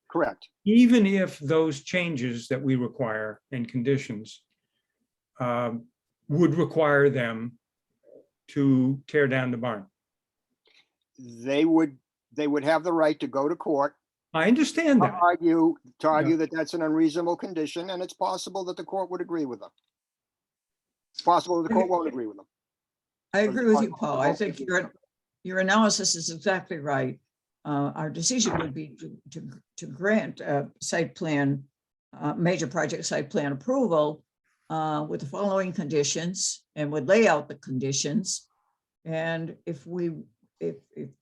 correct. even if those changes that we require and conditions would require them to tear down the barn. They would have the right to go to court I understand to that. argue that that's an unreasonable condition, and it's possible that the court would agree with them. It's possible that the court won't agree with them. I agree with you, Paul. I think your analysis is exactly right. Our decision would be to grant site plan, major project site plan approval with the following conditions, and would lay out the conditions. And if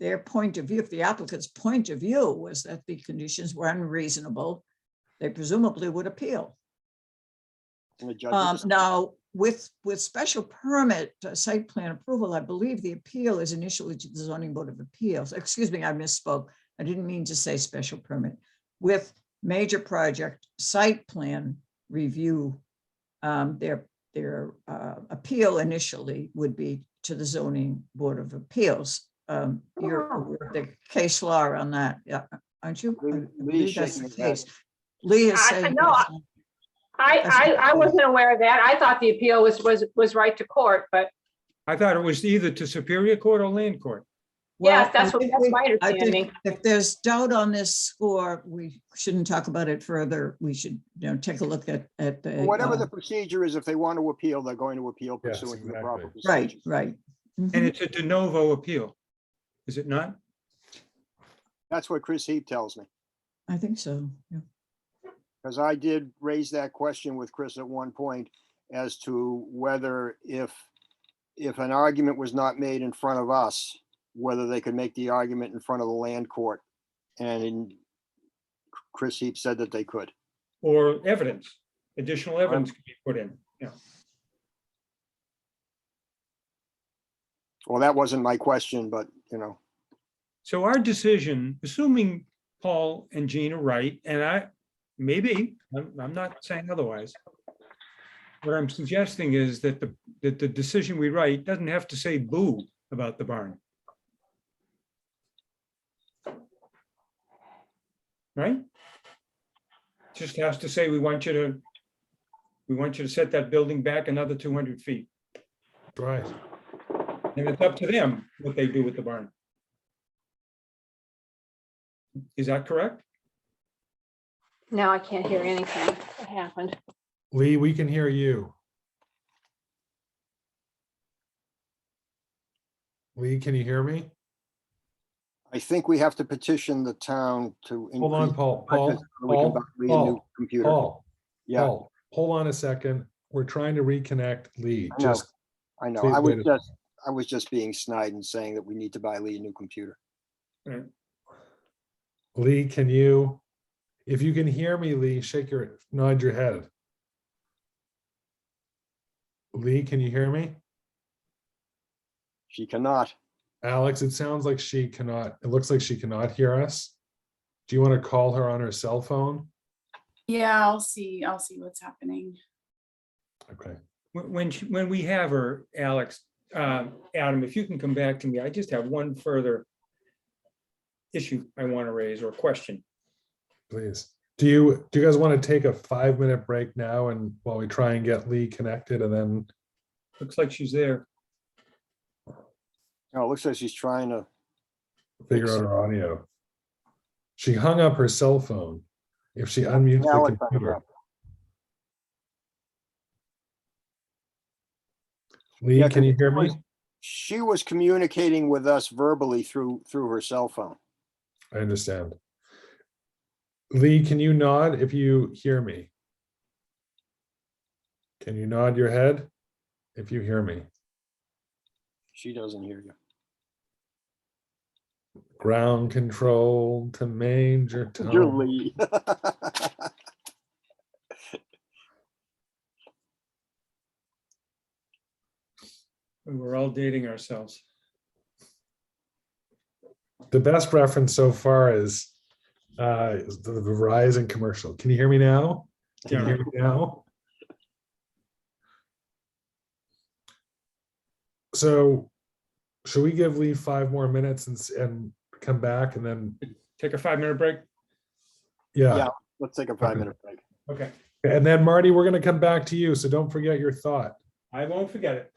their point of view, if the applicant's point of view was that the conditions were unreasonable, they presumably would appeal. And the judge Now, with special permit site plan approval, I believe the appeal is initially to the zoning board of appeals. Excuse me, I misspoke. I didn't mean to say special permit. With major project site plan review, their appeal initially would be to the zoning board of appeals. You're aware of the case law on that, yeah, aren't you? I believe that's the case. Lee is saying. No, I wasn't aware of that. I thought the appeal was right to court, but I thought it was either to Superior Court or Land Court. yes, Well, that's I think my I understanding. think if there's doubt on this score, we shouldn't talk about it further. We should, take a look at the. whatever the procedure is, if they want to appeal, they're going to appeal Yes, pursuant to the exactly. proper Right, procedures. right. And Mhm. it's a de novo appeal, is it not? That's what Chris Heap tells me. I think so, yeah. Because I did raise that question with Chris at one point as to whether if an argument was not made in front of us, whether they could make the argument in front of the land court. And Chris Heap said that they could. Or evidence, additional evidence could be put in, yeah. Well, that wasn't my question, but So our decision, assuming Paul and Jean are right, and I'm not saying otherwise. What I'm suggesting is that the decision we write doesn't have to say boo about the barn. Right? Just has to say, we want you to set that building back another 200 feet. Right. And it's up to them what they do with the barn. Is that correct? Now I can't hear anything. What happened? Lee, we can hear you. Lee, can you hear me? I think we have to petition the town to Hold on, increase Paul. budget so we can buy Lee a new computer. Paul, Yeah, Paul, hold on a second. We're trying to reconnect Lee. I know. Just I know. please wait a- I was just being snide and saying that we need to buy Lee a new computer. Lee, can you, if you can hear me, Lee, nod your head. Lee, can you hear me? She cannot. Alex, it sounds like she cannot, it looks like she cannot hear us. Do you want to call her on her cell phone? Yeah, I'll see what's happening. Okay. When we have her, Alex, Adam, if you can come back to me, I just have one further issue I want to raise or question. Please. Do you guys want to take a 5-minute break now and while we try and get Lee connected and then, Looks like she's there. No, it looks like she's trying to. figure out her audio? She hung up her cell phone. If she unmutes Now the it's back computer. up. Lee, Yeah, can you 'cause hear me? She was communicating with us verbally through her cell phone. I understand. Lee, can you nod if you hear me? Can you nod your head if you hear me? She doesn't hear you. Ground control to Major You're Tom. Lee. We're all dating ourselves. The best reference so far is the Verizon commercial. Can you hear me now? Can you hear me now? So should we give Lee 5 more minutes and come back and then, Take a 5-minute break. yeah. Yeah. Let's take a 5-minute break. Okay, And then Marty, we're going to come back to you. So don't forget your thought. I won't forget it.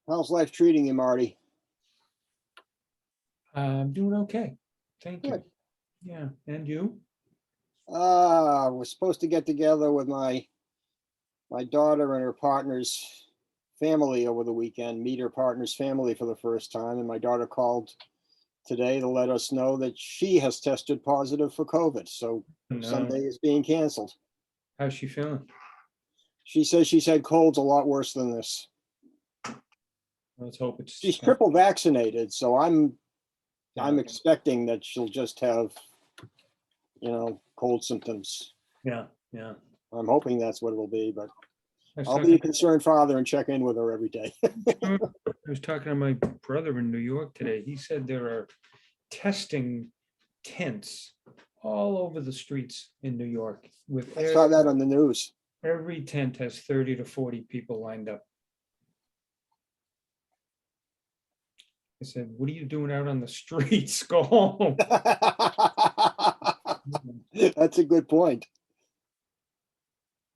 How's life treating you, Marty? I'm doing okay. Thank you. Good. Yeah, and you? We're supposed to get together with my daughter and her partner's family over the weekend, meet her partner's family for the first time. And my daughter called today to let us know that she has tested positive for COVID. So No. Sunday is being canceled. How's she feeling? She says she's had colds a lot worse than this. Let's hope it's. She's triple vaccinated, so I'm expecting that she'll just have, cold symptoms. Yeah, yeah. I'm hoping that's what it'll be, but I was I'll be a talking- concerned father and check in with her every day. I was talking to my brother in New York today. He said there are testing tents all over the streets in New York with I saw that on the news. every tent has 30 to 40 people lined up. I said, what are you doing out on the streets? Go home. That's a good point.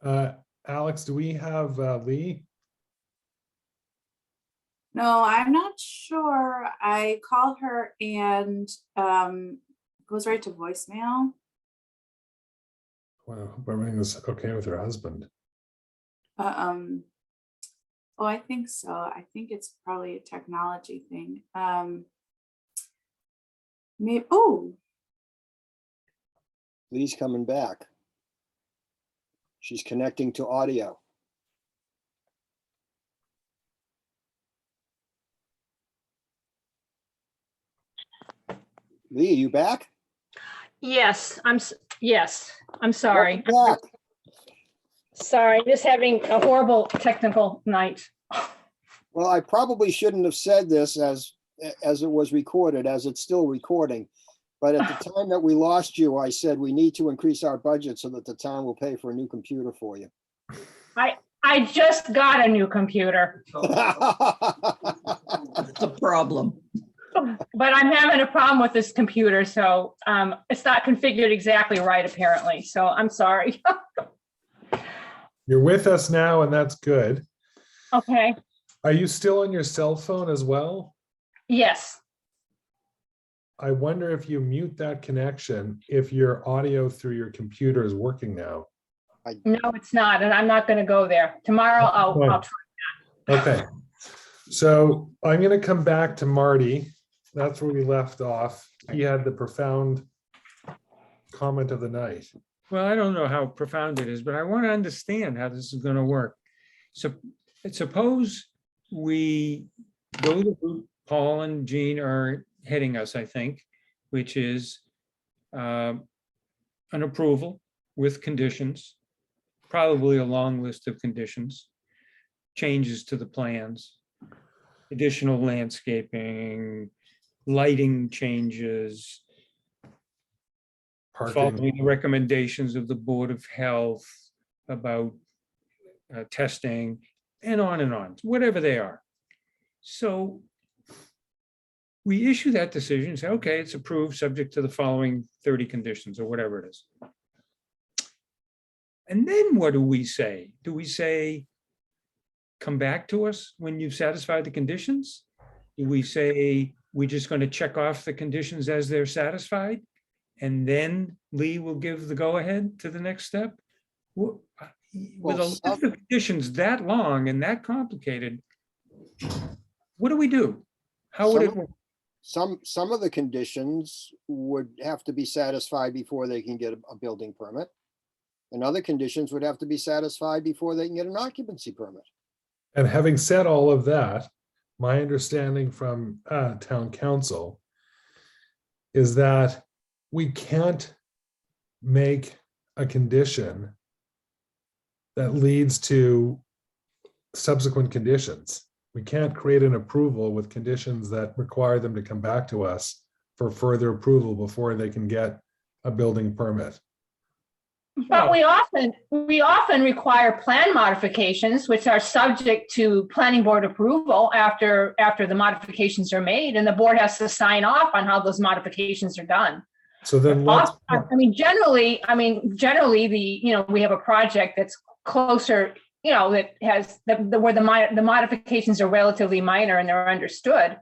Alex, do we have Lee? No, I'm not sure. I called her and goes right to voicemail. Well, hope everything is okay with her husband. Oh, I think so. I think it's probably a technology thing. Maybe, oh, Lee's coming back. She's connecting to audio. Lee, are you back? Yes, yes, I'm sorry. Welcome back. Sorry, just having a horrible technical night. Well, I probably shouldn't have said this as it was recorded, as it's still recording. But at the time that we lost you, I said we need to increase our budget so that the town will pay for a new computer for you. I just got a new computer, That's a problem. but I'm having a problem with this computer, so it's not configured exactly right, apparently. So I'm sorry. You're with us now, and that's good. Okay, Are you still on your cell phone as well? yes. I wonder if you mute that connection, if your audio through your computer is working now. No, it's not, and I'm not going to go there. Tomorrow, I'll try. Okay, so I'm going to come back to Marty. That's where we left off. He had the profound comment of the night. Well, I don't know how profound it is, but I want to understand how this is going to work. So suppose we go the route Paul and Jean are heading us, I think, which is an approval with conditions, probably a long list of conditions, changes to the plans, additional landscaping, lighting changes, Parking, following the recommendations of the Board of Health about testing, and on, whatever they are. So we issue that decision, say, okay, it's approved, subject to the following 30 conditions, or whatever it is. And then what do we say? Do we say, come back to us when you've satisfied the conditions? Do we say, we're just going to check off the conditions as they're satisfied? And then Lee will give the go-ahead to the next step? With a list of conditions that long and that complicated, what do we do? How would it work? Some of the conditions would have to be satisfied before they can get a building permit. And other conditions would have to be satisfied before they can get an occupancy permit. and having said all of that, my understanding from town council is that we can't make a condition that leads to subsequent conditions. We can't create an approval with conditions that require them to come back to us for further approval before they can get a building permit. But we often require plan modifications, which are subject to planning board approval after the modifications are made, and the board has to sign off on how those modifications are done. So then let's, Generally, we have a project that's closer, that has where the modifications are relatively minor and they're understood.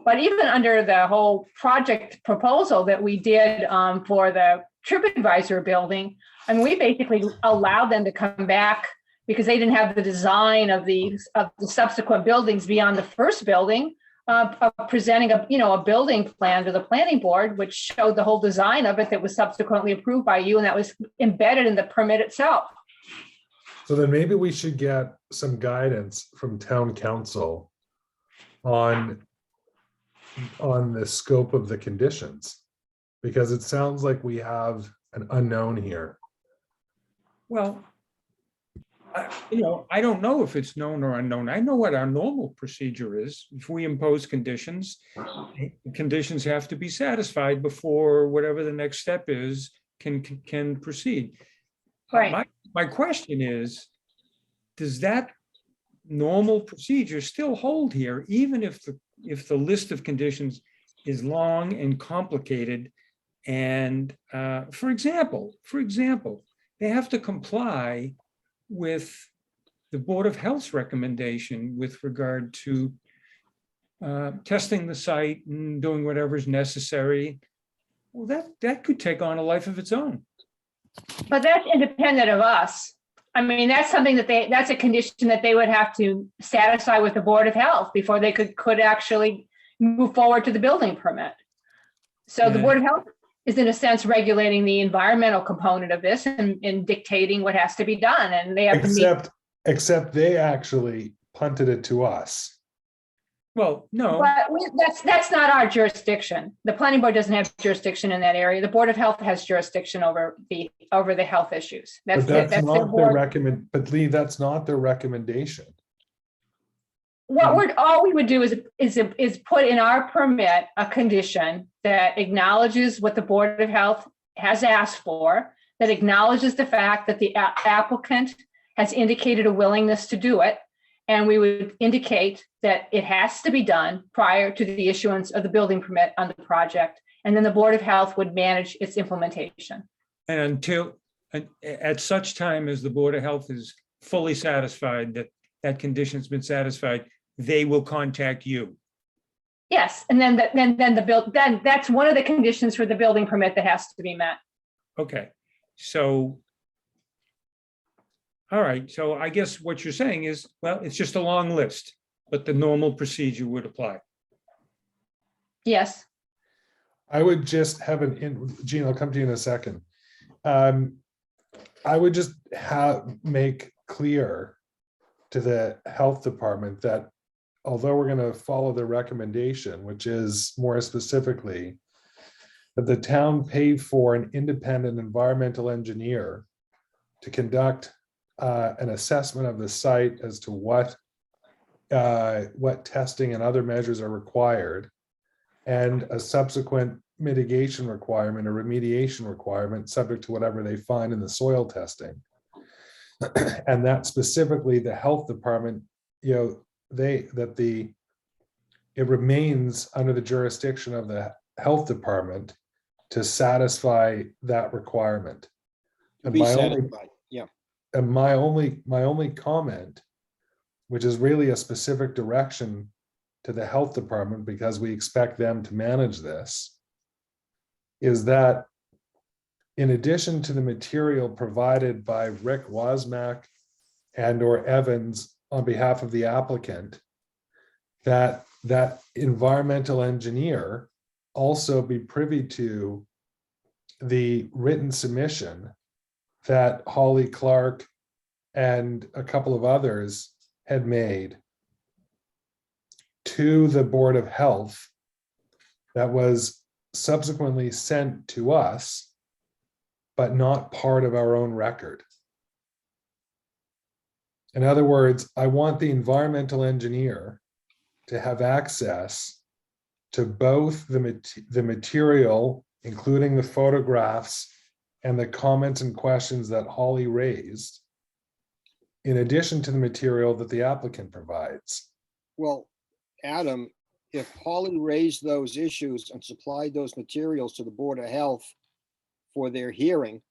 But even under the whole project proposal that we did for the TripAdvisor building, we basically allowed them to come back because they didn't have the design of the subsequent buildings beyond the first building, of presenting a building plan to the planning board, which showed the whole design of it that was subsequently approved by you, and that was embedded in the permit itself. so then maybe we should get some guidance from town council on the scope of the conditions, because it sounds like we have an unknown here. Well, I don't know if it's known or unknown. I know what our normal procedure is. If we impose conditions, conditions have to be satisfied before whatever the next step is can proceed. Right. My question is, does that normal procedure still hold here, even if the list of conditions is long and complicated? And for example, they have to comply with the Board of Health's recommendation with regard to testing the site and doing whatever's necessary. Well, that could take on a life of its own. But that's independent of us. That's something that's a condition that they would have to satisfy with the Board of Health before they could actually move forward to the building permit. So the Board of Health is in a sense regulating the environmental component of this and dictating what has to be done. And they have to meet. Except they actually punted it to us. Well, no. But that's not our jurisdiction. The planning board doesn't have jurisdiction in that area. The Board of Health has jurisdiction over the health issues. But that's not their recommend. But Lee, that's not their recommendation. All we would do is put in our permit a condition that acknowledges what the Board of Health has asked for, that acknowledges the fact that the applicant has indicated a willingness to do it. And we would indicate that it has to be done prior to the issuance of the building permit on the project. And then the Board of Health would manage its implementation. And at such time as the Board of Health is fully satisfied that that condition's been satisfied, they will contact you. Yes, and then that's one of the conditions for the building permit that has to be met. Okay, so. All right, so I guess what you're saying is, well, it's just a long list, but the normal procedure would apply. Yes. I would just have Gene, I'll come to you in a second. I would just make clear to the health department that although we're going to follow the recommendation, which is more specifically that the town pay for an independent environmental engineer to conduct an assessment of the site as to what testing and other measures are required, and a subsequent mitigation requirement or remediation requirement subject to whatever they find in the soil testing. And that specifically the health department, it remains under the jurisdiction of the health department to satisfy that requirement. To be satisfied, yeah. And my only comment, which is really a specific direction to the health department because we expect them to manage this, is that in addition to the material provided by Rick Wozmak and or Evans on behalf of the applicant, that environmental engineer also be privy to the written submission that Holly Clark and a couple of others had made to the Board of Health that was subsequently sent to us, but not part of our own record. In other words, I want the environmental engineer to have access to both the material, including the photographs and the comments and questions that Holly raised, in addition to the material that the applicant provides. Well, Adam, if Holly raised those issues and supplied those materials to the Board of Health for their hearing,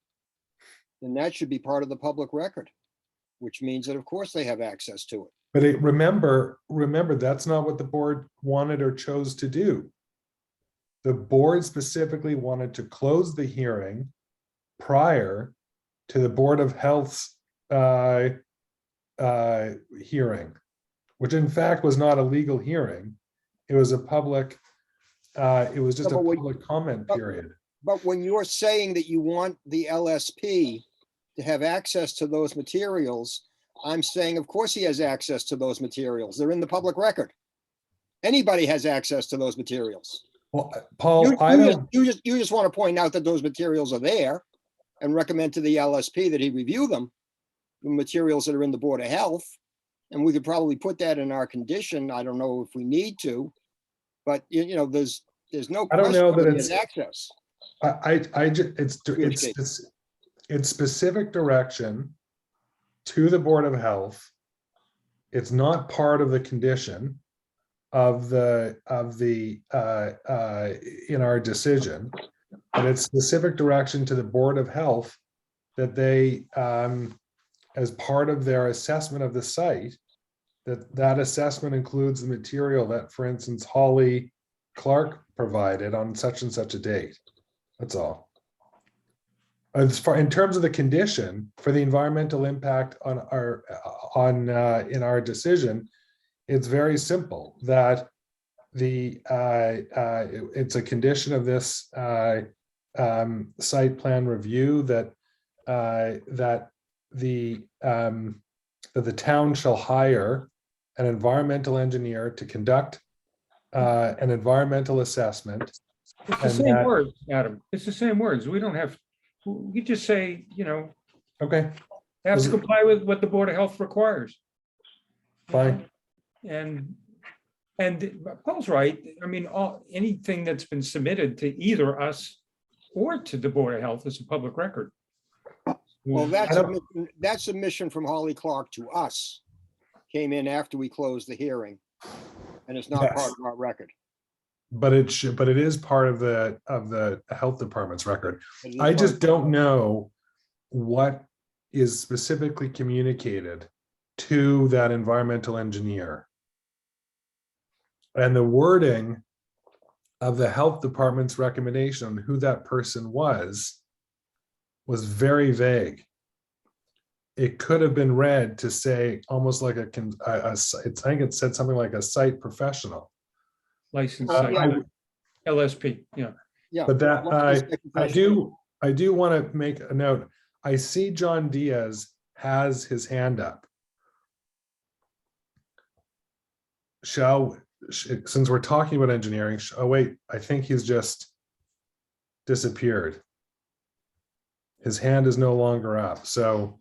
then that should be part of the public record, which means that of course they have access to it. But remember, that's not what the board wanted or chose to do. The board specifically wanted to close the hearing prior to the Board of Health's hearing, which in fact was not a legal hearing. It was a public, it was just a public comment period. But when you're saying that you want the LSP to have access to those materials, I'm saying, of course he has access to those materials. They're in the public record. Anybody has access to those materials. Well, Paul, You just want to point out that those materials are there and recommend to the LSP that he review them, the materials that are in the Board of Health. And we could probably put that in our condition. I don't know if we need to, but there's no. I don't know that it's access. It's specific direction to the Board of Health. It's not part of the condition of the in our decision, but it's specific direction to the Board of Health that they, as part of their assessment of the site, that assessment includes the material that, for instance, Holly Clark provided on such and such a date. That's all. As far in terms of the condition for the environmental impact on our in our decision, it's very simple that it's a condition of this site plan review that the town shall hire an environmental engineer to conduct an environmental assessment. It's the same words, Adam. It's the same words. We don't have, we just say, okay, have to comply with what the Board of Health requires. Fine. And Paul's right. I mean, anything that's been submitted to either us or to the Board of Health is a public record. Well, that submission from Holly Clark to us came in after we closed the hearing, and it's not part of our record. But it is part of the health department's record. I just don't know what is specifically communicated to that environmental engineer. And the wording of the health department's recommendation on who that person was very vague. It could have been read to say almost like I think it said something like a site professional. Licensed site, LSP, yeah. But that I do want to make a note. I see John Diaz has his hand up. Since we're talking about engineering, oh wait, I think he's just, disappeared. His hand is no longer up. So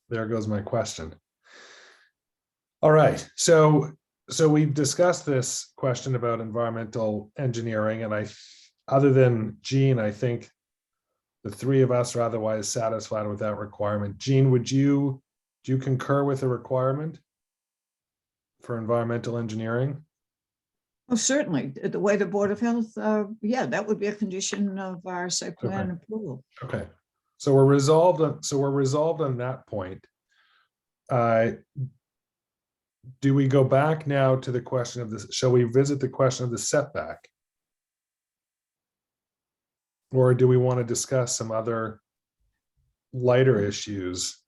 there goes my question. All right. So we've discussed this question about environmental engineering, and other than Gene, I think the three of us are otherwise satisfied with that requirement. Gene, do you concur with the requirement for environmental engineering? Oh, certainly. The way the Board of Health, yeah, that would be a condition of our site plan approval. Okay, so we're resolved on that point. Do we go back now to the question of this? Shall we visit the question of the setback? Or do we want to discuss some other lighter issues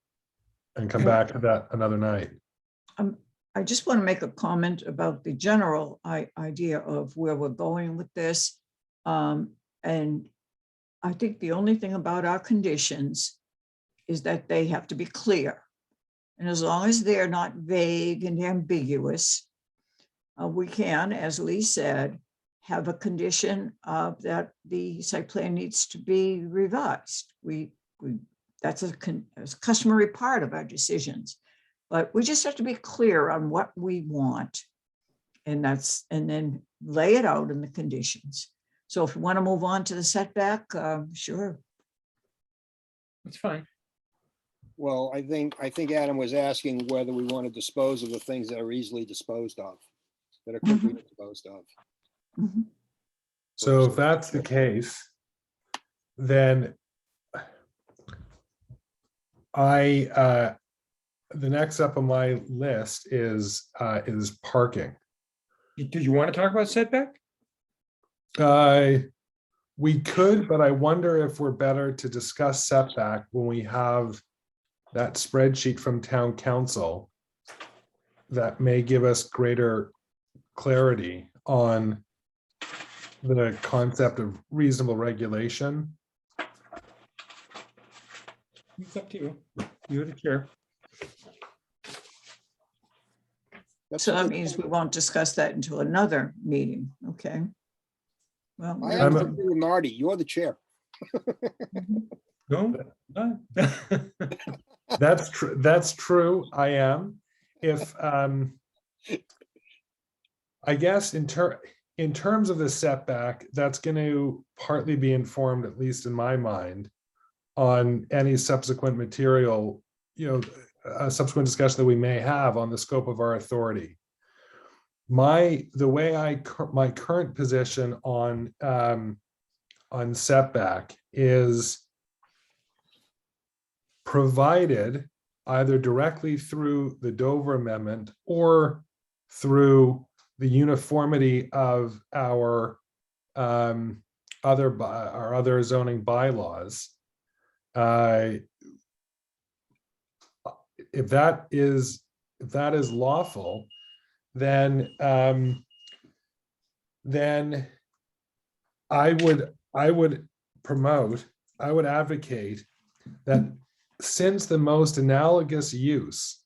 and come back to that another night? I just want to make a comment about the general idea of where we're going with this. And I think the only thing about our conditions is that they have to be clear. And as long as they're not vague and ambiguous, we can, as Lee said, have a condition that the site plan needs to be revised. That's a customary part of our decisions. But we just have to be clear on what we want. And then lay it out in the conditions. So if you want to move on to the setback, sure. That's fine. Well, I think Adam was asking whether we want to dispose of the things that are easily disposed of, that are quickly disposed of. Mhm. So if that's the case, then the next up on my list is parking. Do you want to talk about setback? We could, but I wonder if we're better to discuss setback when we have that spreadsheet from town council that may give us greater clarity on the concept of reasonable regulation. It's up to you. You're the chair. So that means we won't discuss that until another meeting, okay? Well, I have to agree with Marty, you're the chair. No. That's true. That's true. I am. If I guess in terms of the setback, that's going to partly be informed, at least in my mind, on any subsequent material, a subsequent discussion that we may have on the scope of our authority. My current position on setback is, provided either directly through the Dover Amendment or through the uniformity of our other zoning bylaws. If that is lawful, then I would advocate that, since the most analogous use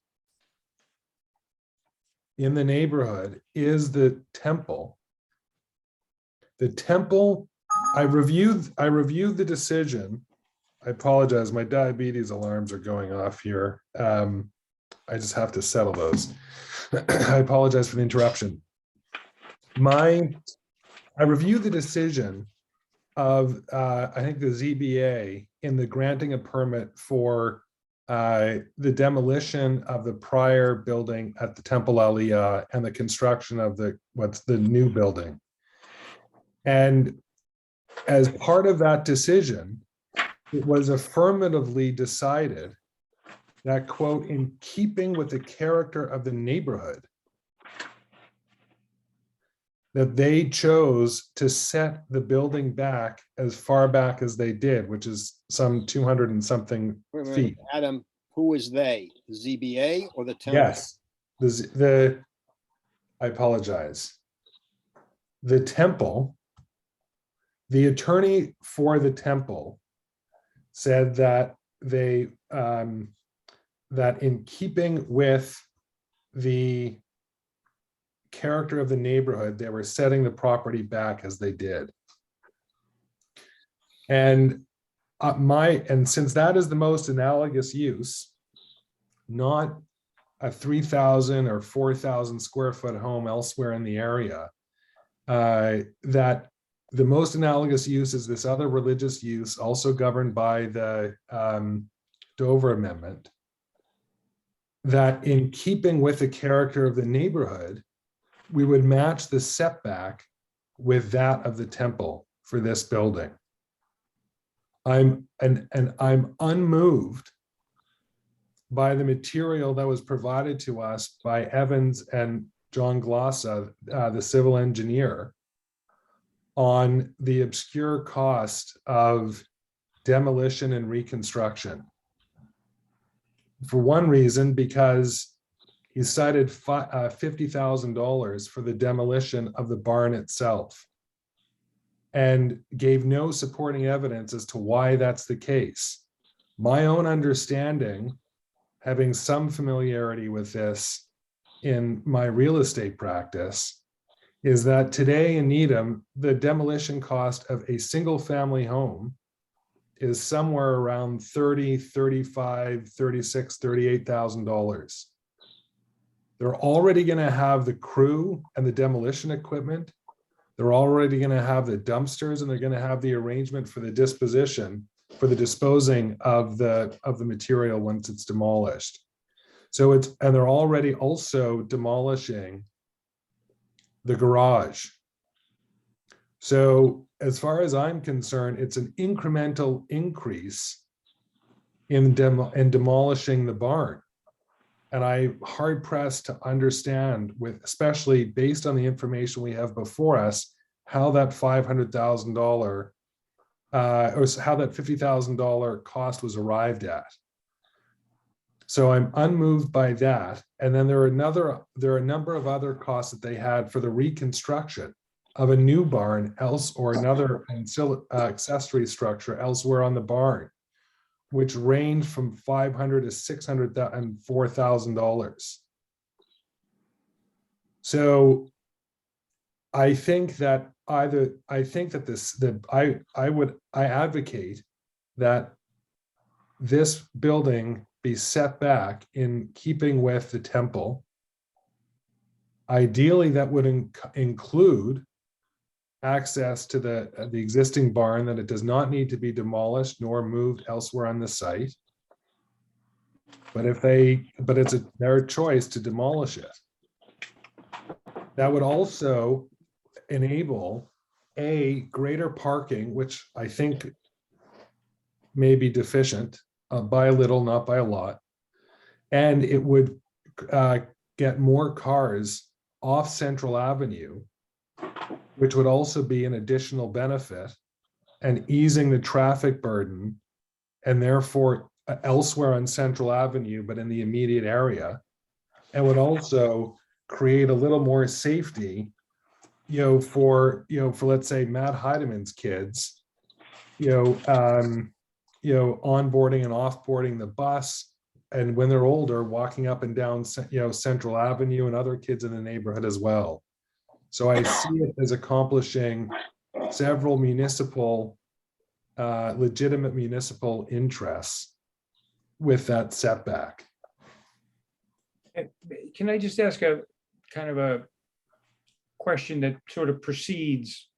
in the neighborhood is the temple, I reviewed the decision. I apologize, my diabetes alarms are going off here. I just have to settle those. I apologize for the interruption. I reviewed the decision of, I think, the ZBA in the granting a permit for the demolition of the prior building at the Temple Aliyah and the construction of the new building. And as part of that decision, it was affirmatively decided that, quote, in keeping with the character of the neighborhood, that they chose to set the building back as far back as they did, which is some 200 and something Wait a minute, feet. Adam, who is they? The ZBA or the town? Yes, I apologize. The temple, the attorney for the temple said that they, that in keeping with the character of the neighborhood, they were setting the property back as they did. And since that is the most analogous use, not a 3,000 or 4,000 square foot home elsewhere in the area, that the most analogous use is this other religious use, also governed by the Dover Amendment, that in keeping with the character of the neighborhood, we would match the setback with that of the temple for this building. I'm unmoved by the material that was provided to us by Evans and John Glossa, the civil engineer, on the obscure cost of demolition and reconstruction. For one reason, because he cited $50,000 for the demolition of the barn itself and gave no supporting evidence as to why that's the case. My own understanding, having some familiarity with this in my real estate practice, is that today in Needham, the demolition cost of a single family home is somewhere around $30,000, $35,000, $36,000, $38,000. They're already going to have the crew and the demolition equipment. They're already going to have the dumpsters, and they're going to have the arrangement for the disposition, for the disposing of the material once it's demolished. So and they're already also demolishing the garage. So as far as I'm concerned, it's an incremental increase in demolishing the barn. And I'm hard pressed to understand, especially based on the information we have before us, how that $500,000 or how that $50,000 cost was arrived at. So I'm unmoved by that. And then there are a number of other costs that they had for the reconstruction of a new barn or another accessory structure elsewhere on the barn, which range from $500,000 to $600,000 and $4,000. So I think that I advocate that this building be set back in keeping with the temple. Ideally, that would include access to the existing barn, that it does not need to be demolished nor moved elsewhere on the site. But it's their choice to demolish it. That would also enable greater parking, which I think may be deficient by a little, not by a lot. And it would get more cars off Central Avenue, which would also be an additional benefit, and easing the traffic burden, and therefore elsewhere on Central Avenue, but in the immediate area, and would also create a little more safety, for let's say Matt Heideman's kids, onboarding and offboarding the bus, and when they're older, walking up and down, Central Avenue, and other kids in the neighborhood as well. So I see it as accomplishing several legitimate municipal interests with that setback. Can I just ask a kind of a question that sort of precedes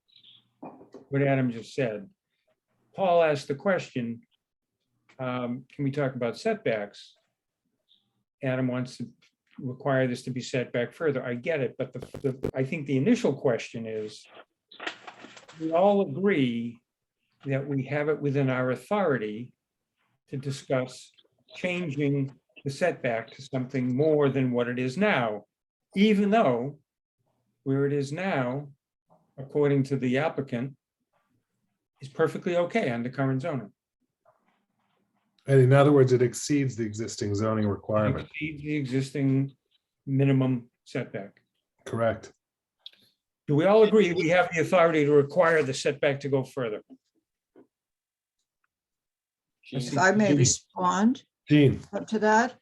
what Adam just said? Paul asked the question, can we talk about setbacks? Adam wants to require this to be set back further. I get it, but I think the initial question is, we all agree that we have it within our authority to discuss changing the setback to something more than what it is now, even though where it is now, according to the applicant, is perfectly okay under current zoning. And in other words, it exceeds the existing zoning requirement. It exceeds the existing minimum setback. Correct. Do we all agree that we have the authority to require the setback to go further? If I may respond Jean. to that.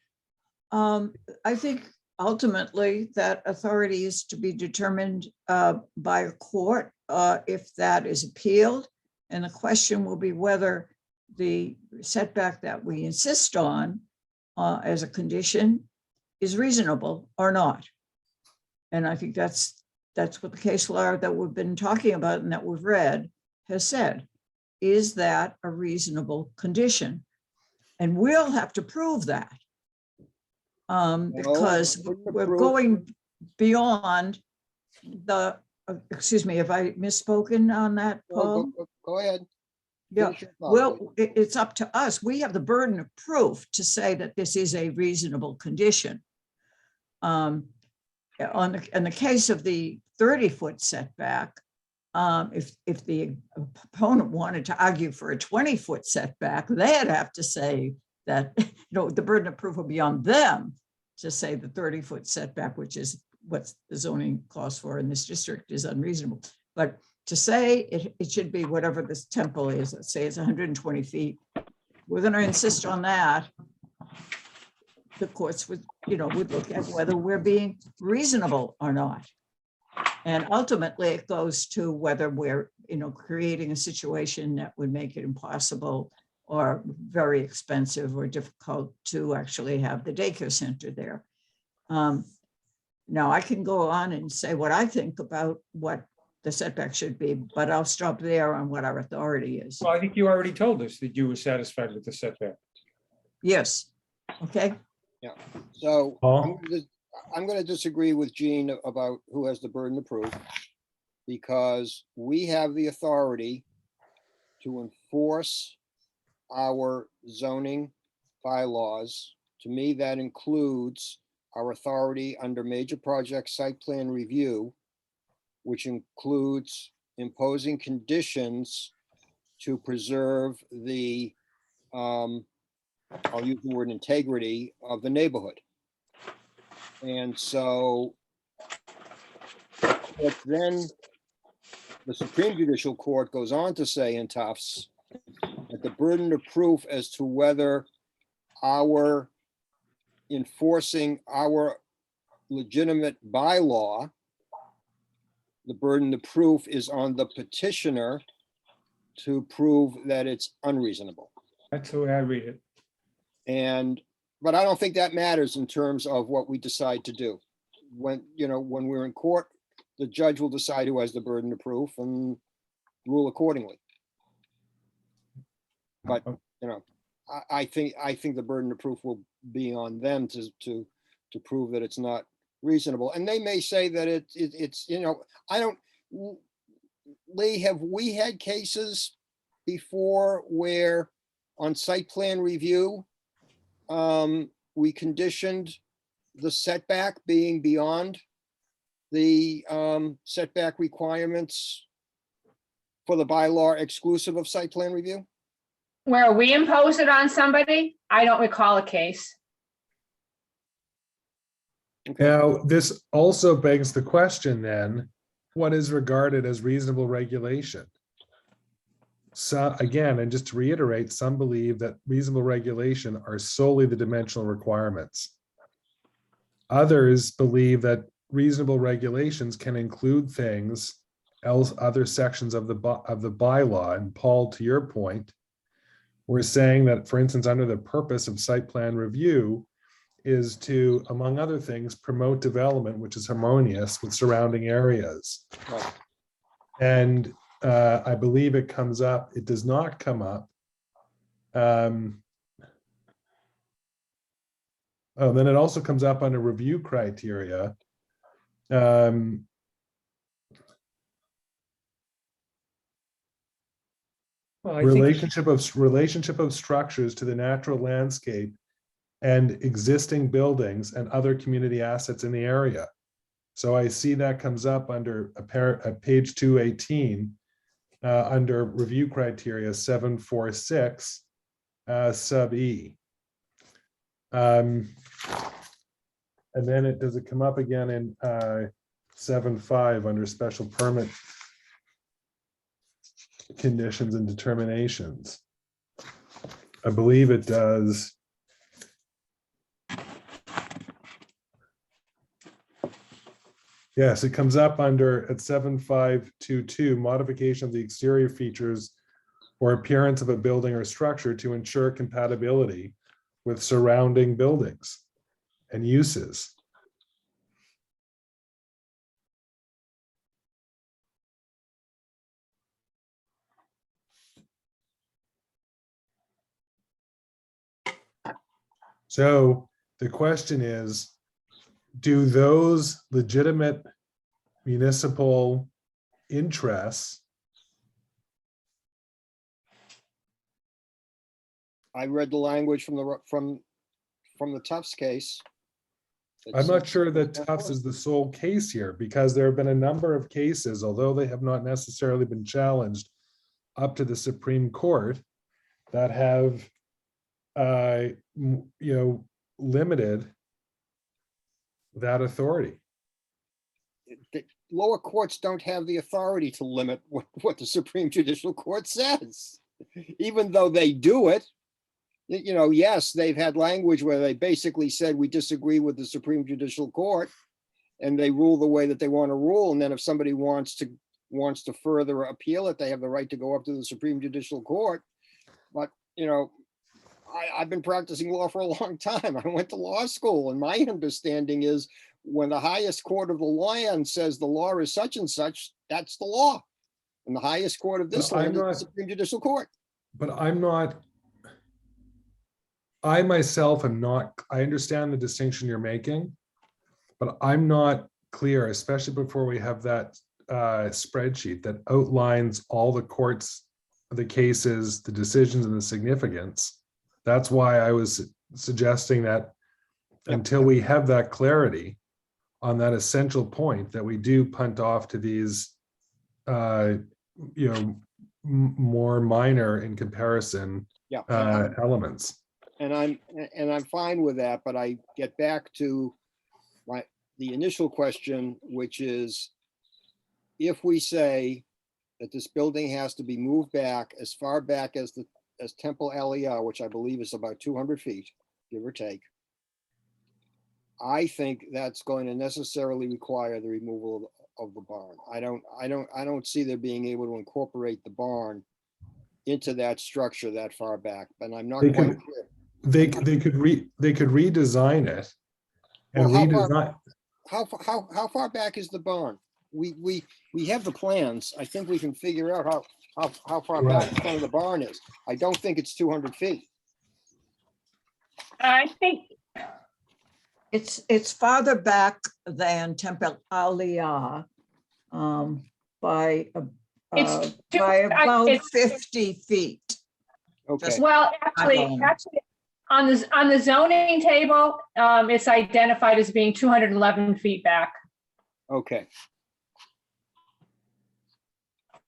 I think ultimately that authority is to be determined by a court. If that is appealed, And the question will be whether the setback that we insist on as a condition is reasonable or not. And I think that's what the case law that we've been talking about and that we've read has said. Is that a reasonable condition? And we'll have to prove that. Because we're going beyond the, excuse me, have I misspoken on that, Paul? Go ahead. Yeah, Finish your thought, well, please. it's up to us. We have the burden of proof to say that this is a reasonable condition. In the case of the 30-foot setback, if the opponent wanted to argue for a 20-foot setback, they'd have to say that, the burden of proof will be on them to say the 30-foot setback, which is what the zoning calls for in this district, is unreasonable. But to say it should be whatever this temple is, let's say it's 120 feet, we're going to insist on that. The courts would look at whether we're being reasonable or not. And ultimately it goes to whether we're, creating a situation that would make it impossible or very expensive or difficult to actually have the daycare center there. Now I can go on and say what I think about what the setback should be, but I'll stop there on what our authority is. Well, I think you already told us that you were satisfied with the setback. Yes, okay. So Paul? I'm going to disagree with Gene about who has the burden of proof, because we have the authority to enforce our zoning bylaws. To me, that includes our authority under major project site plan review, which includes imposing conditions to preserve the, I'll use the word integrity of the neighborhood. And so but then the Supreme Judicial Court goes on to say in Tufts that the burden of proof as to whether our enforcing our legitimate bylaw, the burden of proof is on the petitioner to prove that it's unreasonable. That's the way I read it. But I don't think that matters in terms of what we decide to do. When we're in court, the judge will decide who has the burden of proof and rule accordingly. But, I think the burden of proof will be on them to prove that it's not reasonable. And they may say that it's, I don't, Lee, have we had cases before where on site plan review, we conditioned the setback being beyond the setback requirements for the bylaw exclusive of site plan review? Where we impose it on somebody? I don't recall a case. Okay. Now, this also begs the question then, what is regarded as reasonable regulation? So again, and just to reiterate, some believe that reasonable regulation are solely the dimensional requirements. Others believe that reasonable regulations can include things else, other sections of the bylaw. And Paul, to your point, we're saying that, for instance, under the purpose of site plan review is to, among other things, promote development which is harmonious with surrounding areas. Right. And I believe it comes up, it does not come up. Then it also comes up under review criteria. Well, I think Relationship of structures to the natural landscape and existing buildings and other community assets in the area. So I see that comes up under page 218, under review criteria 746 sub E. And then does it come up again in 7.5 under special permit conditions and determinations? I believe it does. Yes, it comes up under at 7522, modification of the exterior features or appearance of a building or structure to ensure compatibility with surrounding buildings and uses. So the question is, do those legitimate municipal interests, I read the language from the Tufts case. It I'm not says- sure that Tufts is the sole case here, because there have been a number of cases, although they have not necessarily been challenged up to the Supreme Court, that have, limited that authority. The lower courts don't have the authority to limit what the Supreme Judicial Court says, even though they do it. Yes, they've had language where they basically said, we disagree with the Supreme Judicial Court, and they rule the way that they want to rule. And then if somebody wants to further appeal it, they have the right to go up to the Supreme Judicial Court. But, I've been practicing law for a long time. I went to law school, and my understanding is when the highest court of the land says the law is such and such, that's the law. And the highest court of this But I'm land is the not- Supreme Judicial Court. But I myself am not, I understand the distinction you're making, but I'm not clear, especially before we have that spreadsheet that outlines all the courts, the cases, the decisions, and the significance. That's why I was suggesting that until we have that clarity on that essential point, that we do punt off to these, more minor in comparison Yeah. elements. And I'm fine with that, but I get back to the initial question, which is, if we say that this building has to be moved back as far back as Temple Aliyah, which I believe is about 200 feet, give or take, I think that's going to necessarily require the removal of the barn. I don't see there being able to incorporate the barn into that structure that far back, but I'm not They quite could- clear. They could redesign it and Well, how redesign. How far back is the barn? We have the plans. I think we can figure out how far back the front of the barn is. I don't think it's 200 feet. I think, It's farther back than Temple Aliyah by It's about 50 feet. Okay, Just- well, actually, on the zoning table, it's identified as being 211 feet back. okay.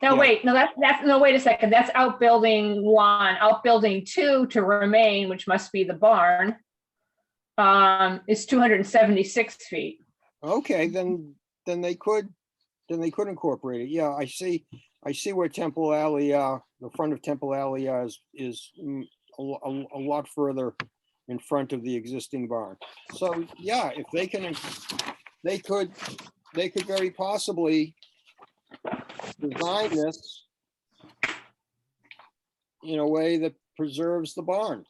No, Yeah. wait, no, no, wait a second. That's outbuilding 1. Outbuilding 2 to remain, which must be the barn, is 276 feet. Okay, then they could incorporate it. Yeah, I see where Temple Aliyah, the front of Temple Aliyah is a lot further in front of the existing barn. So, yeah, if they could very possibly design this in a way that preserves the barn,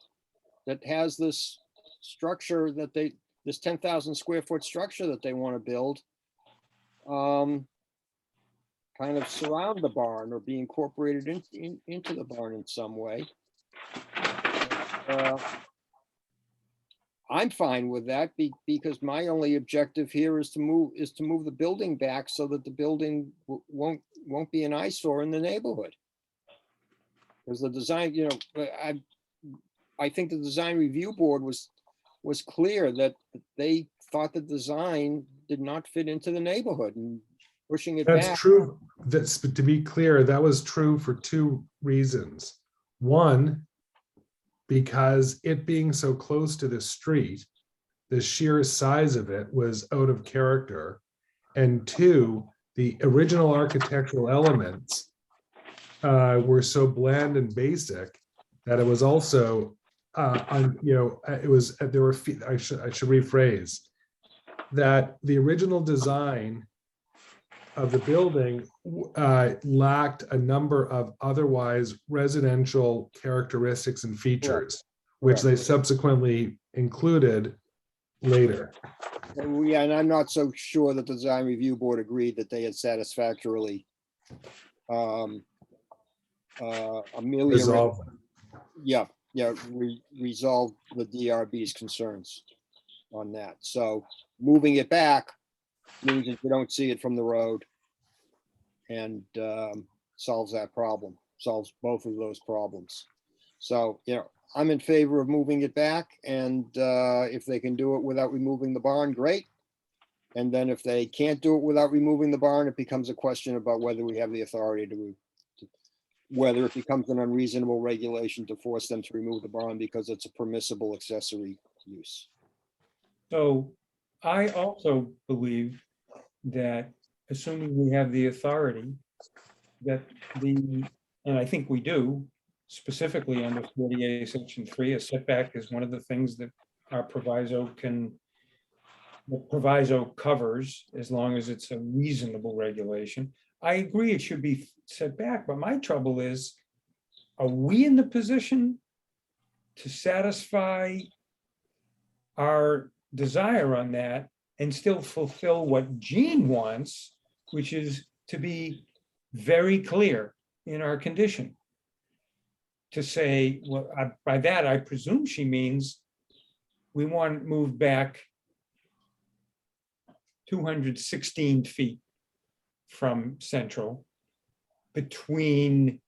that has this structure this 10,000 square foot structure that they want to build, kind of surround the barn or be incorporated into the barn in some way. I'm fine with that because my only objective here is to move the building back so that the building won't be an eyesore in the neighborhood. Because the design, I think the design review board was clear that they thought the design did not fit into the neighborhood, and pushing it back. That's true. That's, to be clear, that was true for 2 reasons. One, because it being so close to the street, the sheer size of it was out of character. And 2, the original architectural elements were so bland and basic that it was also, there were, I should rephrase, that the original design of the building lacked a number of otherwise residential characteristics and features, which they subsequently included later. Yeah, and I'm not so sure that the design review board agreed that they had satisfactorily ameliorated. Resolve them. Resolve the DRB's concerns on that. So moving it back means that you don't see it from the road and solves that problem, solves both of those problems. So, I'm in favor of moving it back, and if they can do it without removing the barn, great. And then if they can't do it without removing the barn, it becomes a question about whether we have the authority to whether it becomes an unreasonable regulation to force them to remove the barn because it's a permissible accessory use. So I also believe that assuming we have the authority, that and I think we do, specifically under 48 section 3, a setback is one of the things that our proviso covers, as long as it's a reasonable regulation. I agree it should be set back, but my trouble is, are we in the position to satisfy our desire on that and still fulfill what Jean wants, which is to be very clear in our condition? To say, well, by that, I presume she means we want it moved back 216 feet from central, between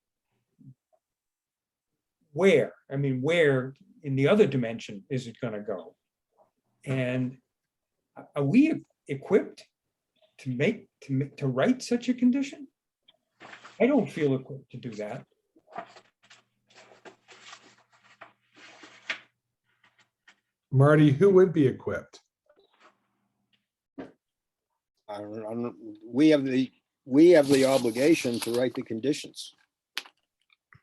where? I mean, where in the other dimension is it going to go? And are we equipped to write such a condition? I don't feel equipped to do that. Marty, who would be equipped? I don't, we have the obligation to write the conditions.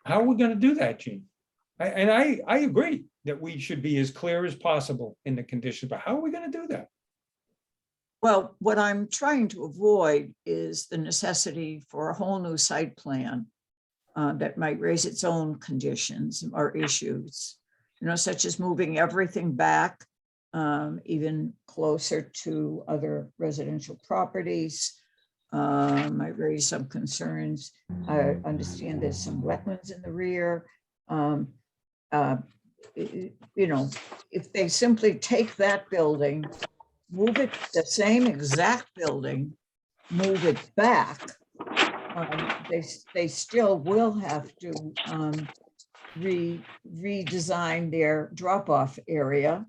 How are we going to do that, Gene? I agree that we should be as clear as possible in the conditions, but how are we going to do that? Well, what I'm trying to avoid is the necessity for a whole new site plan that might raise its own conditions or issues, such as moving everything back even closer to other residential properties. Might raise some concerns. I understand there's some wetlands in the rear. If they simply take that building, move it, the same exact building, move it back, they still will have to redesign their drop-off area.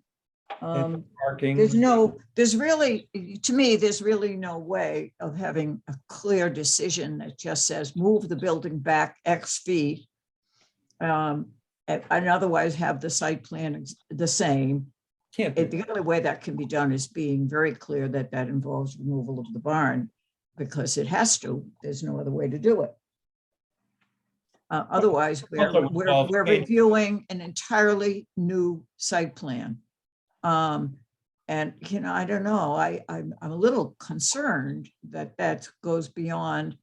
Parking. There's really no way of having a clear decision that just says move the building back X feet, and otherwise have the site plan the same. The only way that can be done is being very clear that that involves removal of the barn, because it has to. There's no other way to do it. Otherwise, we're reviewing an entirely new site plan. And, I don't know, I'm a little concerned that goes beyond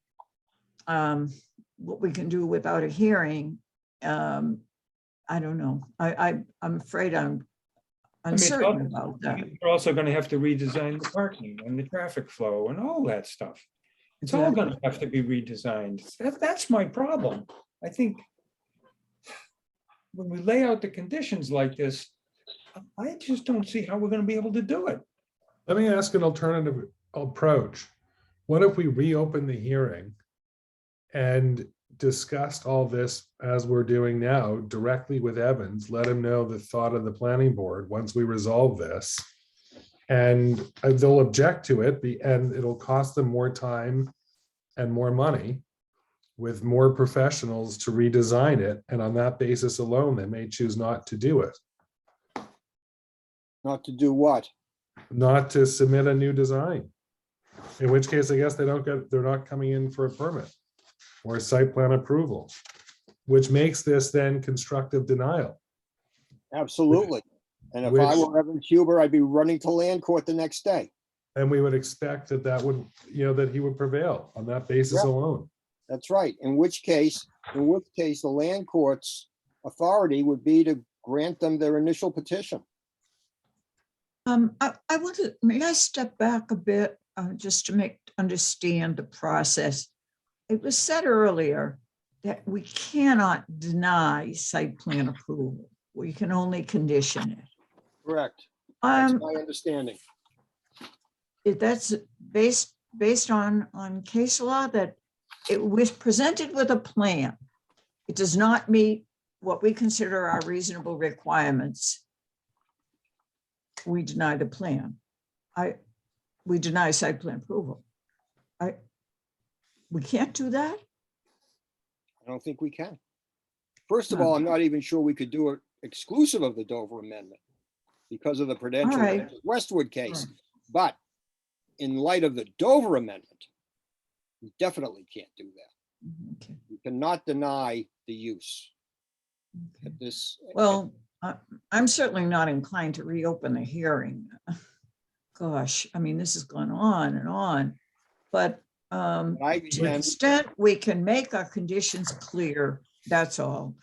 what we can do without a hearing. I don't know. I'm afraid I'm uncertain about that. You're also going to have to redesign the parking and the traffic flow and all that stuff. It's all going to have to be redesigned. That's my problem. I think when we lay out the conditions like this, I just don't see how we're going to be able to do it. Let me ask an alternative approach. What if we reopen the hearing and discussed all this as we're doing now directly with Evans, let him know the thought of the planning board once we resolve this, and they'll object to it, and it'll cost them more time and more money with more professionals to redesign it. And on that basis alone, they may choose not to do it. Not to do what? Not to submit a new design. In which case, I guess they're not coming in for a permit or a site plan approval, which makes this then constructive denial. Absolutely. And if I were Evan Huber, I'd be running to land court the next day. And we would expect that that would, that he would prevail on that basis Yeah. alone. That's right. In which case, the land court's authority would be to grant them their initial petition. I want to, may I step back a bit, just to understand the process? It was said earlier that we cannot deny site plan approval. We can only condition it. Correct. That's Um, my understanding. That's based on case law, that it was presented with a plan. It does not meet what we consider our reasonable requirements. We deny the plan. We deny site plan approval. We can't do that? I don't think we can. First of No. all, I'm not even sure we could do it exclusive of the Dover Amendment because of the Prudential right. versus Westwood case. Right. But in light of the Dover Amendment, we definitely can't do that. Okay. You cannot deny the use. Okay. This, Well, I'm certainly not inclined to reopen the hearing. Gosh, I mean, this has gone on and on, but to the and- extent we can make our conditions clear, that's all.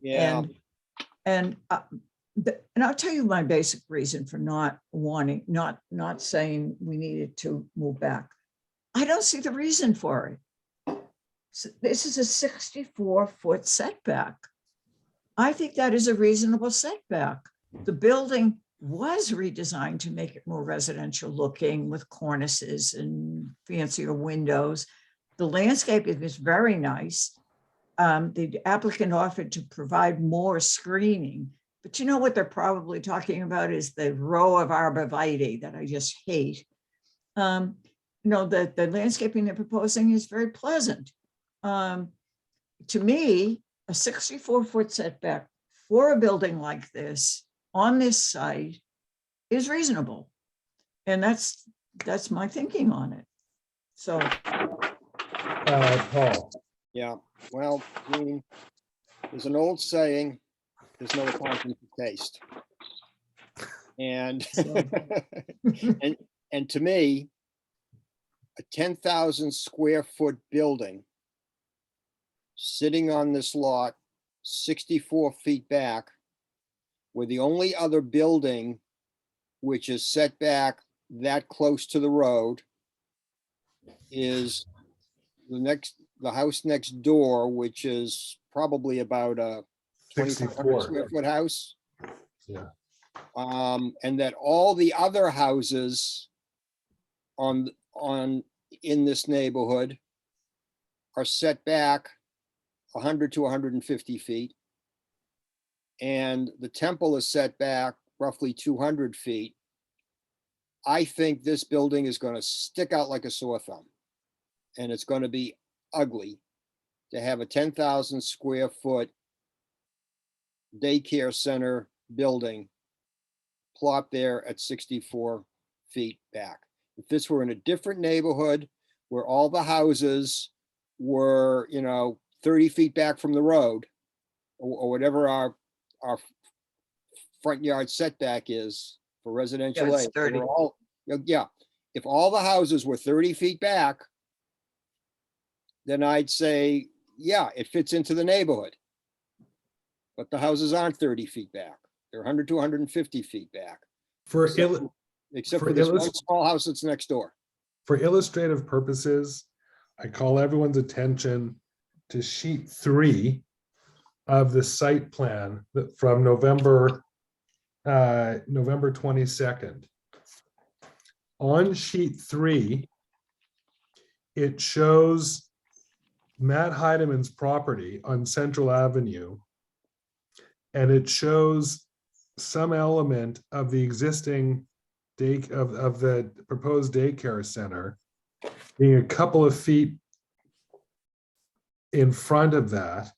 Yeah. And I'll tell you my basic reason for not wanting, not saying we needed to move back. I don't see the reason for it. So this is a 64-foot setback. I think that is a reasonable setback. The building was redesigned to make it more residential looking with cornices and fancier windows. The landscaping is very nice. The applicant offered to provide more screening, but you know what they're probably talking about is the row of arborvitae that I just hate. The landscaping they're proposing is very pleasant. To me, a 64-foot setback for a building like this on this site is reasonable. And that's my thinking on it. So. Paul, Yeah, well, I mean, there's an old saying, there's no accounting for taste. And, and to me, a 10,000 square foot building sitting on this lot, 64 feet back, where the only other building which is set back that close to the road is the house next door, which is probably about a 2,500 square 64. foot house. Yeah. And that all the other houses in this neighborhood are set back 100 to 150 feet. And the temple is set back roughly 200 feet. I think this building is going to stick out like a sore thumb. And it's going to be ugly to have a 10,000 square foot daycare center building plot there at 64 feet back. If this were in a different neighborhood where all the houses were, 30 feet back from the road, or whatever our front yard setback is for residential Yeah, it's A, 30. yeah, if all the houses were 30 feet back, then I'd say, yeah, it fits into the neighborhood. But the houses aren't 30 feet back. They're 100 to 150 feet back, except for this one small house that's next door. For illustrative purposes, I call everyone's attention to sheet 3 of the site plan from November 22nd. On sheet 3, it shows Matt Heideman's property on Central Avenue, and it shows some element of the existing of the proposed daycare center being a couple of feet in front of that.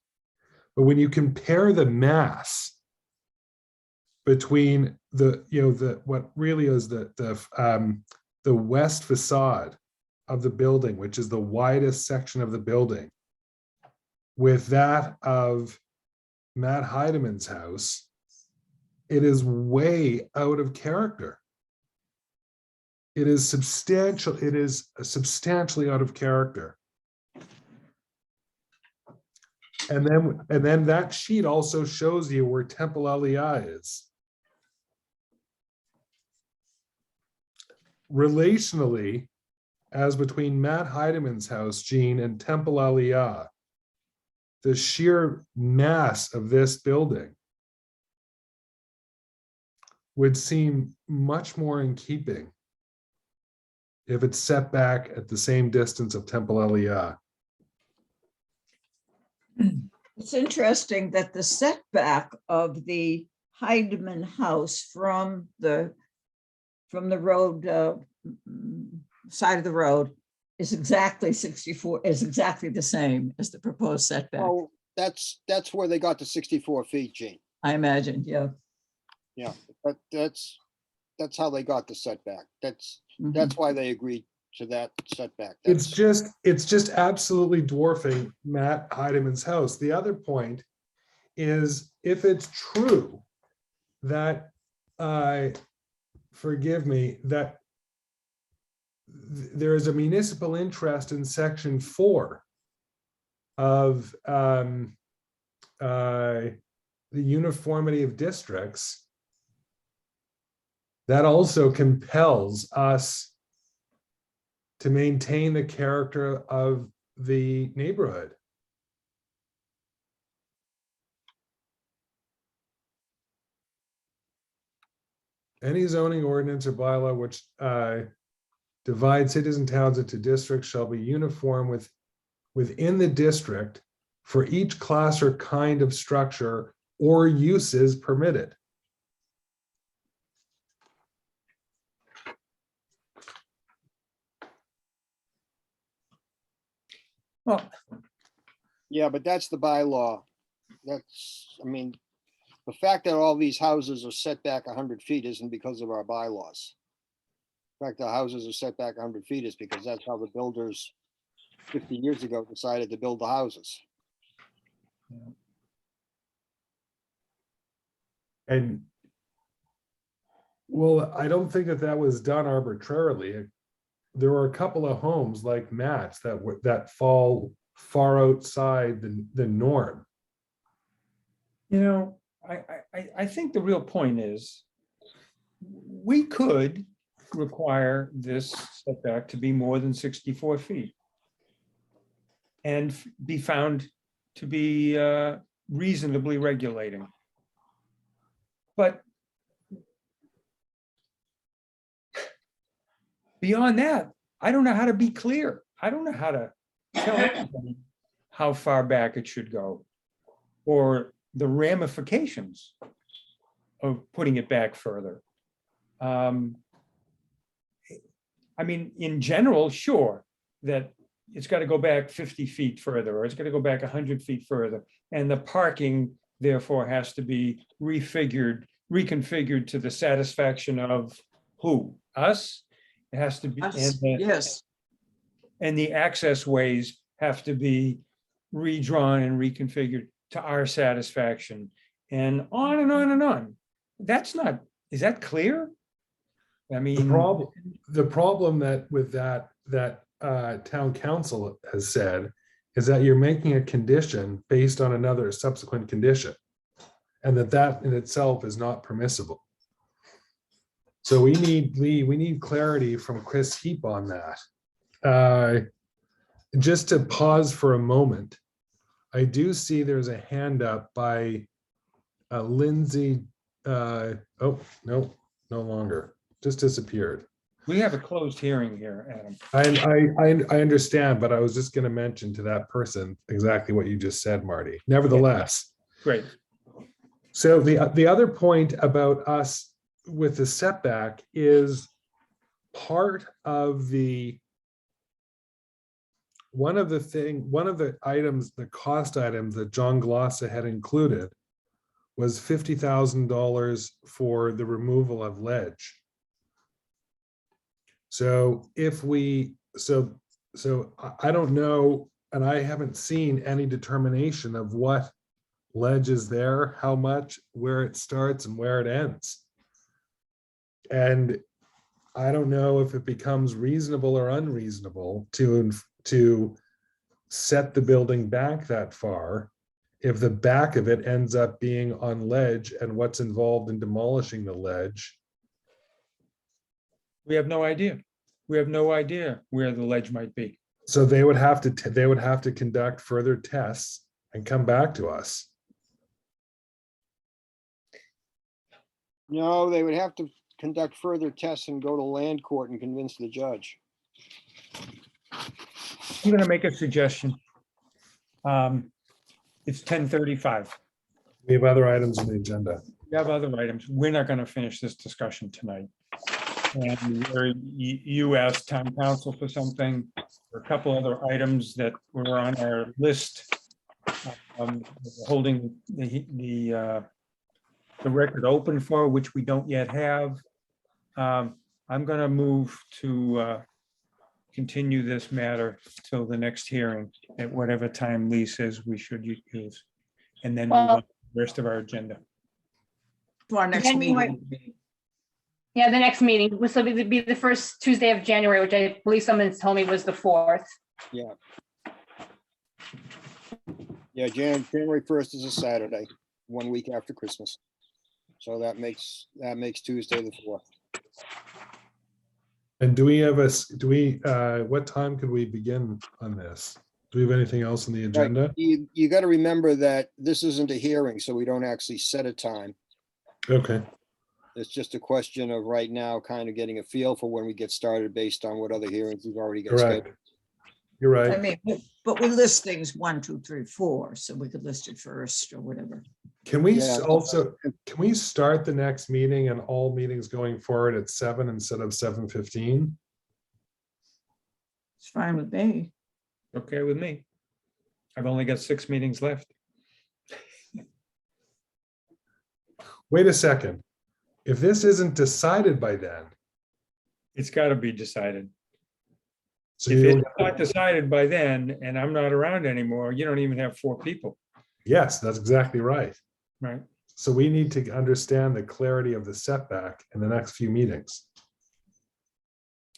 But when you compare the mass between what really is the west facade of the building, which is the widest section of the building, with that of Matt Heideman's house, it is way out of character. It is substantial. It is substantially out of character. And then that sheet also shows you where Temple Aliyah is. Relationally, as between Matt Heidemann's house, Gene, and Temple Aliyah, the sheer mass of this building would seem much more in keeping if it's set back at the same distance of Temple Aliyah. It's interesting that the setback of the Heidemann house from the road, side of the road is exactly 64, is exactly the same as the proposed setback. Oh, that's where they got the 64 feet, Gene. I imagine, yeah. Yeah, but that's how they got the setback. That's Mhm. why they agreed to that setback. It's That's, just absolutely dwarfing Matt Heidemann's house. The other point is, if it's true that, forgive me, that there is a municipal interest in section 4 of the uniformity of districts, that also compels us to maintain the character of the neighborhood. Any zoning ordinance or bylaw which divides citizen towns into districts shall be uniform within the district for each class or kind of structure or uses permitted. Well, yeah, but that's the bylaw. That's, I mean, the fact that all these houses are set back 100 feet isn't because of our bylaws. In fact, the houses are set back 100 feet is because that's how the builders 50 years ago decided to build the houses. And well, I don't think that was done arbitrarily. There were a couple of homes like Matt's that fall far outside the norm. you know, I think the real point is we could require this setback to be more than 64 feet and be found to be reasonably regulating. But beyond that, I don't know how to be clear. I don't know how to tell anybody how far back it should go or the ramifications of putting it back further. I mean, in general, sure, that it's got to go back 50 feet further, or it's got to go back 100 feet further. And the parking, therefore, has to be reconfigured to the satisfaction of who? Us? It has to be, Yes, and the access ways have to be redrawn and reconfigured to our satisfaction, and on and on and on. That's not, is that clear? I mean, The problem that town council has said is that you're making a condition based on another subsequent condition, and that in itself is not permissible. So we need clarity from Chris Heap on that. Just to pause for a moment, I do see there's a hand up by Lindsay. Oh, no, no longer. Just disappeared. we have a closed hearing here, Adam. I understand, but I was just going to mention to that person exactly what you just said, Marty. Nevertheless, Great. so the other point about us with the setback is part of one of the items, the cost items that John Glossa had included was $50,000 for the removal of ledge. So I don't know, and I haven't seen any determination of what ledge is there, how much, where it starts and where it ends. And I don't know if it becomes reasonable or unreasonable to set the building back that far if the back of it ends up being on ledge and what's involved in demolishing the ledge. We have no idea. We have no idea where the ledge might be. So they would have to conduct further tests and come back to us. No, they would have to conduct further tests and go to land court and convince the judge. I'm gonna make a suggestion. It's 10:35. We have other items on the agenda. We have other items. We're not gonna finish this discussion tonight. And you asked town council for something, or a couple other items that were on our list. Holding the record open for, which we don't yet have. I'm gonna move to continue this matter till the next hearing at whatever time Lee says we should use. And then move on to the rest of our agenda. To our next meeting. Yeah, the next meeting, which will be the first Tuesday of January, which I believe someone told me was the 4th. Yeah. Yeah, January 1st is a Saturday, 1 week after Christmas. So that makes Tuesday the 4th. And what time could we begin on this? Do we have anything else on the agenda? You got to remember that this isn't a hearing, so we don't actually set a time. Okay, It's just a question of right now kind of getting a feel for when we get started based on what other hearings we've already got scheduled. correct. You're I right. mean, but we list things 1, 2, 3, 4, so we could list it first or whatever. Can we Yeah. can we start the next meeting and all meetings going forward at 7 instead of 7:15? It's fine with me. Okay with me. I've only got 6 meetings left. Wait a second. If this isn't decided by then, It's gotta be decided. so If you it's not decided by then, and I'm not around anymore, you don't even have 4 people, yes, that's exactly right. right? So we need to understand the clarity of the setback in the next few meetings.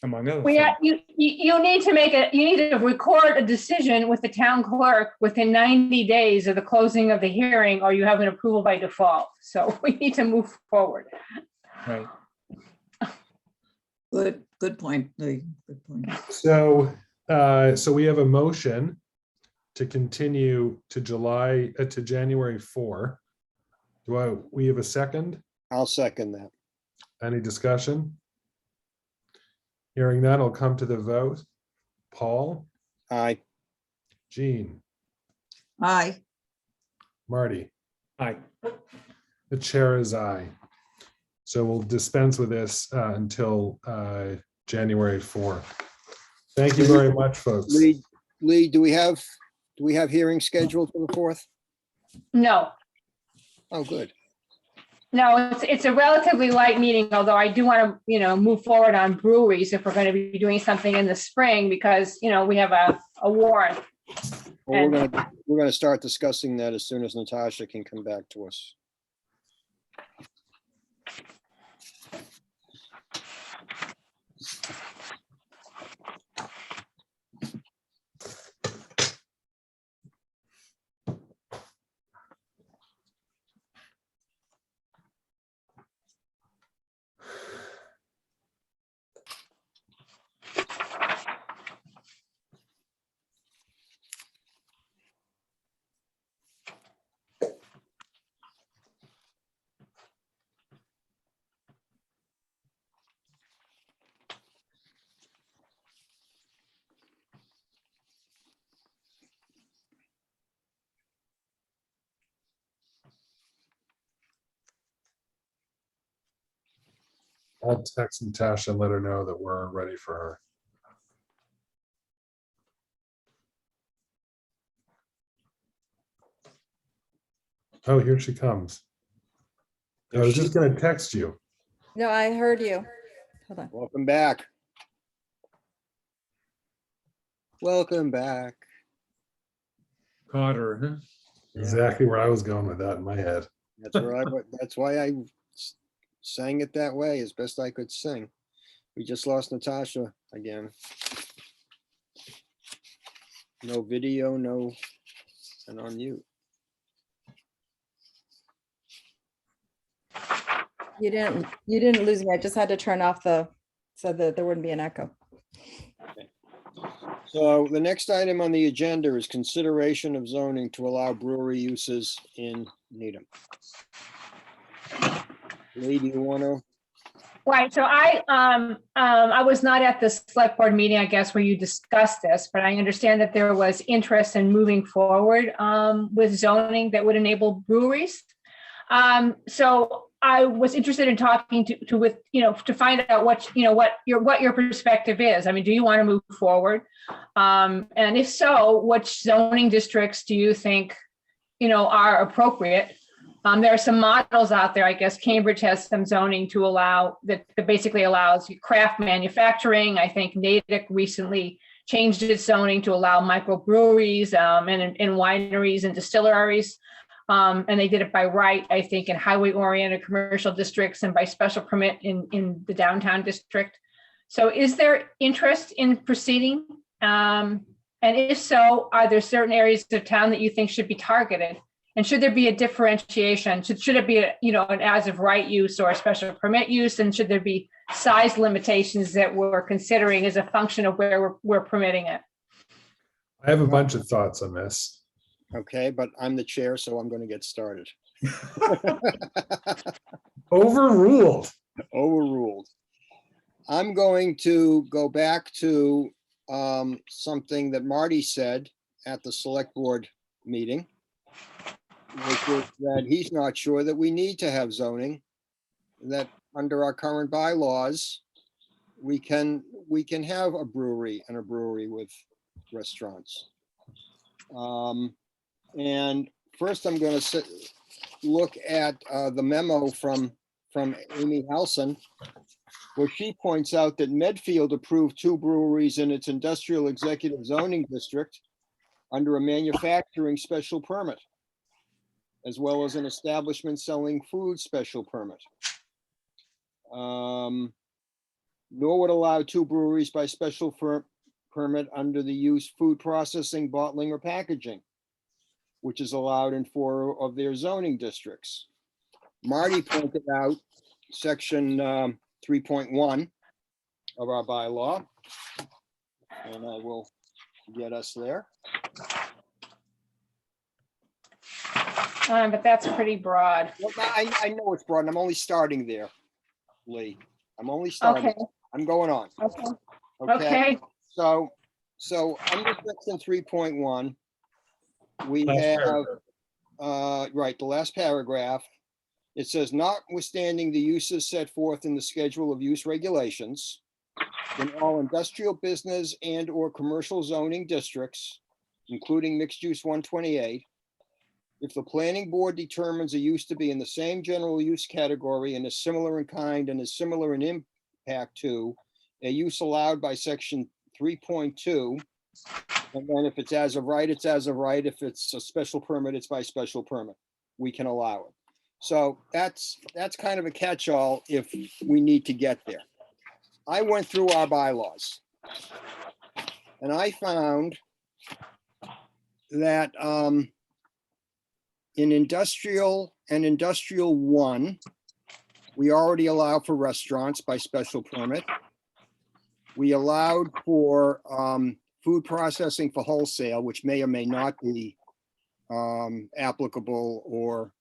Among other Well, things. yeah, you need to record a decision with the town clerk within 90 days of the closing of the hearing, or you have an approval by default. So we need to move forward. Right. Good point, Lee. Good point. So, we have a motion to continue to January 4. We have a second? I'll second that. Any discussion? Hearing that, I'll come to the vote. Paul, Aye. Jean, Aye. Marty, Aye. the chair is aye. So we'll dispense with this until January 4. Thank you very much, folks. Lee, do we have hearings scheduled for the 4th? No, Oh, good. no, it's a relatively light meeting, although I do want to, move forward on breweries if we're going to be doing something in the spring, because, we have a warrant. Well, we're gonna start discussing that as soon as Natasha can come back to us. I'll text Natasha and let her know that we're ready for her. Oh, here she comes. I was just gonna text you. No, I heard you. Hold on. Welcome back. Welcome back. Carter, huh? Exactly where I was going with that in my head. That's why I sang it that way as best I could sing. We just lost Natasha again. No video, no, and on mute. You didn't lose me. I just had to turn off so that there wouldn't be an echo. So the next item on the agenda is consideration of zoning to allow brewery uses in Needham. Lee, do you want to? Right, so I was not at the select board meeting, I guess, where you discussed this, but I understand that there was interest in moving forward with zoning that would enable breweries. So I was interested in talking to find out what your perspective is. I mean, do you want to move forward? And if so, which zoning districts do you think, are appropriate? There are some models out there. I guess Cambridge has some zoning to allow that basically allows craft manufacturing. I think Natick recently changed its zoning to allow microbreweries and wineries and distilleries. And they did it by right, I think, in highway-oriented commercial districts and by special permit in the downtown district. So is there interest in proceeding? And if so, are there certain areas of town that you think should be targeted? And should there be a differentiation? Should it be an as of right use or a special permit use? And should there be size limitations that we're considering as a function of where we're permitting it? I have a bunch of thoughts on this. Okay, but I'm the chair, so I'm going to get started. Overruled. Overruled. I'm going to go back to something that Marty said at the select board meeting, which is that he's not sure that we need to have zoning, that under our current bylaws, we can have a brewery and a brewery with restaurants. And first I'm going to look at the memo from Amy Halson, where she points out that Medfield approved 2 breweries in its industrial executive zoning district under a manufacturing special permit, as well as an establishment selling food special permit. Nor would allow 2 breweries by special permit under the use food processing, bottling, or packaging, which is allowed in 4 of their zoning districts. Marty pointed out section 3.1 of our bylaw, and I will get us there. But that's pretty broad. Well, I know it's broad, and I'm only starting there, Lee. I'm only starting. Okay. I'm going on. Okay. Okay. Okay. So under section 3.1, we Last have, paragraph. right, the last paragraph. It says, notwithstanding the uses set forth in the schedule of use regulations in all industrial business and or commercial zoning districts, including mixed use 128, if the planning board determines a use to be in the same general use category and is similar in kind and is similar in impact to a use allowed by section 3.2, and then if it's as of right, it's as of right. If it's a special permit, it's by special permit. We can allow it. So that's kind of a catch-all if we need to get there. I went through our bylaws and I found that in industrial and industrial 1, we already allow for restaurants by special permit. We allowed for food processing for wholesale, which may or may not be applicable or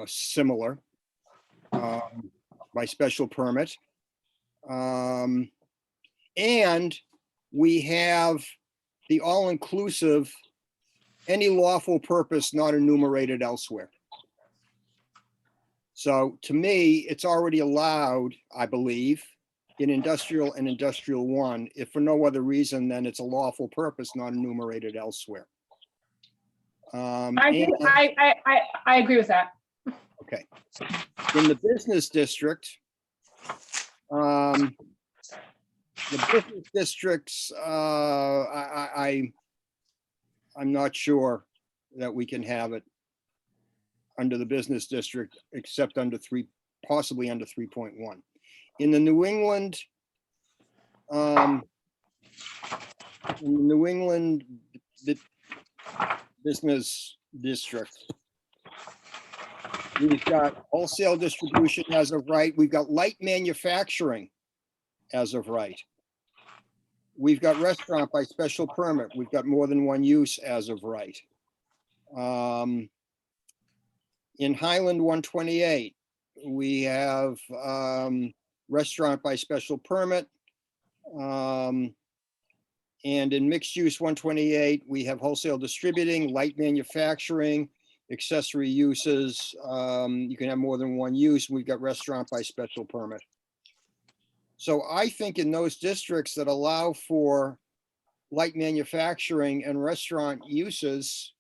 similar by special permit. And we have the all-inclusive, any lawful purpose not enumerated elsewhere. So to me, it's already allowed, I believe, in industrial and industrial 1, if for no other reason than it's a lawful purpose not enumerated elsewhere. I agree with that. Okay. In the business district, the business districts, I'm not sure that we can have it under the business district, except under possibly under 3.1. in the New England, in the New England business district, we've got wholesale distribution as of right. We've got light manufacturing as of right. We've got restaurant by special permit. We've got more than one use as of right. In Highland 128, we have restaurant by special permit. And in mixed use 128, we have wholesale distributing, light manufacturing, accessory uses. You can have more than one use. We've got restaurant by special permit. So I think in those districts that allow for light manufacturing and restaurant uses,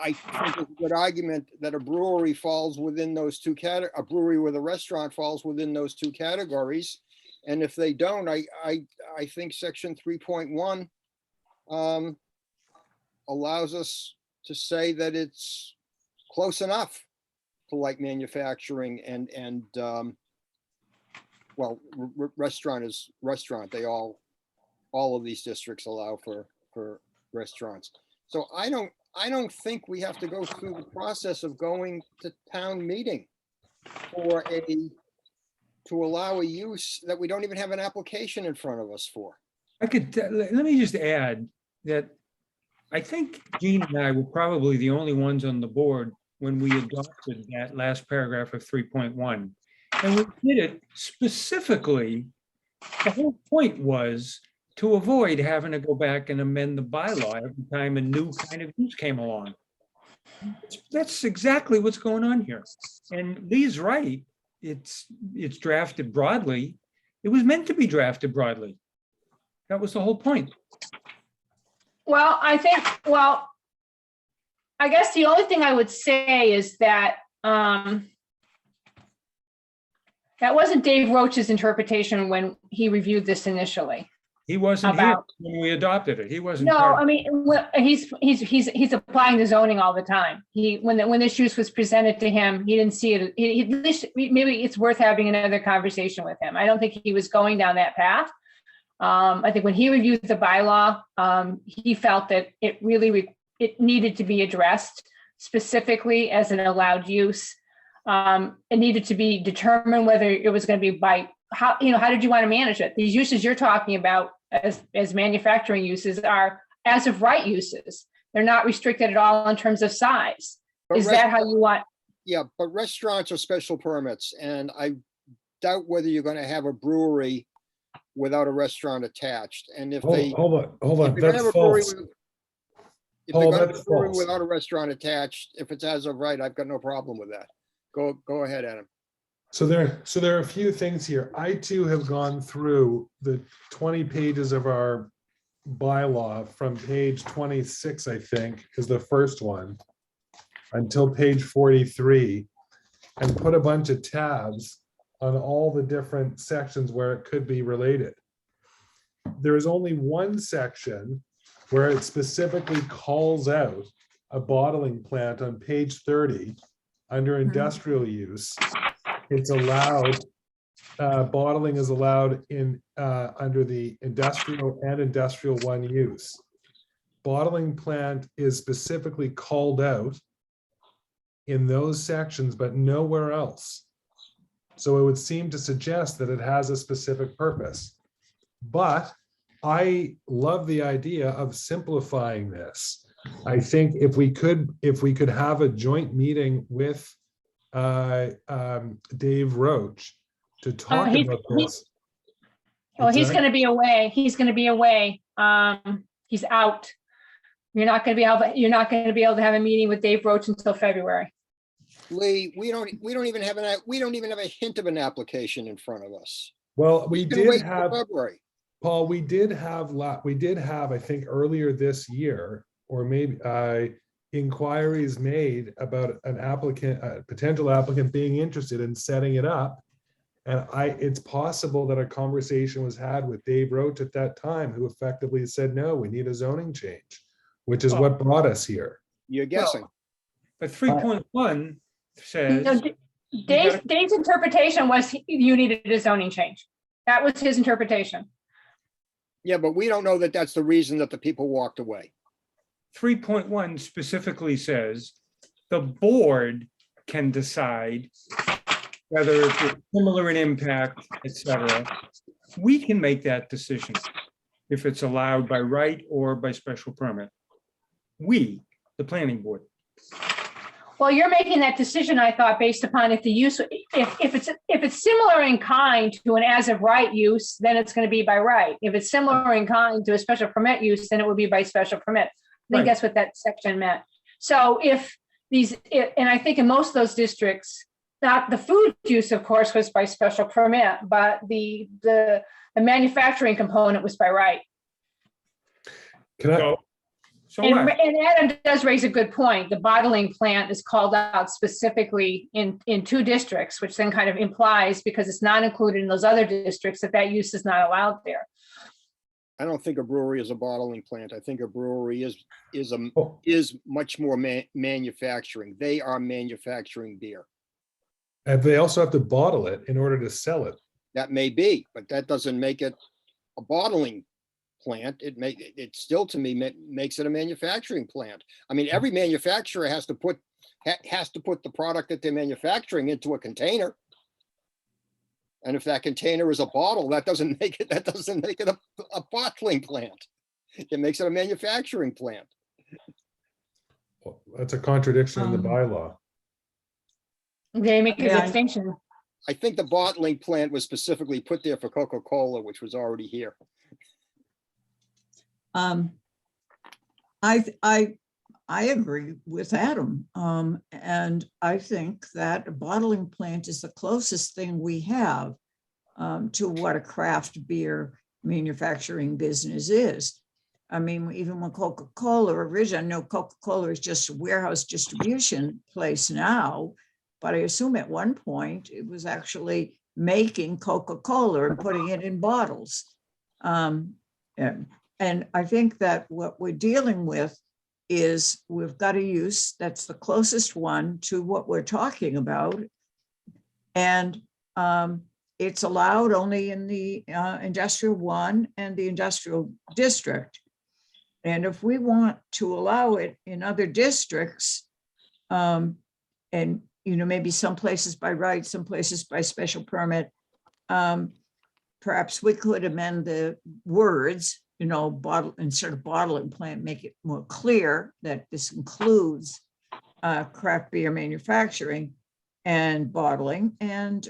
I think it's a good argument that a brewery falls within those two categories. A brewery with a restaurant falls within those two categories. And if they don't, I think section 3.1 allows us to say that it's close enough to light manufacturing and well, restaurant is restaurant. They all of these districts allow for restaurants. So I don't think we have to go through the process of going to town meeting to allow a use that we don't even have an application in front of us for. Let me just add that I think Gene and I were probably the only ones on the board when we adopted that last paragraph of 3.1. And we did it specifically, the whole point was to avoid having to go back and amend the bylaw every time a new kind of use came along. That's exactly what's going on here. And Lee's right. It's drafted broadly. It was meant to be drafted broadly. That was the whole point. Well, I guess the only thing I would say is that that wasn't Dave Roach's interpretation when he reviewed this initially. He wasn't here when we adopted it. He wasn't. No, I mean, he's applying the zoning all the time. When this use was presented to him, he didn't see it. At least maybe it's worth having another conversation with him. I don't think he was going down that path. I think when he reviewed the bylaw, he felt that it needed to be addressed specifically as an allowed use. It needed to be determined whether it was going to be by how did you want to manage it? These uses you're talking about as manufacturing uses are as of right uses. They're not restricted at all in terms of size. But is that how you want? Yeah, but restaurants are special permits, and I doubt whether you're going to have a brewery without a restaurant attached. And if they Hold on, if you're gonna that's have a brewery false. if they're going to have That's a brewery false. without a restaurant attached, if it's as of right, I've got no problem with that. Go ahead, Adam. So there are a few things here. I too have gone through the 20 pages of our bylaw from page 26, I think, is the first one, until page 43, and put a bunch of tabs on all the different sections where it could be related. There is only one section where it specifically calls out a bottling plant on page 30 under industrial use. It's allowed, bottling is allowed in under the industrial and industrial one use. Bottling plant is specifically called out in those sections, but nowhere else. So it would seem to suggest that it has a specific purpose. But I love the idea of simplifying this. I think if we could have a joint meeting with Dave Roach to talk about this. Well, he's going to be away. He's out. You're not going to be able to have a meeting with Dave Roach until February. Lee, we don't even have a hint of an application in front of us. Well, we did till have, February. Paul, we did have, I think earlier this year, or maybe inquiries made about an applicant, a potential applicant being interested in setting it up. And it's possible that a conversation was had with Dave Roach at that time, who effectively said, no, we need a zoning change, which is what brought us here. You're guessing. But 3.1 says Dave's interpretation was you needed a zoning change. That was his interpretation. Yeah, but we don't know that that's the reason that the people walked away. 3.1 specifically says the board can decide whether it's similar in impact, et cetera. We can make that decision if it's allowed by right or by special permit. We, the planning board. Well, you're making that decision, I thought, based upon if the use, if it's similar in kind to an as of right use, then it's going to be by right. If it's similar in kind to a special permit use, then it would be by special permit. I think Right. that's what that section meant. So and I think in most of those districts, not the food use, of course, was by special permit, but the manufacturing component was by right. Can I, So And what? Adam does raise a good point. The bottling plant is called out specifically in 2 districts, which then kind of implies, because it's not included in those other districts, that use is not allowed there. I don't think a brewery is a bottling plant. I think a brewery oh, is much more manufacturing. They are manufacturing beer. and they also have to bottle it in order to sell it. That may be, but that doesn't make it a bottling plant. It still, to me, makes it a manufacturing plant. I mean, every manufacturer has to put the product that they're manufacturing into a container. And if that container is a bottle, that doesn't make it a bottling plant. It makes it a manufacturing plant. Well, that's a contradiction in the Um, bylaw. They make a Yeah. distinction. I think the bottling plant was specifically put there for Coca-Cola, which was already here. I agree with Adam. And I think that a bottling plant is the closest thing we have to what a craft beer manufacturing business is. I mean, even when Coca-Cola originally, I know Coca-Cola is just a warehouse distribution place now, but I assume at one point it was actually making Coca-Cola and putting it in bottles. And I think that what we're dealing with is we've got a use that's the closest one to what we're talking about. And it's allowed only in the industrial 1 and the industrial district. And if we want to allow it in other districts, and maybe some places by right, some places by special permit, perhaps we could amend the words, bottle, instead of bottling plant, make it more clear that this includes craft beer manufacturing and bottling, and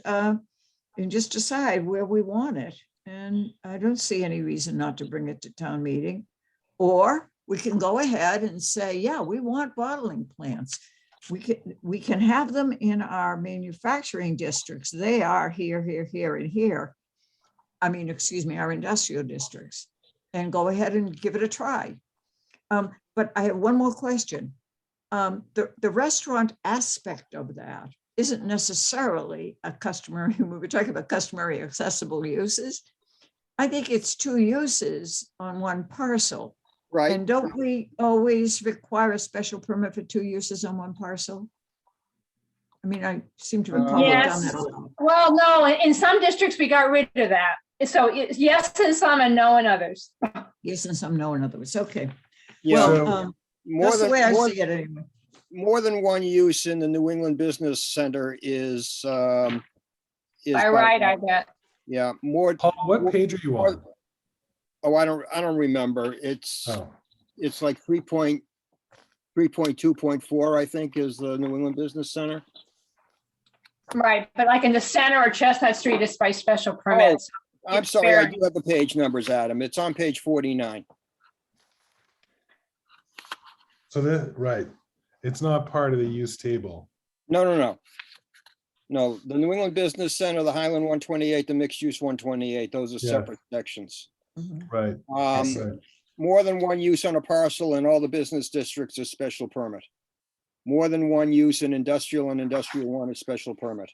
just decide where we want it. And I don't see any reason not to bring it to town meeting. Or we can go ahead and say, yeah, we want bottling plants. We can have them in our manufacturing districts. They are here, here, here, and here. I mean, excuse me, our industrial districts, and go ahead and give it a try. But I have one more question. The restaurant aspect of that isn't necessarily a customer, we were talking about customary accessible uses. I think it's 2 uses on one parcel. Right? And don't we always require a special permit for 2 uses on one parcel? I mean, I seem to recall we've done that a lot. Well, no, in some districts, we got rid of that. So yes in some and no in others. Yes, and some no in other words. Okay. Yeah, Well, more that's the way I than, see it anyway. more than one use in the New England Business Center is. By right, I bet. Yeah, more. Paul, what page are you on? Oh, I don't remember. It's Oh, like 3.2.4, I think, is the New England Business Center. Right, but like in the center or Chestnut Street, it's by special permits. I'm It's sorry, I fair. do have the page numbers, Adam. It's on page 49. so right. It's not part of the use table. No, the New England Business Center, the Highland 128, the mixed use 128, those are Yeah. separate sections. Mhm. Right. Um, Right. More than one use on a parcel in all the business districts is special permit. More than one use in industrial and industrial 1 is special permit.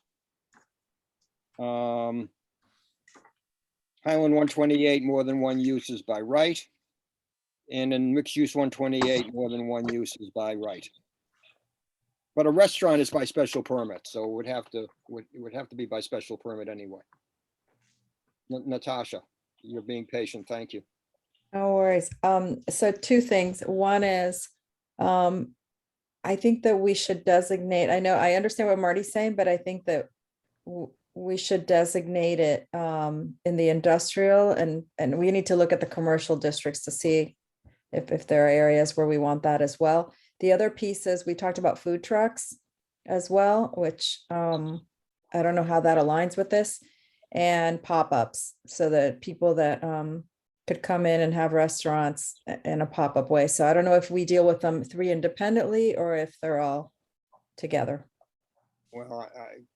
Highland 128, more than one use is by right. And in mixed use 128, more than one use is by right. But a restaurant is by special permit, so it would have to be by special permit anyway. Natasha, you're being patient. Thank you. No worries. So two things. One is, I think that we should designate, I understand what Marty's saying, but I think that we should designate it in the industrial and we need to look at the commercial districts to see if there are areas where we want that as well. The other piece is we talked about food trucks as well, which I don't know how that aligns with this, and pop-ups so that people that could come in and have restaurants in a pop-up way. So I don't know if we deal with them three independently or if they're all together. Well,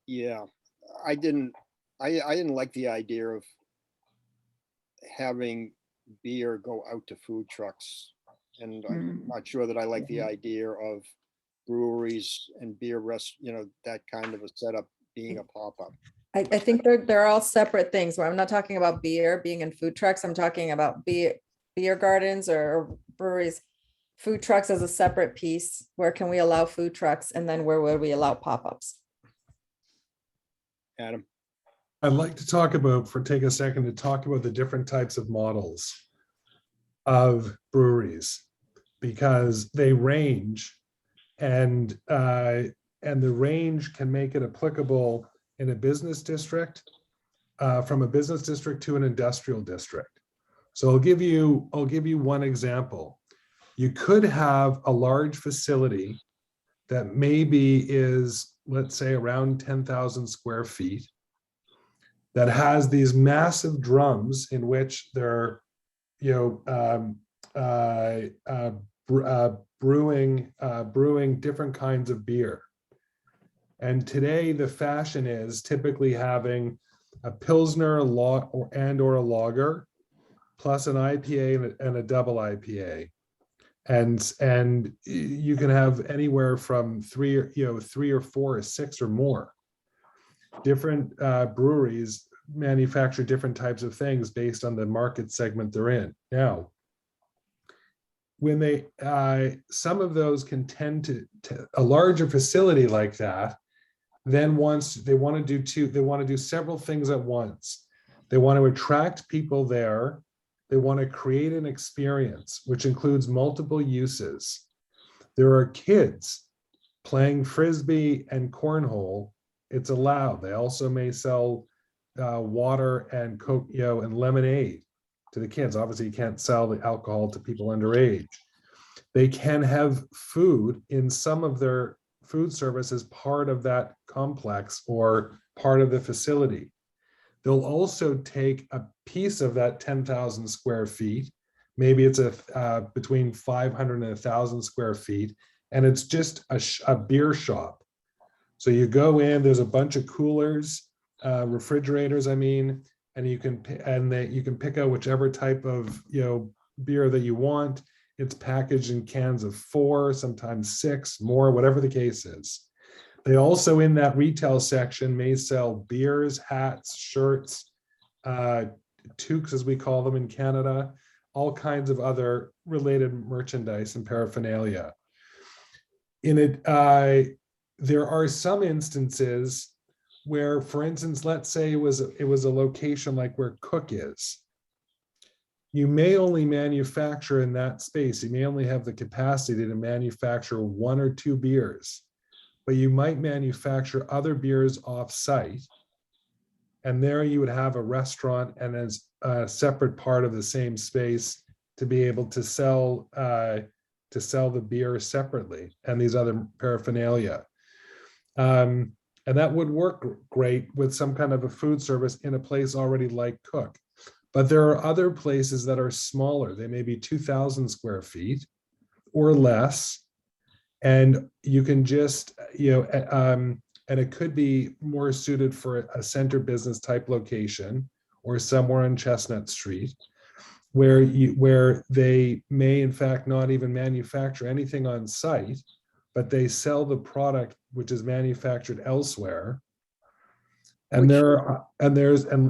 yeah, I didn't like the idea of having beer go out to food trucks. And I'm not sure that I like the idea of breweries and beer that kind of a setup being a pop-up. I think they're all separate things. I'm not talking about beer being in food trucks. I'm talking about beer gardens or breweries. Food trucks as a separate piece. Where can we allow food trucks? And then where would we allow pop-ups? Adam? I'd like to take a second to talk about the different types of models of breweries, because they range and the range can make it applicable in a business district, from a business district to an industrial district. So I'll give you one example. You could have a large facility that maybe is, let's say, around 10,000 square feet, that has these massive drums in which they're, brewing different kinds of beer. And today the fashion is typically having a Pilsner or a lager, plus an IPA and a double IPA. And you can have anywhere from three or four or six or more. Different breweries manufacture different types of things based on the market segment they're in. Now, when some of those can tend to a larger facility like that, then once they want to do several things at once. They want to attract people there. They want to create an experience, which includes multiple uses. There are kids playing Frisbee and cornhole. It's allowed. They also may sell water and Coke, and lemonade to the kids. Obviously, you can't sell the alcohol to people underage. They can have food in some of their food service as part of that complex or part of the facility. They'll also take a piece of that 10,000 square feet. Maybe it's between 500 and 1,000 square feet, and it's just a beer shop. So you go in, there's a bunch of coolers, refrigerators, and you can pick out whichever type of beer that you want. It's packaged in cans of 4, sometimes 6, more, whatever the case is. They also, in that retail section, may sell beers, hats, shirts, toques, as we call them in Canada, all kinds of other related merchandise and paraphernalia. There are some instances where, for instance, let's say it was a location like where Cook is. You may only manufacture in that space. You may only have the capacity to manufacture 1 or 2 beers, but you might manufacture other beers off-site. And there you would have a restaurant and as a separate part of the same space to be able to sell the beer separately and these other paraphernalia. And that would work great with some kind of a food service in a place already like Cook. But there are other places that are smaller. They may be 2,000 square feet or less. And you can just, and it could be more suited for a center business type location or somewhere on Chestnut Street, where they may in fact not even manufacture anything on site, but they sell the product which is manufactured elsewhere. And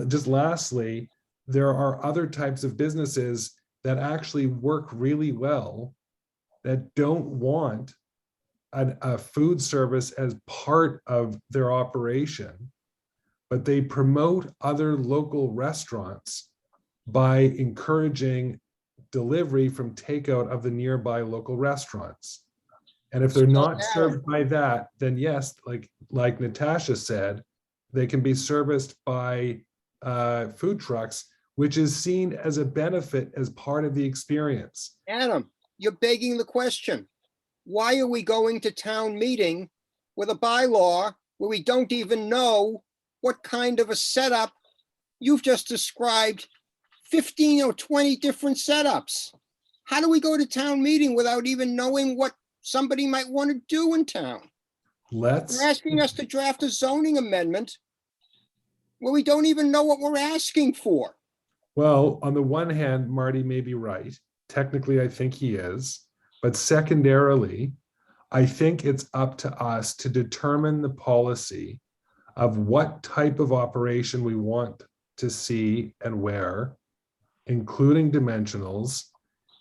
just lastly, there are other types of businesses that actually work really well that don't want a food service as part of their operation, but they promote other local restaurants by encouraging delivery from takeout of the nearby local restaurants. And if they're So, not Adam, served by that, then yes, like Natasha said, they can be serviced by food trucks, which is seen as a benefit as part of the experience. Adam, you're begging the question. Why are we going to town meeting with a bylaw where we don't even know what kind of a setup? You've just described 15 or 20 different setups. How do we go to town meeting without even knowing what somebody might want to do in town? Let's, They're asking us to draft a zoning amendment where we don't even know what we're asking for. well, on the one hand, Marty may be right. Technically, I think he is. But secondarily, I think it's up to us to determine the policy of what type of operation we want to see and where, including dimensionals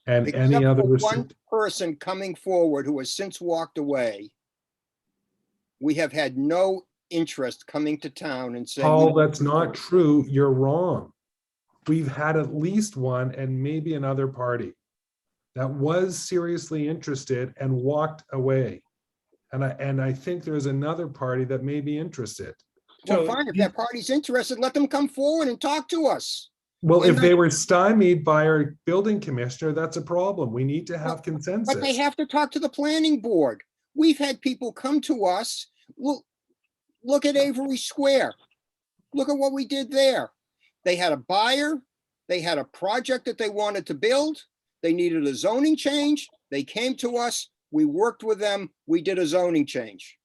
and Except any other for one restrict. person coming forward who has since walked away, we have had no interest coming to town and saying. Paul, that's not true. You're wrong. We've had at least one and maybe another party that was seriously interested and walked away. And I think there's another party that may be interested. Well, So fine, if that party's interested, let them come forward and talk to us. Well, And if they were stymied by our building commissioner, that's a problem. We need to have But they consensus. have to talk to the planning board. We've had people come to us. Look at Avery Square. Look at what we did there. They had a buyer. They had a project that they wanted to build. They needed a zoning change. They came to us. We worked with them. We did a zoning change.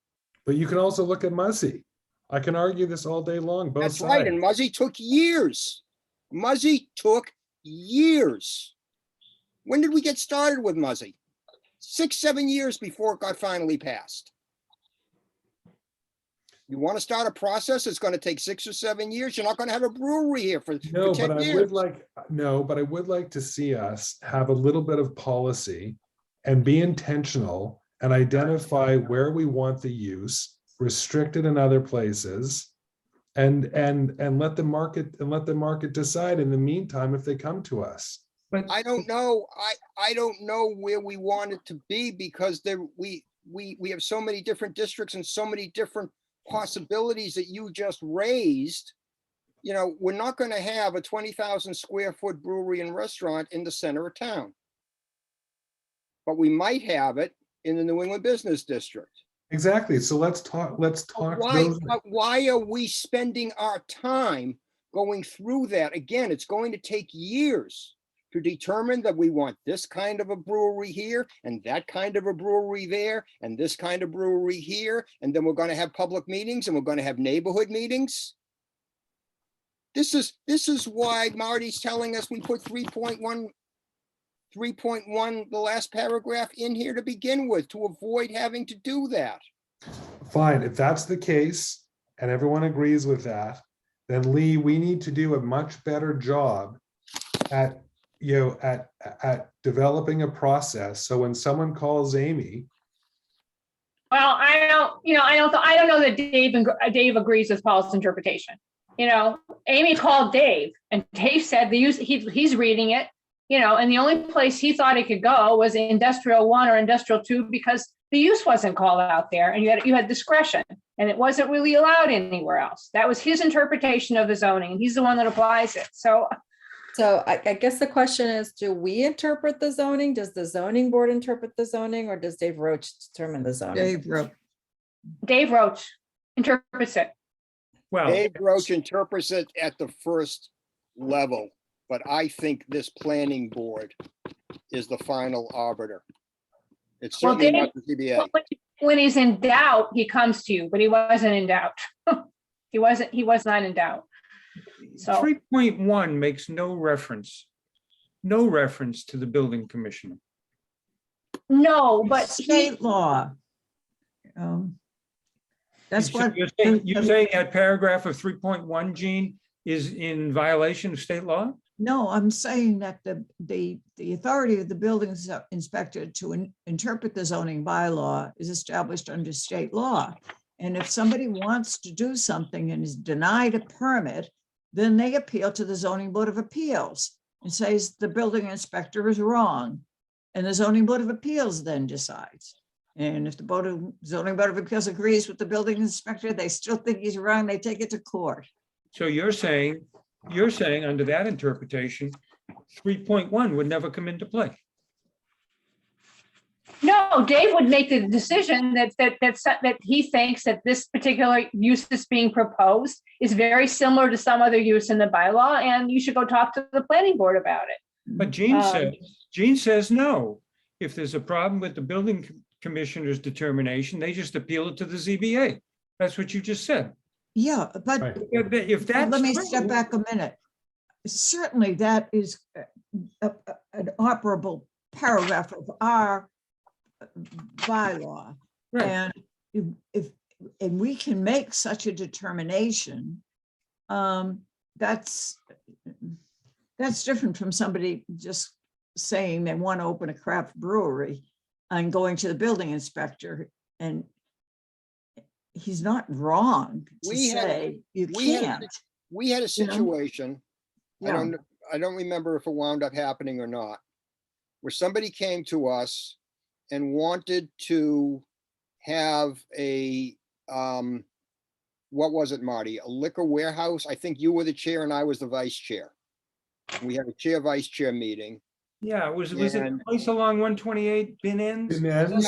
But you can also look at Muzzy. I can argue this all day long, both That's right. sides. And Muzzy took years. Muzzy took years. When did we get started with Muzzy? 6, 7 years before it got finally passed. You want to start a process, it's going to take 6 or 7 years. You're not going to have a brewery here for No, 10 but I years. would like, no, but I would like to see us have a little bit of policy and be intentional and identify where we want the use, restrict it in other places, and let the market decide in the meantime if they come to us. but I don't know. I don't know where we want it to be because we have so many different districts and so many different possibilities that you just raised. You know, we're not going to have a 20,000 square foot brewery and restaurant in the center of town. But we might have it in the New England Business District. Exactly. So let's talk. Why are we spending our time going through that? Again, it's going to take years to determine that we want this kind of a brewery here and that kind of a brewery there and this kind of brewery here. And then we're going to have public meetings and we're going to have neighborhood meetings. This is why Marty's telling us we put 3.1, the last paragraph in here to begin with, to avoid having to do that. Fine, if that's the case, and everyone agrees with that, then Lee, we need to do a much better job at developing a process. So when someone calls Amy, Well, I don't know that Dave agrees with Paul's interpretation. You know, Amy called Dave and Dave said he's reading it, you know, and the only place he thought it could go was industrial 1 or industrial 2 because the use wasn't called out there and you had discretion and it wasn't really allowed anywhere else. That was his interpretation of the zoning and he's the one that applies it. So I guess the question is, do we interpret the zoning? Does the zoning board interpret the zoning, or does Dave Roach determine the zoning? Dave Roach interprets it. well, Dave Roach interprets it at the first level, but I think this planning board is the final arbiter. It's Well, certainly Dave- not the ZBA. When he's in doubt, he comes to you, but he wasn't in doubt. He was not in doubt. So 3.1 makes no reference to the building commissioner. no, but State law. That's what. You're saying that paragraph of 3.1, Gene, is in violation of state law? No, I'm saying that the authority of the building inspector to interpret the zoning bylaw is established under state law. And if somebody wants to do something and is denied a permit, then they appeal to the zoning board of appeals and says the building inspector is wrong. And the zoning board of appeals then decides. And if the zoning board of appeals agrees with the building inspector, they still think he's wrong, they take it to court. So you're saying under that interpretation, 3.1 would never come into play. No, Dave would make the decision that he thinks that this particular use that's being proposed is very similar to some other use in the bylaw, and you should go talk to the planning board about it. But Gene says no. If there's a problem with the building commissioner's determination, they just appeal it to the ZBA. That's what you just said. Yeah, but Right. If that's let me step true- back a minute. Certainly that is an operable paragraph of our bylaw. Right. And and we can make such a determination, that's different from somebody just saying they want to open a craft brewery and going to the building inspector, and he's not wrong to We had- say you we had a can't. We had a You know? situation, Yeah. I don't remember if it wound up happening or not, where somebody came to us and wanted to have a, what was it, Marty? A liquor warehouse? I think you were the chair and I was the vice chair. We had a chair, vice chair meeting. Yeah, was it And- the place along 128 bin ends? Bin ends?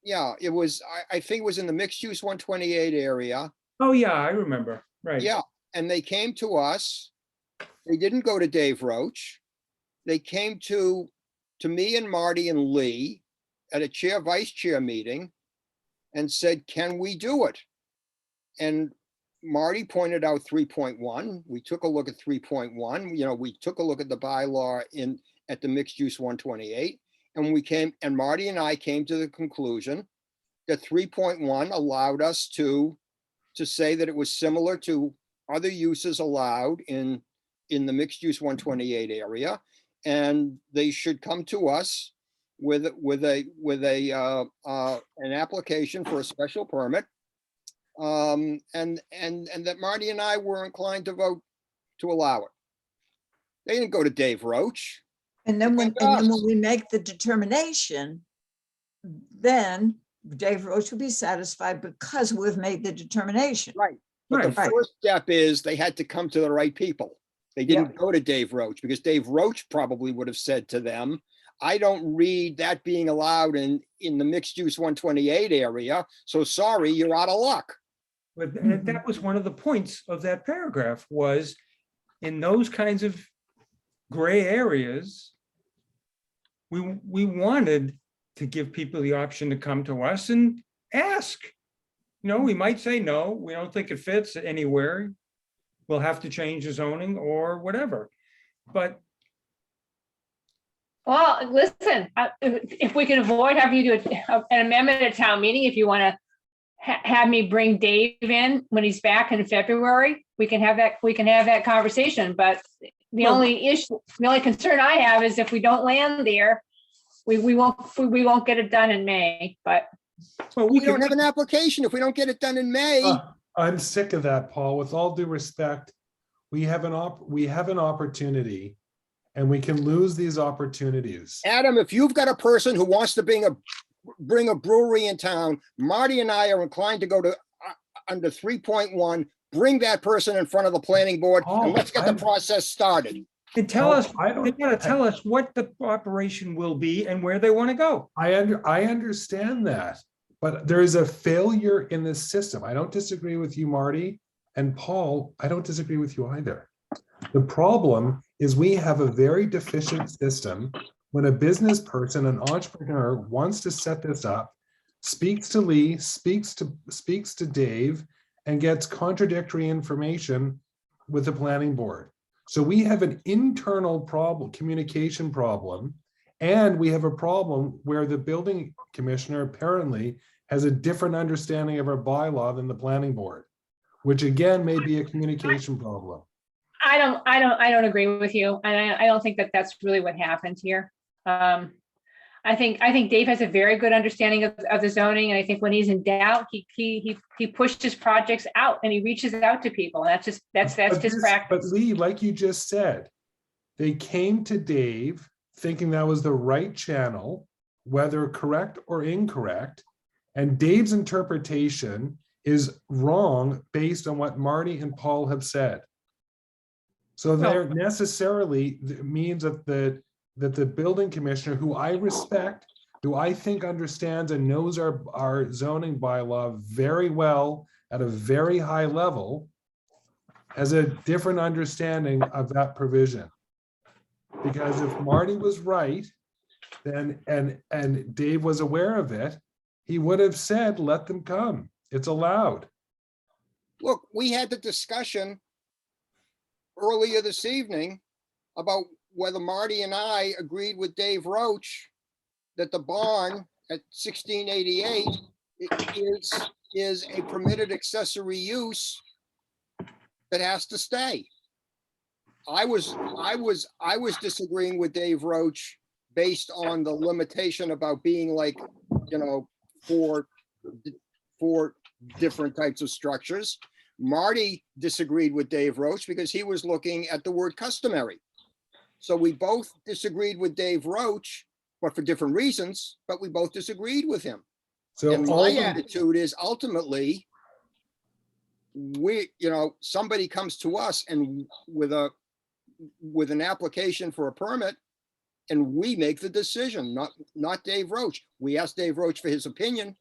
Yeah, it was, I think it was in the mixed use 128 area. Oh, yeah, I remember. Right. Yeah, and they came to us. They didn't go to Dave Roach. They came to me and Marty and Lee at a chair, vice chair meeting and said, can we do it? And Marty pointed out 3.1. We took a look at 3.1. We took a look at the bylaw at the mixed use 128. And Marty and I came to the conclusion that 3.1 allowed us to say that it was similar to other uses allowed in the mixed use 128 area. And they should come to us with an application for a special permit. And that Marty and I were inclined to vote to allow it. They didn't go to Dave Roach. And then when Thank us. we make the determination, then Dave Roach will be satisfied because we've made the determination. Right. But the Right. first step is they had to come to the right people. They didn't go to Dave Roach because Dave Roach probably would have said to them, I don't read that being allowed in the mixed use 128 area. So sorry, you're out of luck. But that was one of the points of that paragraph, was in those kinds of gray areas, we wanted to give people the option to come to us and ask. We might say, no, we don't think it fits anywhere. We'll have to change the zoning or whatever. But Well, listen, if we can avoid having you do an amendment at town meeting, if you want to have me bring Dave in when he's back in February, we can have that conversation. But the only concern I have is if we don't land there, we won't get it done in May, but. We don't have an application if we don't get it done in May. I'm sick of that, Paul. With all due respect, we have an opportunity, and we can lose these opportunities. Adam, if you've got a person who wants to bring a brewery in town, Marty and I are inclined to go to under 3.1, bring that person in front of the planning board and let's get the process started. and they gotta tell us what the operation will be and where they want to go. I understand that, but there is a failure in this system. I don't disagree with you, Marty, and Paul, I don't disagree with you either. The problem is we have a very deficient system. When a business person, an entrepreneur wants to set this up, speaks to Lee, speaks to Dave, and gets contradictory information with the planning board. So we have an internal problem, communication problem, and we have a problem where the building commissioner apparently has a different understanding of our bylaw than the planning board, which again may be a communication problem. I don't agree with you. And I don't think that that's really what happened here. I think Dave has a very good understanding of the zoning. And I think when he's in doubt, he pushes projects out and he reaches out to people. And that's his But practice. Lee, like you just said, they came to Dave thinking that was the right channel, whether correct or incorrect. And Dave's interpretation is wrong based on what Marty and Paul have said. So there necessarily means that the building commissioner, who I respect, who I think understands and knows our zoning bylaw very well at a very high level, has a different understanding of that provision. Because if Marty was right, then and Dave was aware of it, he would have said, let them come. It's allowed. Look, we had the discussion earlier this evening about whether Marty and I agreed with Dave Roach that the barn at 1688 is a permitted accessory use that has to stay. I was disagreeing with Dave Roach based on the limitation about being like, you know, four different types of structures. Marty disagreed with Dave Roach because he was looking at the word customary. So we both disagreed with Dave Roach, but for different reasons, but we both disagreed with him. So And my attitude is ultimately, somebody comes to us and with an application for a permit, and we make the decision, not Dave Roach. We asked Dave Roach for his opinion,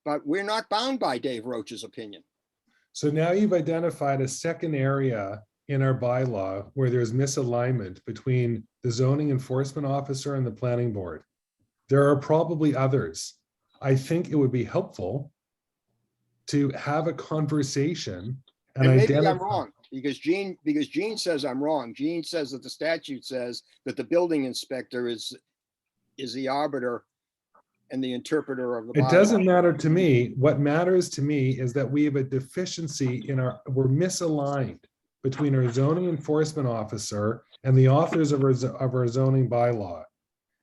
but we're not bound by Dave Roach's opinion. So now you've identified a second area in our bylaw where there's misalignment between the zoning enforcement officer and the planning board. There are probably others. I think it would be helpful to have a conversation and maybe identify. I'm wrong because Gene says I'm wrong. Gene says that the statute says that the building inspector is the arbiter and the interpreter of the bylaw. It doesn't matter to me. What matters to me is that we have a deficiency we're misaligned between our zoning enforcement officer and the authors of our zoning bylaw.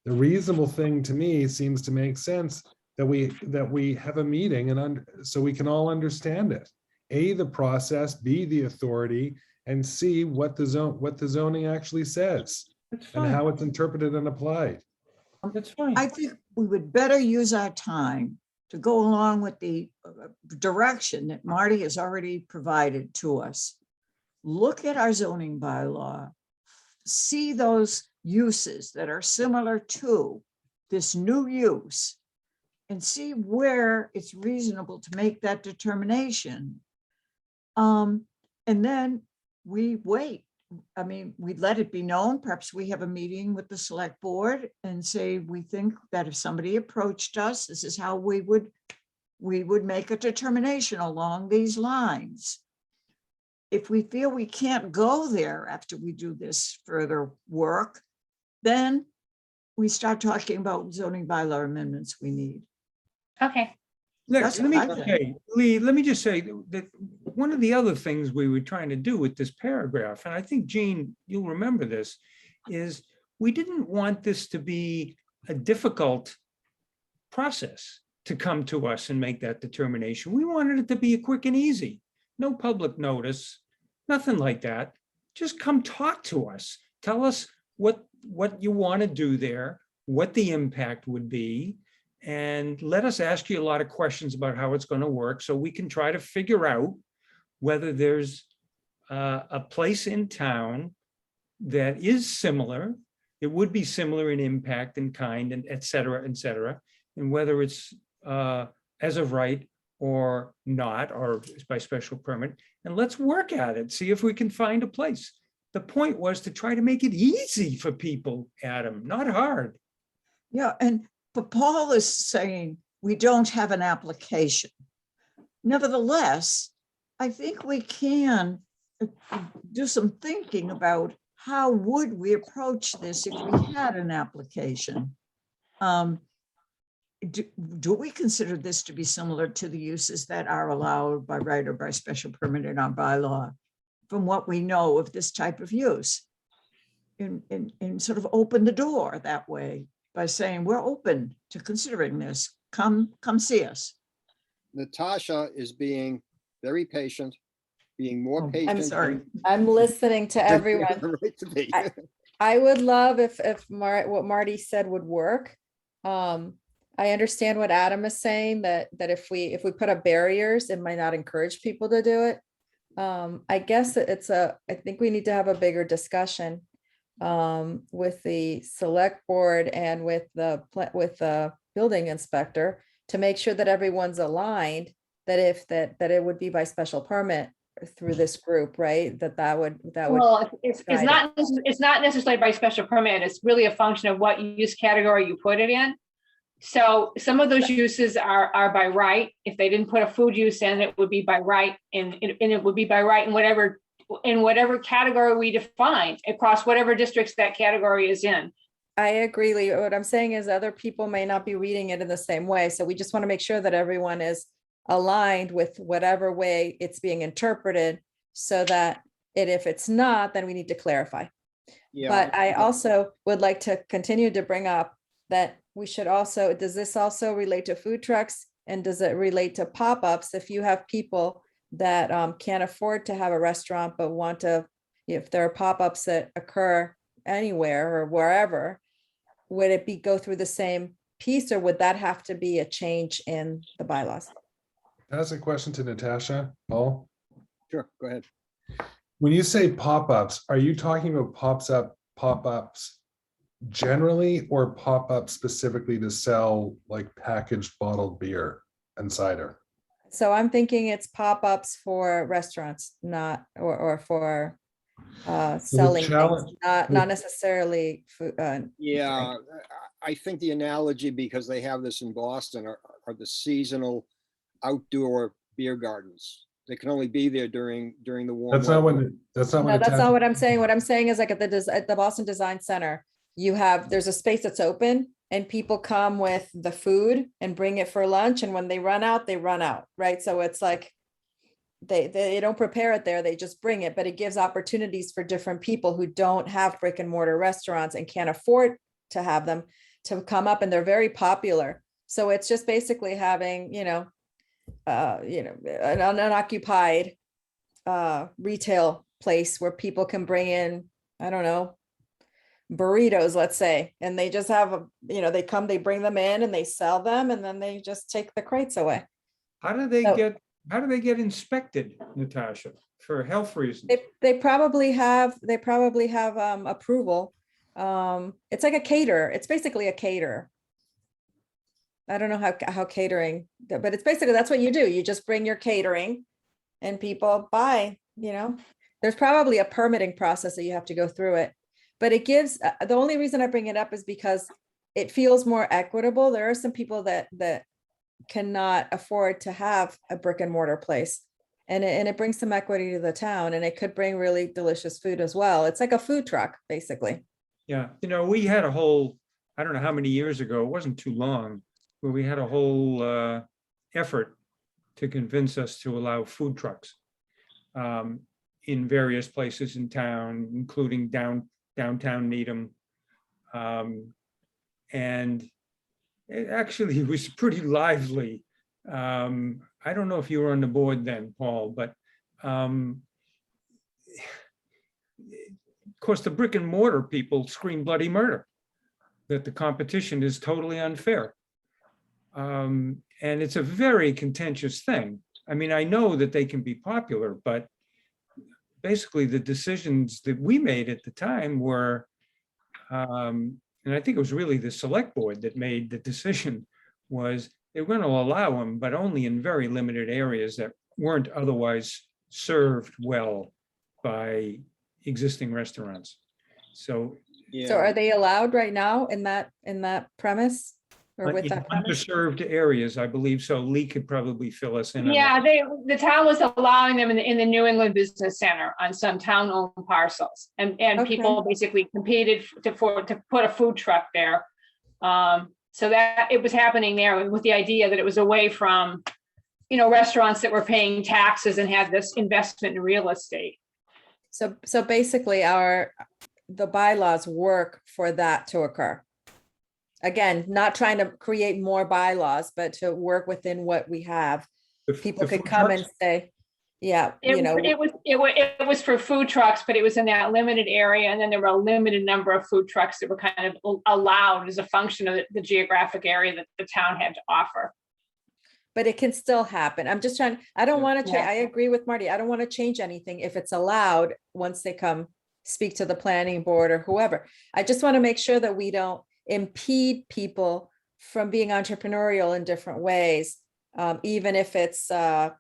The reasonable thing to me seems to make sense that we have a meeting and so we can all understand it. A, the process, B, the authority, and C, what the zoning actually says That's and fine. how it's interpreted and applied. That's fine. I think we would better use our time to go along with the direction that Marty has already provided to us. Look at our zoning bylaw, see those uses that are similar to this new use, and see where it's reasonable to make that determination. And then we wait. I mean, we let it be known, perhaps we have a meeting with the select board and say, we think that if somebody approached us, this is how we would make a determination along these lines. If we feel we can't go there after we do this further work, then we start talking about zoning bylaw amendments we need. Okay. That's Let me what I think. say, Lee, let me just say that one of the other things we were trying to do with this paragraph, and I think, Gene, you'll remember this, is we didn't want this to be a difficult process to come to us and make that determination. We wanted it to be quick and easy. No public notice, nothing like that. Just come talk to us. Tell us what you want to do there, what the impact would be, and let us ask you a lot of questions about how it's going to work so we can try to figure out whether there's a place in town that is similar. It would be similar in impact and kind and et cetera, and whether it's as of right or not, or by special permit. And let's work at it, see if we can find a place. The point was to try to make it easy for people, Adam, not hard. Yeah, but Paul is saying we don't have an application. Nevertheless, I think we can do some thinking about how would we approach this if we had an application. Do we consider this to be similar to the uses that are allowed by right or by special permit in our bylaw? from what we know of this type of use. And sort of open the door that way by saying, we're open to considering this. Come see us. Natasha is being very patient, being more Oh, patient. I'm sorry. than- I'm listening to than you have everyone. the right to be. I would love if what Marty said would work. I understand what Adam is saying, that if we put up barriers, it might not encourage people to do it. I guess I think we need to have a bigger discussion with the select board and with the building inspector to make sure that everyone's aligned, that it would be by special permit through this group, right? That would. Well, it's guide not necessarily by special permit. It's really a function of what use category you put it in. So some of those uses are by right. If they didn't put a food use in, it would be by right, and it would be by right in whatever category we define across whatever districts that category is in. I agree, Lee. What I'm saying is other people may not be reading it in the same way. So we just want to make sure that everyone is aligned with whatever way it's being interpreted, so that if it's not, then we need to clarify. Yeah, But I also would like to continue to bring up that we should also, does this also relate to food trucks? And does it relate to pop-ups? If you have people that can't afford to have a restaurant, but want to, if there are pop-ups that occur anywhere or wherever, would it go through the same piece, or would that have to be a change in the bylaws? That's a question to Natasha. Paul, Sure, go ahead. when you say pop-ups, are you talking about pop-ups generally, or pop-ups specifically to sell like packaged bottled beer and cider? So I'm thinking it's pop-ups for restaurants, not, or for selling things, challenge- not necessarily food. Yeah, I think the analogy, because they have this in Boston, are the seasonal outdoor beer gardens. They can only be there during the warm. That's not weather. what, that's not what. No, that's not Natasha- what I'm saying. What I'm saying is like at the Boston Design Center, there's a space that's open and people come with the food and bring it for lunch. And when they run out, right? So it's like they don't prepare it there, they just bring it, but it gives opportunities for different people who don't have brick and mortar restaurants and can't afford to have them to come up, and they're very popular. So it's just basically having, an unoccupied retail place where people can bring in, I don't know, burritos, let's say, and they just have they bring them in and they sell them, and then they just take the crates away. How do they So- get inspected, Natasha, for health reasons? They probably have approval. It's like a caterer. It's basically a caterer. I don't know how catering, but it's basically, that's what you do. You just bring your catering and people buy, there's probably a permitting process that you have to go through it. But it gives, the only reason I bring it up is because it feels more equitable. There are some people that cannot afford to have a brick and mortar place. And it brings some equity to the town, and it could bring really delicious food as well. It's like a food truck, basically. Yeah, we had a whole, I don't know how many years ago, it wasn't too long, where we had a whole effort to convince us to allow food trucks in various places in town, including downtown Needham. And it actually was pretty lively. I don't know if you were on the board then, Paul, but of course, the brick and mortar people scream bloody murder, that the competition is totally unfair. And it's a very contentious thing. I mean, I know that they can be popular, but basically the decisions that we made at the time were, and I think it was really the select board that made the decision, was they were going to allow them, but only in very limited areas that weren't otherwise served well by existing restaurants. So Yeah. So are they allowed right now in that premise? Or with in that premise? underserved areas, I believe so. Lee could probably fill us in. on Yeah, that. the town was allowing them in the New England Business Center on some town-owned parcels. And people basically competed to put a food truck there. So that it was happening there with the idea that it was away from, restaurants that were paying taxes and had this investment in real estate. So basically the bylaws work for that to occur. Again, not trying to create more bylaws, but to work within what we have. People The could food come trucks? and say, yeah, you know, It was for food trucks, but it was in that limited area. And then there were a limited number of food trucks that were kind of allowed as a function of the geographic area that the town had to offer. but it can still happen. I'm just trying, I don't Yeah. want to, Yeah. I agree with Marty. I don't want to change anything if it's allowed once they come speak to the planning board or whoever. I just want to make sure that we don't impede people from being entrepreneurial in different ways, even if it's, what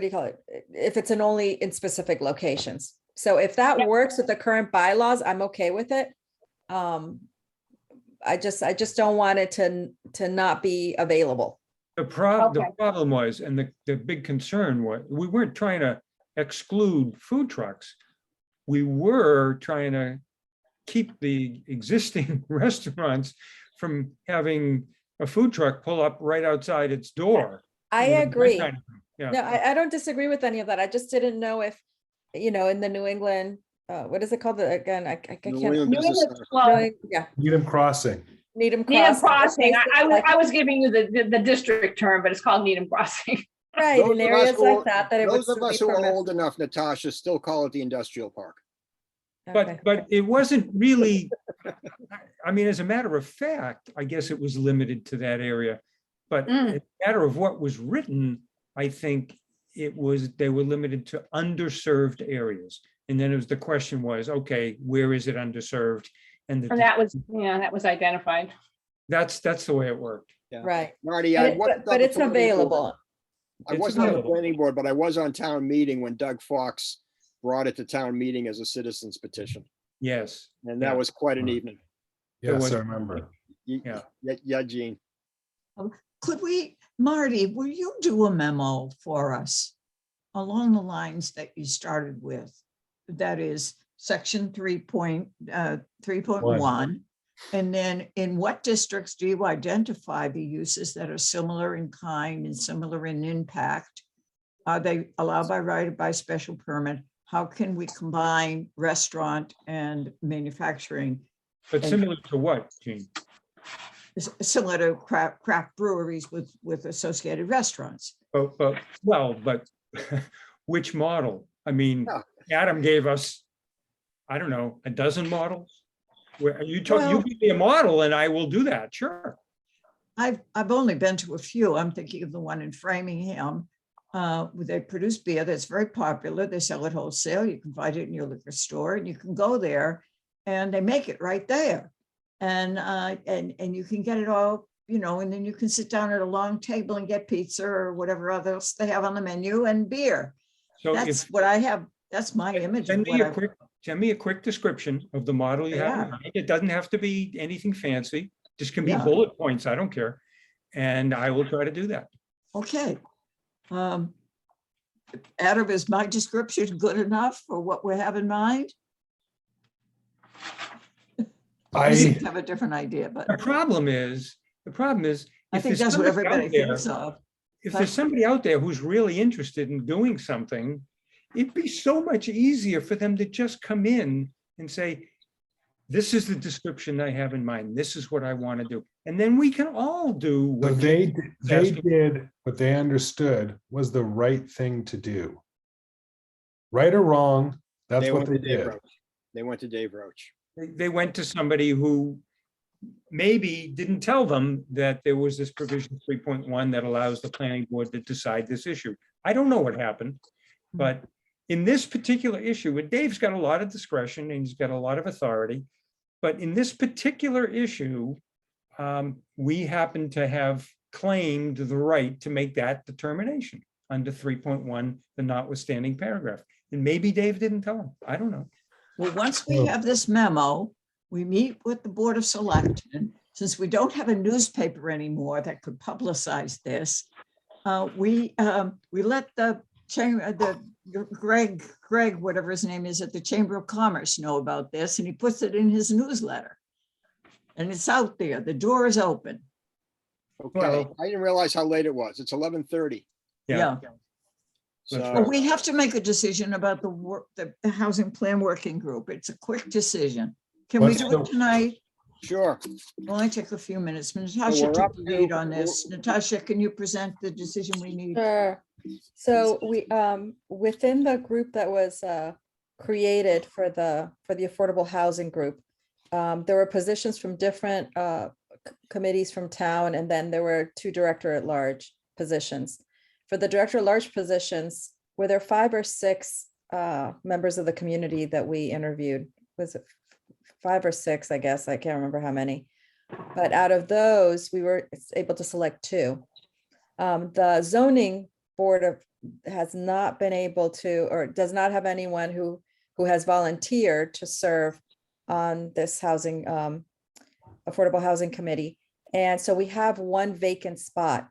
do you call it? If it's only in specific locations. So if that Yep. works with the current bylaws, I'm okay with it. I just don't want it to not be available. The Okay. problem was, and the big concern was, we weren't trying to exclude food trucks. We were trying to keep the existing restaurants from having a food truck pull up right outside its door. I You know, that agree. kind of thing. Yeah. No, I don't disagree with any of that. I just didn't know if, in the New England, what is it called again? I can't. New England New Business England- Center. well, Yeah, Needham Crossing. Needham Needham Crossing. Crossing. I was giving you the district term, but it's called Needham Crossing. Right, Those in of us areas who like are- that, that it would Those of still be us who are permitted. old enough, Natasha, still call it the industrial park. Okay. But it wasn't really, I mean, as a matter of fact, I guess it was limited to that area. But Mm. as a matter of what was written, I think they were limited to underserved areas. And then the question was, okay, where is it underserved? And And that was identified. that's the way it worked. Right, Marty, But I it- wasn't but on the it's planning board. available. I It's wasn't on the available. planning board, but I was on town meeting when Doug Fox brought it to town meeting as a citizen's petition. Yes. And Yeah. that was quite an Right. evening. Yes, was- I remember. Yeah. Yeah, Gene. Could we, Marty, will you do a memo for us along the lines that you started with? That is section 3.1. And then in what districts do you identify the uses that are similar in kind and similar in impact? Are they allowed by right or by special permit? How can we combine restaurant and manufacturing? But And- similar to what, Gene? Similar to craft breweries with associated restaurants. But which model? I mean, Yeah. Adam gave us, I don't know, a dozen models. Where you Well- give me a model and I will do that, sure. I've only been to a few. I'm thinking of the one in Framingham. Where they produce beer that's very popular. They sell it wholesale. You can find it in your liquor store and you can go there and they make it right there. And you can get it all, and then you can sit down at a long table and get pizza or whatever else they have on the menu and beer. So That's if, what I have. That's my image of send what me a quick description of the model you have in Yeah. mind. It doesn't have to be anything fancy. Just can be Yeah. bullet points. I don't care. And I will try to do that. Okay. Adam, is my description good enough for what we have in mind? I seem to have a different idea, but The problem is, I if think there's that's what somebody everybody out there, thinks of. if there's somebody out there who's really interested in doing something, it'd be so much easier for them to just come in and say, this is the description I have in mind. This is what I want to do. And then we can all do what But they asking- did what they understood was the right thing to do. Right or wrong, that's They what went they to Dave did. Roach. They went to Dave Roach. they went to somebody who maybe didn't tell them that there was this provision 3.1 that allows the planning board to decide this issue. I don't know what happened, but in this particular issue, and Dave's got a lot of discretion and he's got a lot of authority, but in this particular issue, we happen to have claimed the right to make that determination under 3.1, the notwithstanding paragraph. And maybe Dave didn't tell him. I don't know. Well, once we Oh. have this memo, we meet with the Board of Selectmen. Since we don't have a newspaper anymore that could publicize this, we let the chamber, Greg, whatever his name is, at the Chamber of Commerce know about this, and he puts it in his newsletter. And it's out there. The door is open. Okay, Well- I didn't realize how late it was. It's 11:30. Yeah. That's So, But we have to make a decision about the work, the housing plan working group. It's a quick decision. Can we Let's do go. it tonight? sure. It'll only take a few minutes. Natasha we're took up the lead to- on this. Natasha, can you present the decision we need? Sure. So we, within the group that was created for the affordable housing group, there were positions from different committees from town, and then there were 2 director-at-large positions. For the director-at-large positions, were there 5 or 6 members of the community that we interviewed? Was it 5 or 6, I guess? I can't remember how many. But out of those, we were able to select 2. The zoning board has not been able to, or does not have anyone who has volunteered to serve on this housing, affordable housing committee. And so we have 1 vacant spot.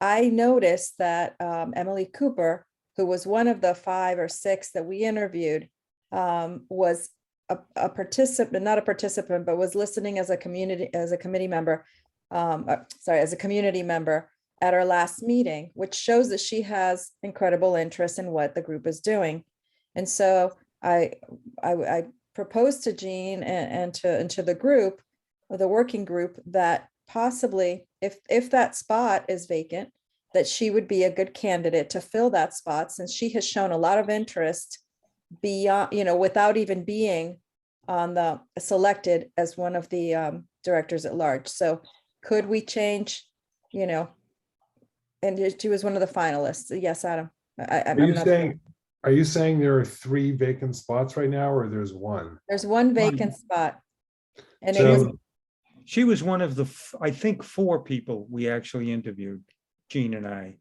I noticed that Emily Cooper, who was one of the 5 or 6 that we interviewed, was a participant, not a participant, but was listening as a committee member, as a community member at our last meeting, which shows that she has incredible interest in what the group is doing. And so I proposed to Jean and to the group, or the working group, that possibly if that spot is vacant, that she would be a good candidate to fill that spot, since she has shown a lot of interest beyond, without even being on the selected as one of the directors at large. So could we change, and she was one of the finalists. Yes, Adam. Are you saying there are 3 vacant spots right now, or there's 1? There's 1 vacant spot. And it was, So, She was one of the, I think, 4 people we actually interviewed, Jean and I.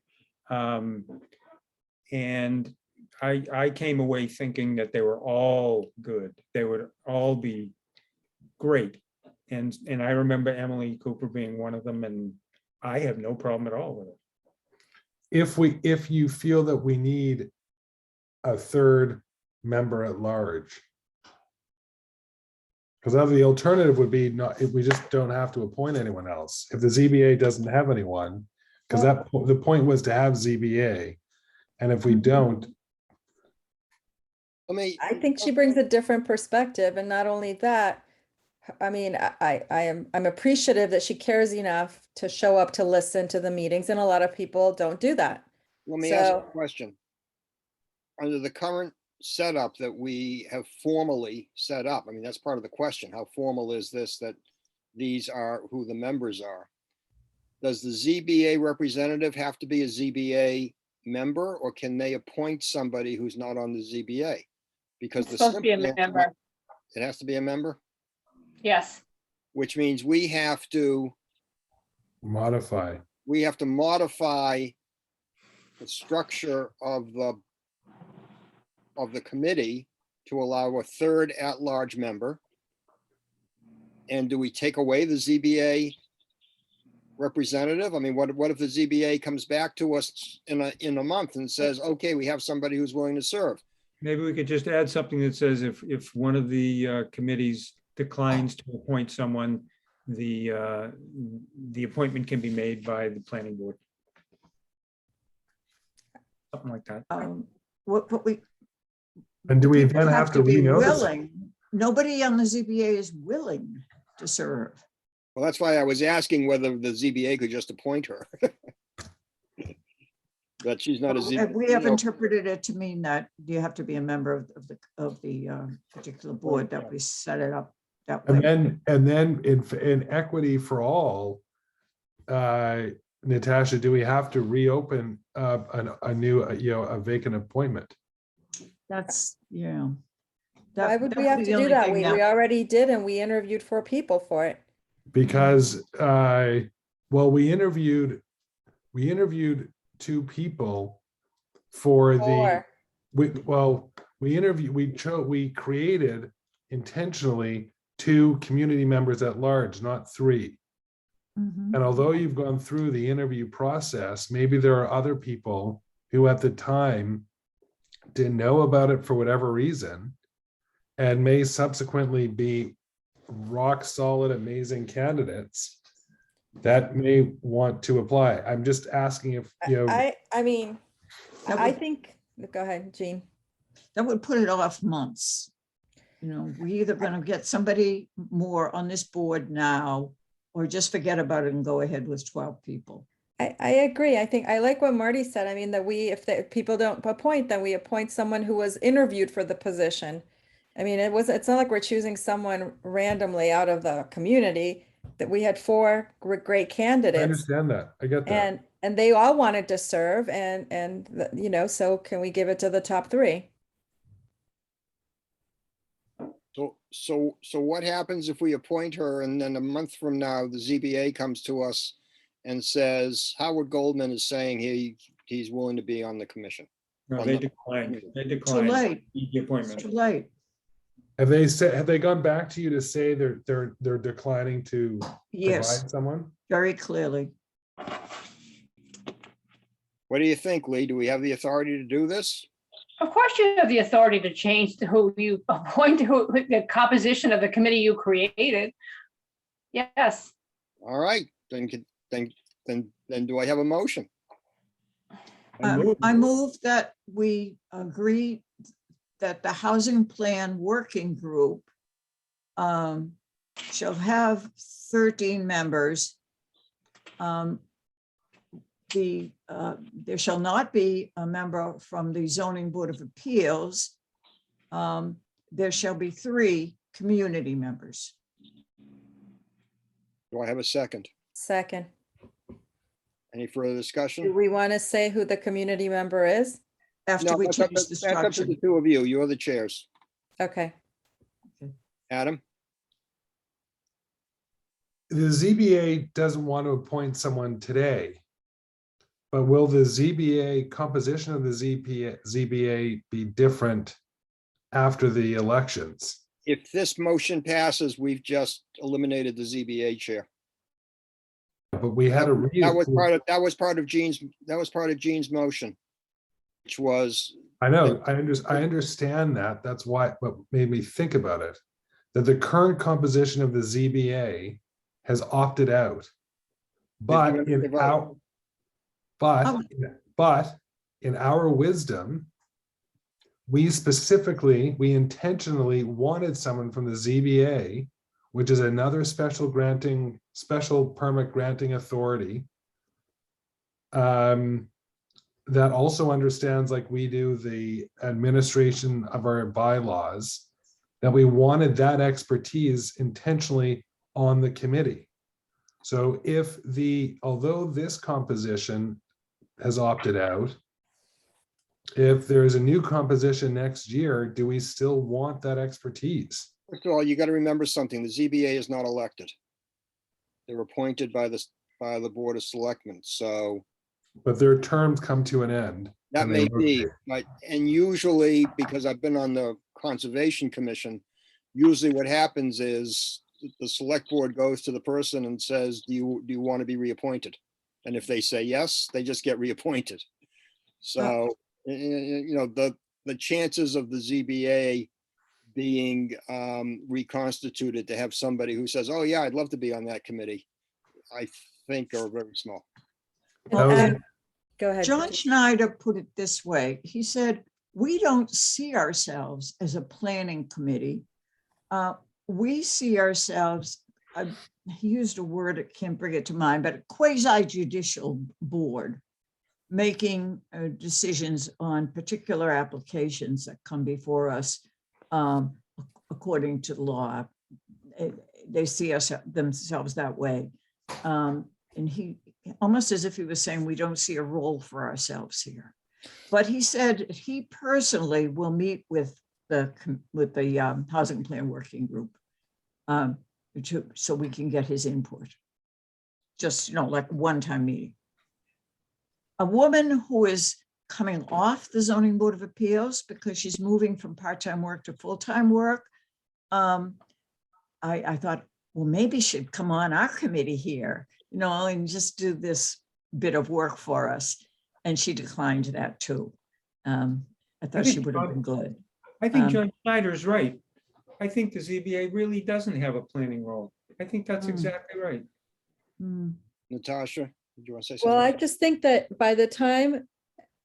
And I came away thinking that they were all good. They would all be great. And I remember Emily Cooper being one of them, and I have no problem at all with it. if you feel that we need a 3rd member at large, because the alternative would be not, if we just don't have to appoint anyone else. If the ZBA doesn't have anyone, because the point was to have ZBA, and if we don't, I think she brings a different perspective, and not only that, I mean, I'm appreciative that she cares enough to show up to listen to the meetings, and a lot of people don't do that. Let me ask you a So- question. Under the current setup that we have formally set up, I mean, that's part of the question. How formal is this, that these are who the members are? Does the ZBA representative have to be a ZBA member, or can they appoint somebody who's not on the ZBA? Because It's supposed to be a simple answer- member. It has to be a member, Yes. which means we have to modify. modify the structure of the committee to allow a 3rd at-large member. And do we take away the ZBA representative? I mean, what if the ZBA comes back to us in a month and says, okay, we have somebody who's willing to serve? Maybe we could just add something that says if one of the committees declines to appoint someone, the appointment can be made by the planning board. Something like that. What we. And do we people then have to be renotice? willing. Nobody on the ZBA is willing to serve. Well, that's why I was asking whether the ZBA could just appoint her. That she's not a ZBA. We have interpreted it to mean that you have to be a member of the particular board that we set it up that way. And then in equity for all, Natasha, do we have to reopen a new, a vacant appointment? That's, yeah. Why would we have to do that? We already did, and we interviewed 4 people for it. Because, well, we interviewed 2 people for Or, we created intentionally 2 community members at large, not 3. Mhm. And although you've gone through the interview process, maybe there are other people who at the time didn't know about it for whatever reason, and may subsequently be rock solid, amazing candidates that may want to apply. I'm just asking if, I mean, That I would, think, go ahead, Jean. that would put it off months. You know, we either going to get somebody more on this board now, or just forget about it and go ahead with 12 people. I agree. I think I like what Marty said. I mean, that if people don't appoint, then we appoint someone who was interviewed for the position. I mean, it's not like we're choosing someone randomly out of the community, that we had four great I candidates. understand that. I get that. And they all wanted to serve you know, so can we give it to the top three? So what happens if we appoint her and then a month from now, the ZBA comes to us and says, Howard Goldman is saying he's willing to be on the commission? No, On they the- declined. They Too declined late. the It's appointment. too late. Have they gone back to you to say they're declining to Yes, provide someone? very clearly. What do you think, Lee? Do we have the authority to do this? Of course, you have the authority to change who you appoint, the composition of the committee you created. Yes. All right, then do I have a motion? I move that we agree that the housing plan working group shall have 13 members. There shall not be a member from the Zoning Board of Appeals. There shall be 3 community members. Do I have a second? Second. Any further Do discussion? we want to say who the community member is? After No, we that's up change to the that's up to structure. the two of you. You're the chairs. Okay. Adam? The ZBA doesn't want to appoint someone today. But will the ZBA composition of the ZBA be different after the elections? If this motion passes, we've just eliminated the ZBA chair. But we had a. That was part of Jean's motion, which was, I know, I understand that. That's what made me think about it. That the current composition of the ZBA has opted out. But in our wisdom, we intentionally wanted someone from the ZBA, which is another special permit granting authority, that also understands, like we do, the administration of our bylaws, that we wanted that expertise intentionally on the committee. So although this composition has opted out, if there's a new composition next year, do we still want that expertise? first of all, you got to remember something. The ZBA is not elected. They're appointed by the Board of Selectmen. So But their terms come to an end. that and they may be, rotate. and usually, because I've been on the Conservation Commission, usually what happens is the select board goes to the person and says, do you want to be reappointed? And if they say yes, they just get reappointed. So, the chances of the ZBA being reconstituted to have somebody who says, oh yeah, I'd love to be on that committee, I think are very small. That was- Adam, go ahead. John Schneider put it this way. He said, we don't see ourselves as a planning committee. We see ourselves, he used a word, I can't bring it to mind, but a quasi-judicial board making decisions on particular applications that come before us according to the law. They see themselves that way. And he, almost as if he was saying, we don't see a role for ourselves here. But he said he personally will meet with the housing plan working group so we can get his input. Just, like one-time meeting. A woman who is coming off the Zoning Board of Appeals because she's moving from part-time work to full-time work. I thought, well, maybe she'd come on our committee here, and just do this bit of work for us. And she declined that too. I thought she would have been good. I think John Schneider is right. I think the ZBA really doesn't have a planning role. I think that's exactly right. Natasha, did you want to say Well, something? I just think that by the time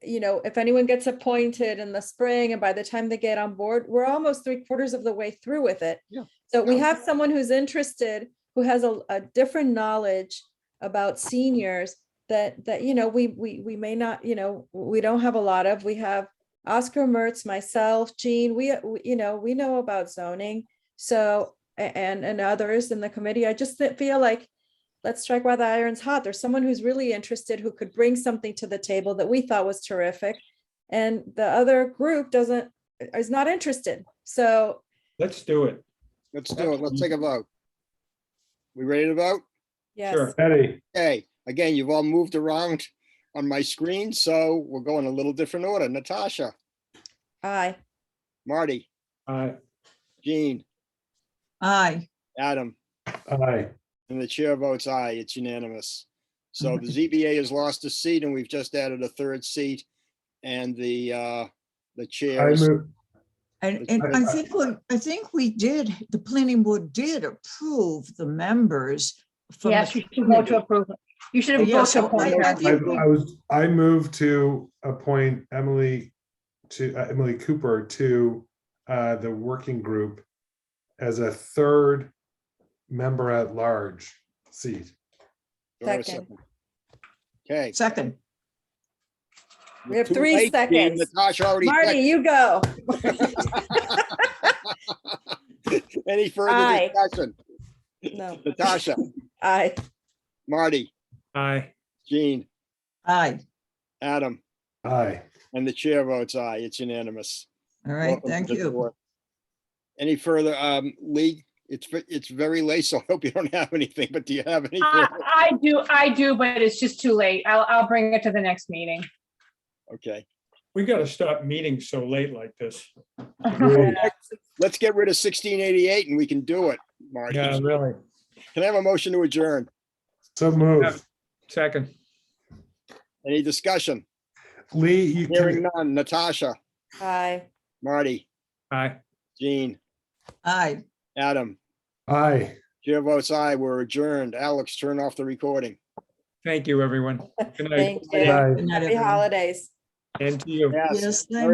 if anyone gets appointed in the spring and by the time they get on board, we're almost 3/4 of the way through with it. Yeah. So we Yeah. have someone who's interested, who has a different knowledge about seniors that, we may not, we don't have a lot of. We have Oscar Mertz, myself, Jean, we know about zoning. So, and others in the committee. I just feel like, let's strike while the iron's hot. There's someone who's really interested, who could bring something to the table that we thought was terrific. And the other group is not interested. So Let's do it. Let's do it. Let's take a vote. We ready to vote? yes, Sure. Eddie, Okay, again, you've all moved around on my screen, so we'll go in a little different order. Natasha, aye. Marty, Jean, Aye. Adam, aye. and the chair votes aye. It's unanimous. So the ZBA has lost a seat and we've just added a third seat. And the chair I is, move, And I- I think we did, the planning board did approve the members. from the Yes, you should vote to committee. approve it. You should Yeah, vote to so appoint I her. think we- I move to appoint Emily Cooper to the working group as a third member at large seat. do I have a Second. second? Okay. Second. We have Too 3 late, Jean. seconds. Natasha already. Marty, you go. Any further Aye. discussion? No, Natasha, aye. Marty, Aye. Jean, Aye. Adam, Aye. and the chair votes aye. It's unanimous. All right, Welcome to thank the you. board. Any further, Lee? It's very late, so I hope you don't have anything, but do you have any? further? I do, but it's just too late. I'll bring it to the next meeting. Okay, We got to stop meeting so late like this. Agreed. let's get rid of 1688 and we can do it, Marty. Yeah, really. Can I have a motion to adjourn? So moved. Second. Any discussion? Lee, you Hearing can, none. Natasha, Aye. Marty, Aye. Jean, Aye. Adam, aye. chair votes aye. We're adjourned. Alex, turn off the recording. Thank you, everyone. Good night. Thank you. Aye. Good night, Happy everyone. holidays. And to you. Yes. Yes, Merry- thank